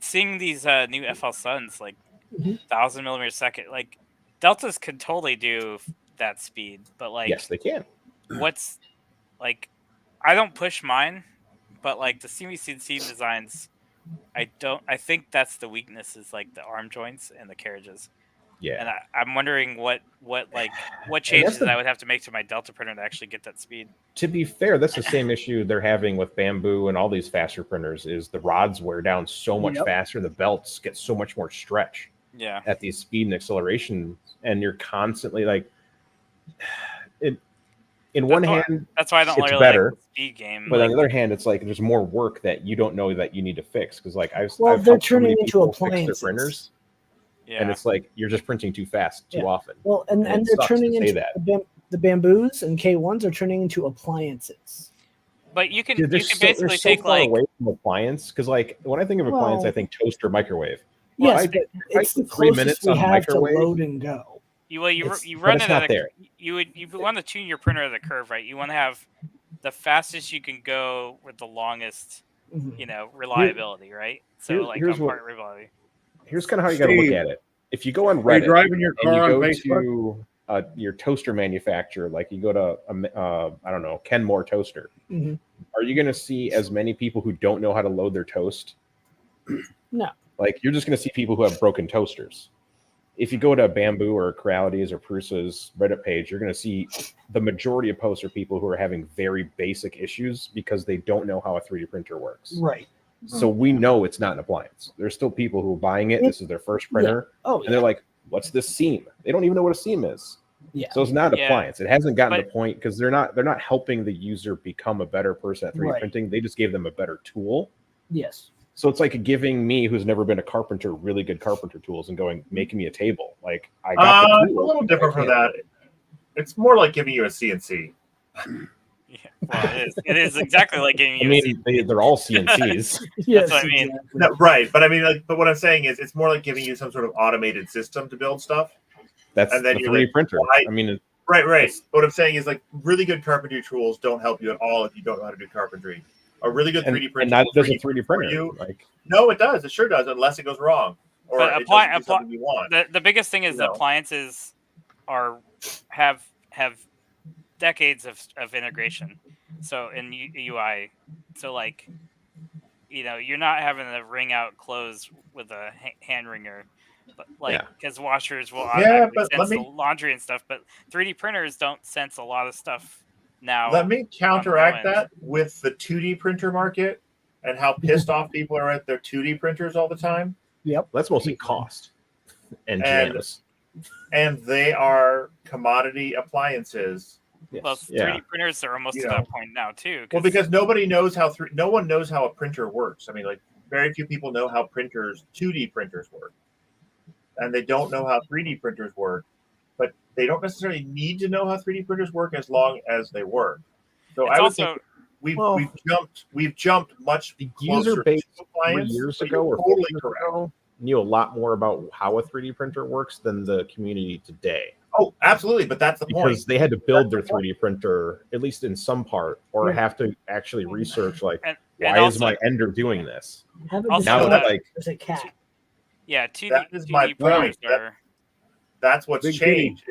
seeing these new FL Suns 1,000 millimeters per second. Deltas could totally do that speed, but like yes, they can. what's like I don't push mine, but like the CVCC designs, I think that's the weakness is like the arm joints and the carriages. Yeah. And I'm wondering what changes the- I would have to make to my Delta printer to actually get that speed. To be fair, that's the same issue they're having with Bamboo and all these faster printers is the rods wear down so much faster, the belts get so much more stretch at the speed and acceleration, and you're constantly like in one hand, that's why I don't it's really better, like the speed game. But on the other hand, it's like there's more work that you don't know that you need to fix because like I've they're helped so turning many into people fix appliances. their printers, Yeah. and it's like you're just printing too fast too often. Well, and it they're sucks turning to say into that. the Bamboos and K1s are turning into appliances. But you can Dude, basically they're so take far like away from appliance because like when I think of appliance, I think toaster, microwave. Yes, If but it's the 3 closest minutes we on have microwave, to load and go. you but run it's it not at there. you want to tune your printer at a curve, right? You want to have the fastest you can go with the longest, reliability, right? So here's part reliability. Here's kind of how you got to look at it. If you go on Are you Reddit driving your and you car on go Facebook? to your toaster manufacturer, like you go to I don't know, Kenmore Toaster, are you going to see as many people who don't know how to load their toast? No. Like you're just going to see people who have broken toasters. If you go to Bamboo or Creality's or Prusa's Reddit page, you're going to see the majority of posts are people who are having very basic issues because they don't know how a 3D printer works. Right. So we know it's not an appliance. There's still people who are buying it. This is their first printer. Yeah. Oh, and they're like, what's this seam? They don't even know what a seam is. Yeah. So it's not an appliance. It hasn't gotten to the point because they're not helping the user become a better person at 3D printing. They just gave them a better tool. Yes. So it's like giving me, who's never been a carpenter, really good carpenter tools and going, making me a table. Like I got the tool. A little different from that. It's more like giving you a CNC. Yeah, well, it is exactly like giving you. I mean, they're all CNCs. Yes, that's what I mean. Exactly. No, right, but I mean, but what I'm saying is, it's more like giving you some sort of automated system to build stuff. That's and then the you're 3D like, printer. why? I mean, right. What I'm saying is, like, really good carpentry tools don't help you at all if you don't know how to do carpentry. A really good 3D printer, and neither does a 3D printer. No, it does. It sure does, unless it goes wrong or But it doesn't do something you want. The biggest thing is the appliances have decades of integration. So in UI, so like, you're not having to wring out clothes with a hand wringer, but because washers will automatically sense the laundry and stuff. But 3D printers don't sense a lot of stuff now. Let me counteract that with the 2D printer market and how pissed off people are at their 2D printers all the time. Yep, that's mostly cost and jams. And they are commodity appliances. Well, 3D printers are almost to that point now too. Well, because nobody knows how no one knows how a printer works. I mean, like, very few people know how 2D printers work, and they don't know how 3D printers work. But they don't necessarily need to know how 3D printers work as long as they work. So I would think we've jumped much user base to appliance. 3 years ago or 4 years ago knew a lot more about how a 3D printer works than the community today. Oh, absolutely, but that's the point. Because they had to build their 3D printer, at least in some part, or have to actually research, like, why is my Ender doing this? Now it's like, there's a cat. Yeah, that is my point. That's what's changed.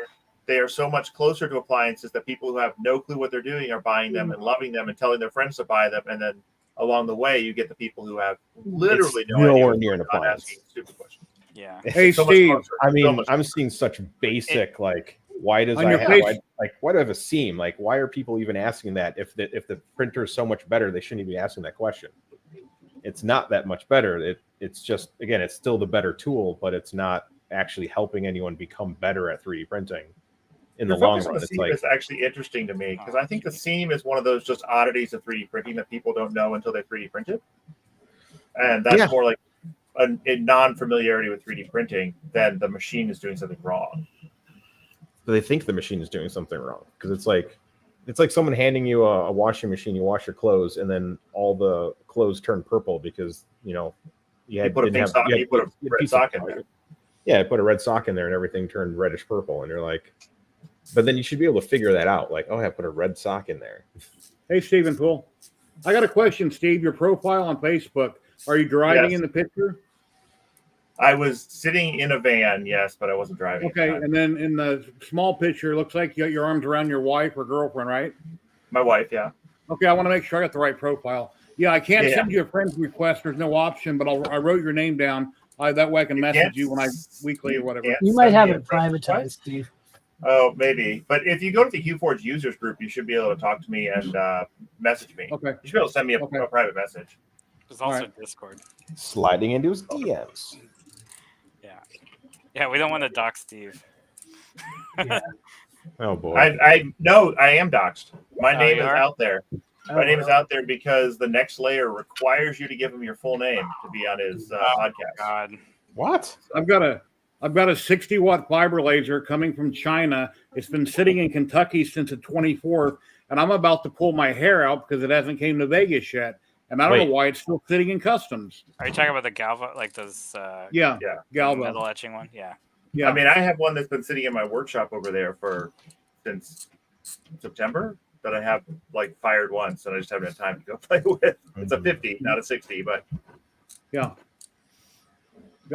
They are so much closer to appliances that people who have no clue what they're doing are buying them and loving them and telling their friends to buy them, and then along the way, you get the people who have literally nowhere near an appliance. Stupid questions. Yeah. Hey, Steve. I mean, I'm seeing such basic, like, why does why do I have a seam? Like, why are people even asking that? If the printer is so much better, they shouldn't even be asking that question. It's not that much better. It's just, again, it's still the better tool, but it's not actually helping anyone become better at 3D printing. In the long run, it's like, it's actually interesting to me because I think the seam is one of those just oddities of 3D printing that people don't know until they 3D print it, and that's more like a non-familiarity with 3D printing than the machine is doing something wrong. But they think the machine is doing something wrong because it's like someone handing you a washing machine. You wash your clothes, and then all the clothes turn purple because you put a red sock in there. Yeah, I put a red sock in there, and everything turned reddish purple, and you're like. But then you should be able to figure that out. Like, oh, I put a red sock in there. Hey, Stephen Poole. I got a question, Steve. Your profile on Facebook. Are you driving in the picture? I was sitting in a van, yes, but I wasn't driving. Okay, and then in the small picture, it looks like you got your arms around your wife or girlfriend, right? My wife, yeah. Okay, I want to make sure I got the right profile. Yeah, I can't Yeah. send you a friend request. There's no option, but I wrote your name down. That way I can message you when I weekly or whatever. You might have it privatized, Steve. Oh, maybe. But if you go to the HughForge users group, you should be able to talk to me and message me. Okay. You should be able to send me a private message. There's also Discord. Sliding into his DMs. Yeah. Yeah, we don't want to dox Steve. Yeah. Oh boy. I am doxxed. My name is are? out there. My name is out there because the next layer requires you to give him your full name to be on his podcast. God. What? I've got a 60-watt fiber laser coming from China. It's been sitting in Kentucky since the 24th, and I'm about to pull my hair out because it hasn't came to Vegas yet. And I don't know why it's still sitting in customs. Are you talking about the Galva, like those? Yeah, Galva metal etching one. Yeah. Yeah. I mean, I have one that's been sitting in my workshop over there since September that I have like fired once, and I just haven't had time to go play with. It's a 50, not a 60, but yeah.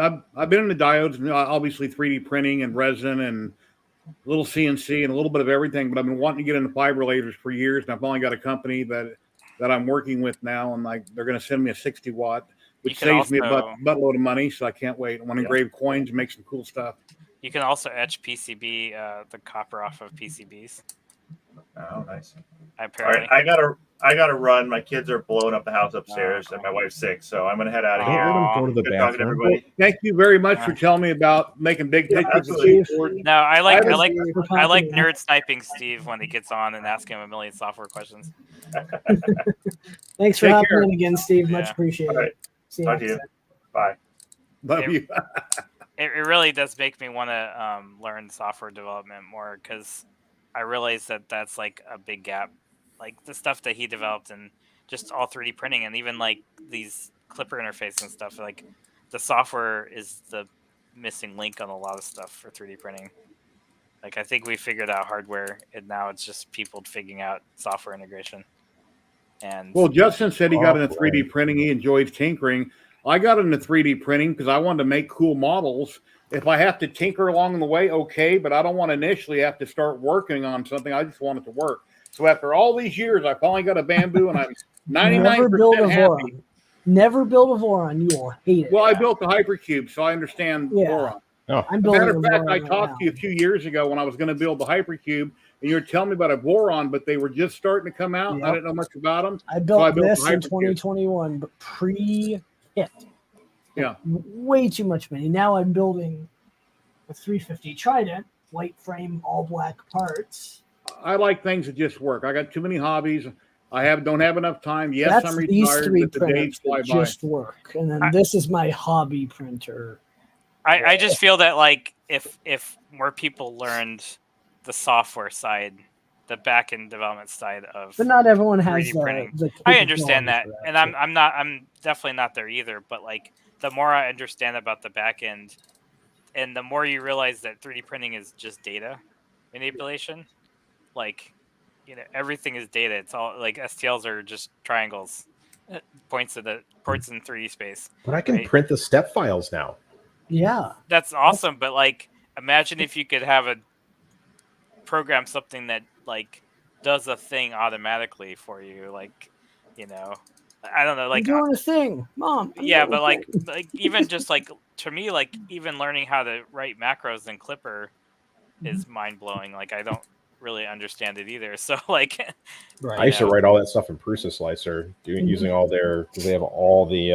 I've been in the diodes, obviously 3D printing and resin and a little CNC and a little bit of everything, but I've been wanting to get into fiber lasers for years, and I've only got a company that I'm working with now, and like they're going to send me a 60-watt, which saves me a buttload of money, so I can't wait. I want to engrave coins and make some cool stuff. You can also etch PCB, the copper off of PCBs. Oh, nice. Apparently. All right, I gotta run. My kids are blowing up the house upstairs, and my wife's sick, so I'm gonna head out of here. Go to the Good talking to bathroom. everybody. Thank you very much for telling me about making big pictures. No, I like nerd sniping Steve when he gets on and asking him a million software questions. Thanks for hopping in again, Steve. Much appreciated. All right. See Talk to you. Bye. Love you. It really does make me want to learn software development more, because I realize that that's like a big gap. Like the stuff that he developed and just all 3D printing, and even like these Clipper interface and stuff, like the software is the missing link on a lot of stuff for 3D printing. Like I think we figured out hardware, and now it's just people figuring out software integration. And well, Justin said he got into 3D printing. He enjoys tinkering. I got into 3D printing because I wanted to make cool models. If I have to tinker along the way, okay, but I don't want to initially have to start working on something. I just want it to work. So after all these years, I finally got a Bamboo, and I'm 99% happy. Never build a Voron. You will hate it. Well, I built the Hypercube, so I understand Voron. Oh. I'm Matter of fact, I talked to you a few years ago when I was going to build the Hypercube, and you were telling me about a Voron, but they were just starting to come out. Yep. I didn't know much about them. I built this in 2021, but pre-hit. Yeah. Way too much money. Now I'm building a 350 Trident, white frame, all black parts. I like things that just work. I got too many hobbies. Don't have enough time. Yes, I'm retired, but the days fly by. Just work, and then this is my hobby printer. I just feel that like if more people learned the software side, the back end development side of, but not everyone has 3D printing. I understand that, and I'm definitely not there either. But like the more I understand about the back end, and the more you realize that 3D printing is just data manipulation, like everything is data. It's all like STLs are just triangles, points in 3D space. But I can print the step files now. Yeah, that's awesome. But like, imagine if you could have a program something that like does a thing automatically for you, like I don't know, like I'm doing a thing, Mom. Yeah, but like even just like to me, like even learning how to write macros in Clipper is mind blowing. Like I don't really understand it either. So like, I used to write all that stuff in Prusa Slicer, using all because they have all the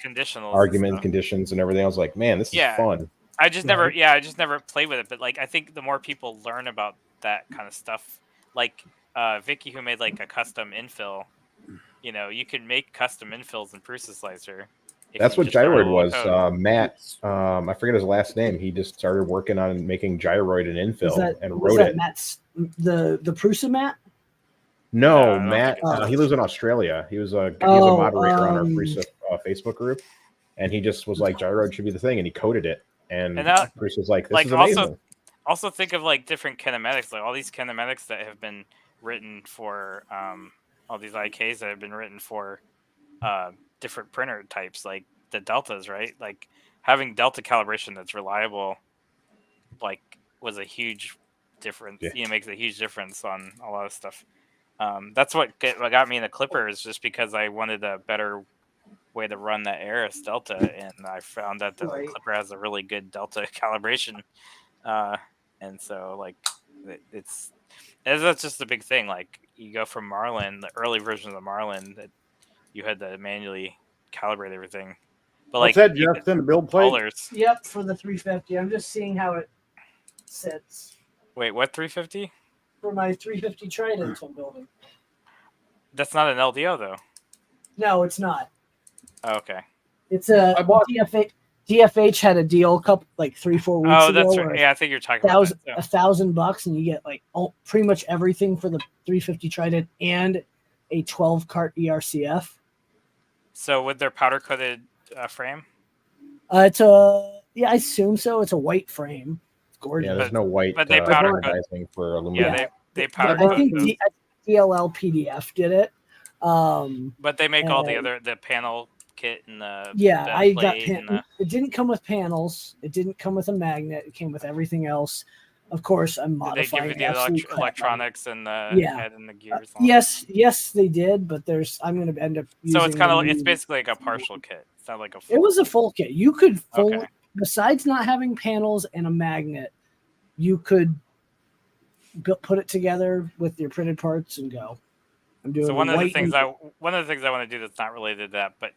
conditionals, argument conditions and everything. I was like, man, this is fun. I just never played with it. But like, I think the more people learn about that kind of stuff, like Vicky, who made like a custom infill, you can make custom infills in Prusa Slicer. That's what Gyroid was. Matt, I forget his last name. He just started working on making Gyroid and infill and wrote it. Matt's the Prusa Matt? No, Matt. He lives in Australia. He's a moderator on our Prusa Facebook group, and he just was like, Gyroid should be the thing, and he coded it. And Prusa was like, this is amazing. Also think of like different kinematics, like all these kinematics that have been written for all these IKs that have been written for different printer types, like the deltas, right? Like having Delta calibration that's reliable, like, was a huge difference. Yeah. Makes a huge difference on a lot of stuff. That's what got me in the Clipper, is just because I wanted a better way to run that Aris Delta, and I found that the Clipper has a really good Delta calibration, and so like that's just the big thing. Like, you go from Marlin, the early version of the Marlin, that you had to manually calibrate everything. But What's like, that, Justin? The build plate? colors. Yep, for the 350. I'm just seeing how it sits Wait, what 350? for my 350 Trident I'm building. That's not an LDO though. No, it's not. Oh, okay. It's a I bought- DFH had a deal like 3-4 weeks Oh, ago. that's where right. Yeah, I think you're talking about that. $1,000 and you get like pretty much everything for the 350 Trident and a 12 cart ERCF. So with their powder coated frame? I assume so. It's a white frame. It's gorgeous. Yeah, there's no white but they powder advertising for aluminum. Yeah, they powder I coat think those. DLL PDF did it. But they make all the panel kit and the I got plate and the... It didn't come with panels. It didn't come with a magnet. It came with everything else. Of course, I'm modifying. Did they give you the electronics and the head and the gears? Yes, they did. But I'm going to end up. So it's kind of it's basically like a partial kit. It's not like a full. It was a full kit. You could besides not having panels and a magnet, you could put it together with your printed parts and go. I'm doing. So one of the things I want to do that's not related to that, but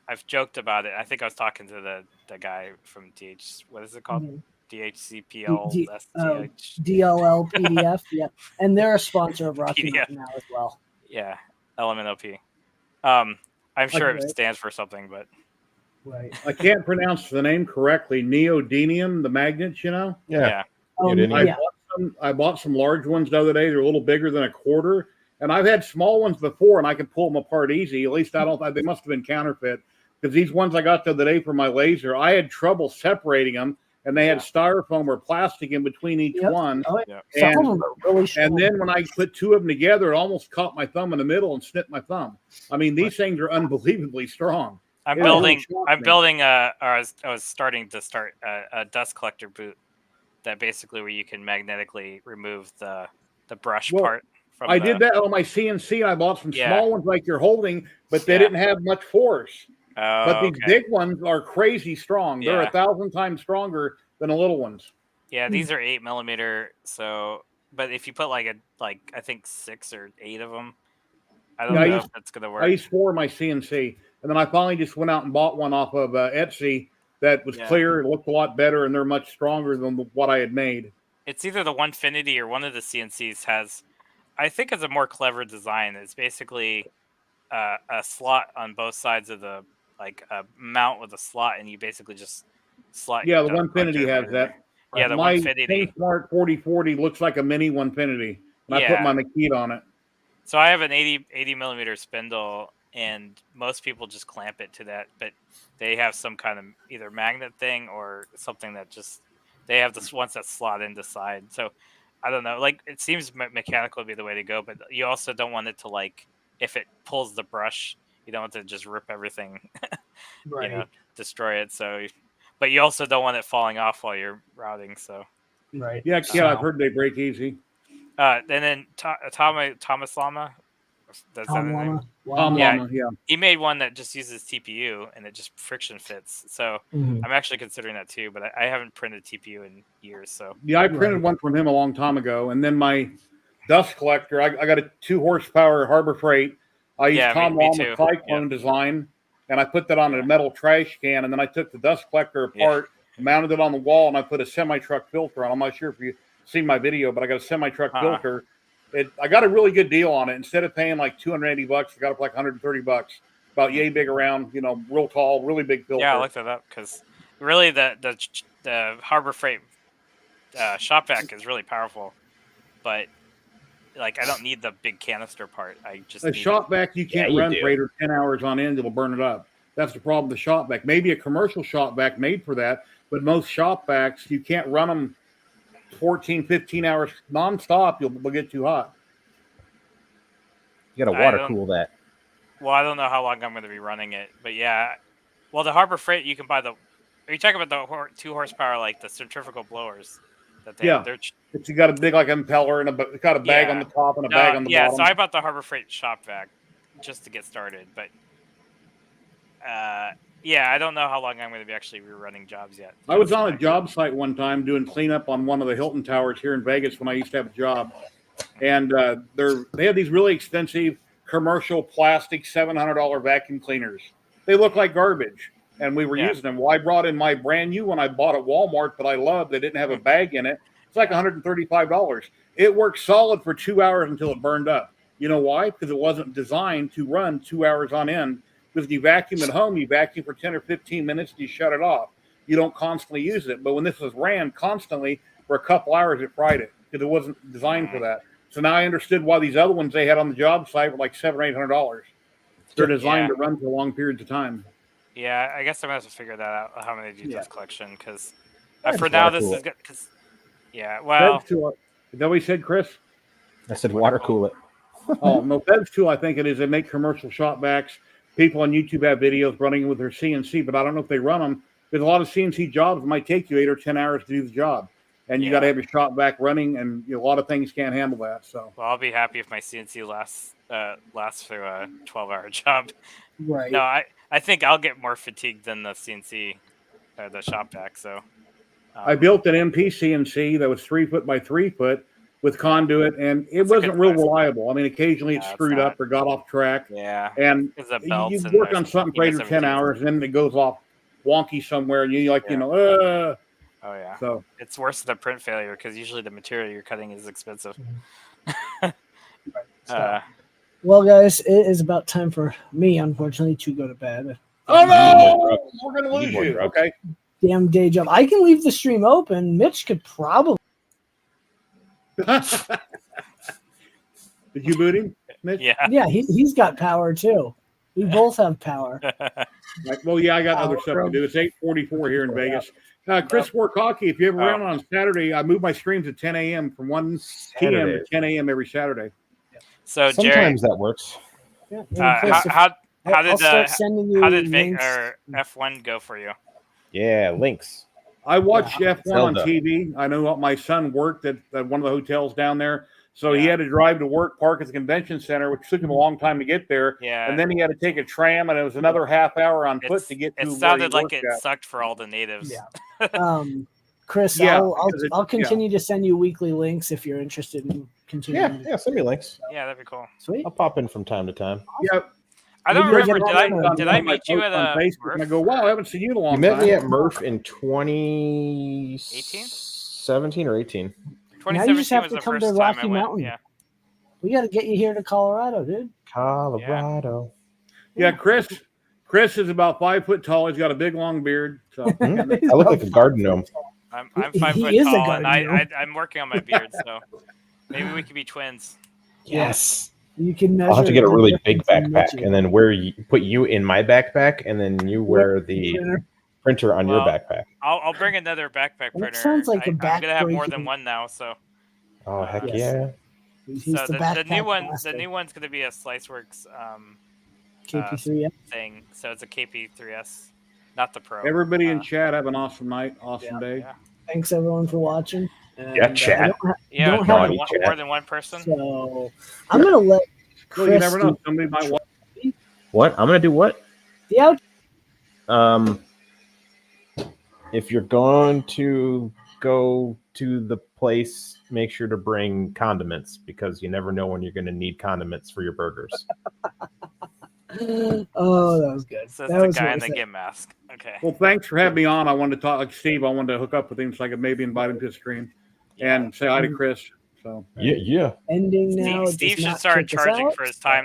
I've joked about it. I think I was talking to the guy from DH. What is it called? Mm-hmm. DHCPL. DLL PDF. Yeah, and they're a sponsor of Rocky Mountain now as well. Yeah, LMNOP. I'm sure it stands for something, but right. I can't pronounce the name correctly. Neodymium, the magnets, you know? Yeah. I bought some large ones the other day. They're a little bigger than a quarter. And I've had small ones before, and I can pull them apart easy. At least they must have been counterfeit. Because these ones I got the other day for my laser, I had trouble separating them. And they had styrofoam or plastic in between each one. Oh, yeah. Some of them are really strong. And then when I put two of them together, it almost caught my thumb in the middle and snipped my thumb. I mean, these things are unbelievably strong. I was starting to start a dust collector boot that basically where you can magnetically remove the brush part. I did that on my CNC. I bought some small ones like you're holding, but they didn't have much force. But these big ones are crazy strong. They're 1,000 times stronger than the little ones. Yeah, these are 8mm. So, but if you put I think 6 or 8 of them, I don't know if that's gonna work. I used 4 in my CNC, and then I finally just went out and bought one off of Etsy that was clear. It looked a lot better, and they're much stronger than what I had made. It's either the Onefinity or one of the CNCs has, I think, it's a more clever design. It's basically a slot on both sides of the a mount with a slot, and you basically just slot. Yeah, the Onefinity has that. Yeah, the my Onefinity. Smart 4040 looks like a mini Onefinity, and I put my Makita on it. So I have an 80mm spindle, and most people just clamp it to that, but they have some kind of either magnet thing or something that just they have this ones that slot into side. So I don't know. It seems mechanical would be the way to go, but you also don't want it to if it pulls the brush. You don't want to just rip everything, destroy it. So, but you also don't want it falling off while you're routing. So, right. Yeah, I've heard they break easy. And then Thomas Lama. That's Tom Lama. Lama, he made one that just uses TPU and it just friction fits. So I'm actually considering that too, but I haven't printed TPU in years. So I printed one from him a long time ago, and then my dust collector, I got a 2 horsepower Harbor Freight. I used Tom Lama's Cyclone design, and I put that on a metal trash can, and then I took the dust collector apart, mounted it on the wall, and I put a semi-truck filter on. I'm not sure if you've seen my video, but I got a semi-truck filter. I got a really good deal on it. Instead of paying $280, I got it for $130. About yay big around, real tall, really big filter. Yeah, I looked that up because really the Harbor Freight shop vac is really powerful, but I don't need the big canister part. I just a shop vac you can't run for 8 or 10 hours on end; it'll burn it up. That's the problem with the shop vac. Maybe a commercial shop vac made for that, but most shop vacs you can't run them 14, 15 hours nonstop. You'll get too hot. You got to water cool that. Well, I don't know how long I'm going to be running it, but yeah, Well, the Harbor Freight, you can buy the. Are you talking about the 2 horsepower, like the centrifugal blowers that they have? It's got a big like impeller and it's got a bag on the top and a bag on the bottom. So I bought the Harbor Freight shop vac just to get started, but I don't know how long I'm going to be actually rerunning jobs yet. I was on a job site one time doing cleanup on one of the Hilton towers here in Vegas when I used to have a job, and they have these really expensive commercial plastic $700 vacuum cleaners. They look like garbage. And we were using them. Well, I brought in my brand new one I bought at Walmart that I loved. They didn't have a bag in it. It's like $135. It worked solid for 2 hours until it burned up. You know why? Because it wasn't designed to run 2 hours on end. Because you vacuum at home, you vacuum for 10 or 15 minutes and you shut it off. You don't constantly use it. But when this was ran constantly for a couple hours, it fried it because it wasn't designed for that. So now I understood why these other ones they had on the job site were like $700 or $800. They're designed to run for long periods of time. Yeah, I guess I'm going to have to figure that out, how many do this collection, because for now this is good. Well. Is that what you said, Chris? I said water cool it. Oh, no, Fed's tool, I think it is. They make commercial shop vacs. People on YouTube have videos running with their CNC, but I don't know if they run them. There's a lot of CNC jobs that might take you 8 or 10 hours to do the job. And you got to have your shop vac running, and a lot of things can't handle that. So, well, I'll be happy if my CNC lasts through a 12-hour job. Right. No, I think I'll get more fatigued than the CNC, the shop vac. So, I built an MP CNC that was 3 foot by 3 foot with conduit, and it wasn't real reliable. I mean, occasionally it screwed up or got off track. Yeah. And you work on something for 8 or 10 hours, and then it goes off wonky somewhere, and you're like, Oh yeah. So it's worse than a print failure because usually the material you're cutting is expensive. Well, guys, it is about time for me, unfortunately, to go to bed. Oh no, we're gonna lose you. Okay. Damn day job. I can leave the stream open. Mitch could probably. Did you boot him, Mitch? Yeah. Yeah, he's got power too. We both have power. Well, yeah, I got other stuff to do. It's 8:44 here in Vegas. Chris Work Hockey, if you ever around on Saturday, I move my streams at 10 a.m. from 1 p.m. to 10 a.m. every Saturday. So sometimes that works. Yeah, how did links. F1 go for you? Yeah, links. I watched F1 on Zelda. TV. I know my son worked at one of the hotels down there. So he had to drive to work, park at the convention center, which took him a long time to get there. Yeah. And then he had to take a tram, and it was another half hour on foot to get to it where sounded he like worked it at. sucked for all the natives. Yeah. Chris, Yeah, I'll continue to send you weekly links if you're interested in continuing. Yeah, send me links. Yeah, that'd be cool. Sweet. I'll pop in from time to time. Yeah. I don't Maybe remember. Did I meet you at a Facebook? And I go, wow, I haven't seen you in a long You met time. me at Murph in 2017 or 18. Now you just 2017 have was to the come first to time Rocky I went. Mountain. Yeah. We got to get you here to Colorado, dude. Colorado. Yeah, Chris is about 5 foot tall. He's got a big long beard. So I look like a garden gnome. I'm 5 foot is a tall, and gardener. I'm working on my beard, so maybe we could be twins. Yes. You can measure. I'll have to get a the really difference big in backpack Mitchie. and then put you in my backpack and then you wear the printer on your backpack. I'll bring another backpack printer. sounds like a I'm gonna have more back-breaking- than one now, so. Oh heck Yes. yeah! He's So the new backpack one, master. the new one's gonna be a SliceWorks KP3. thing. So it's a KP3S, not the Pro. everybody in chat have an awesome night, awesome day. Yeah. Thanks everyone for watching. And, Yeah, chat. Yeah, don't have more chat. more than one person. So I'm gonna let Well, Chris you never know. do Somebody might want. What? I'm gonna do what? the out. If you're going to go to the place, make sure to bring condiments because you never know when you're going to need condiments for your burgers. Oh, that was good. So That it's was the guy in worth the it. gimp mask. Okay. Well, thanks for having me on. I wanted to talk like Steve. I wanted to hook up with him so I could maybe invite him to the stream and say hi to Chris. So Yeah. Ending now. Steve does should not start kick us charging out. for his time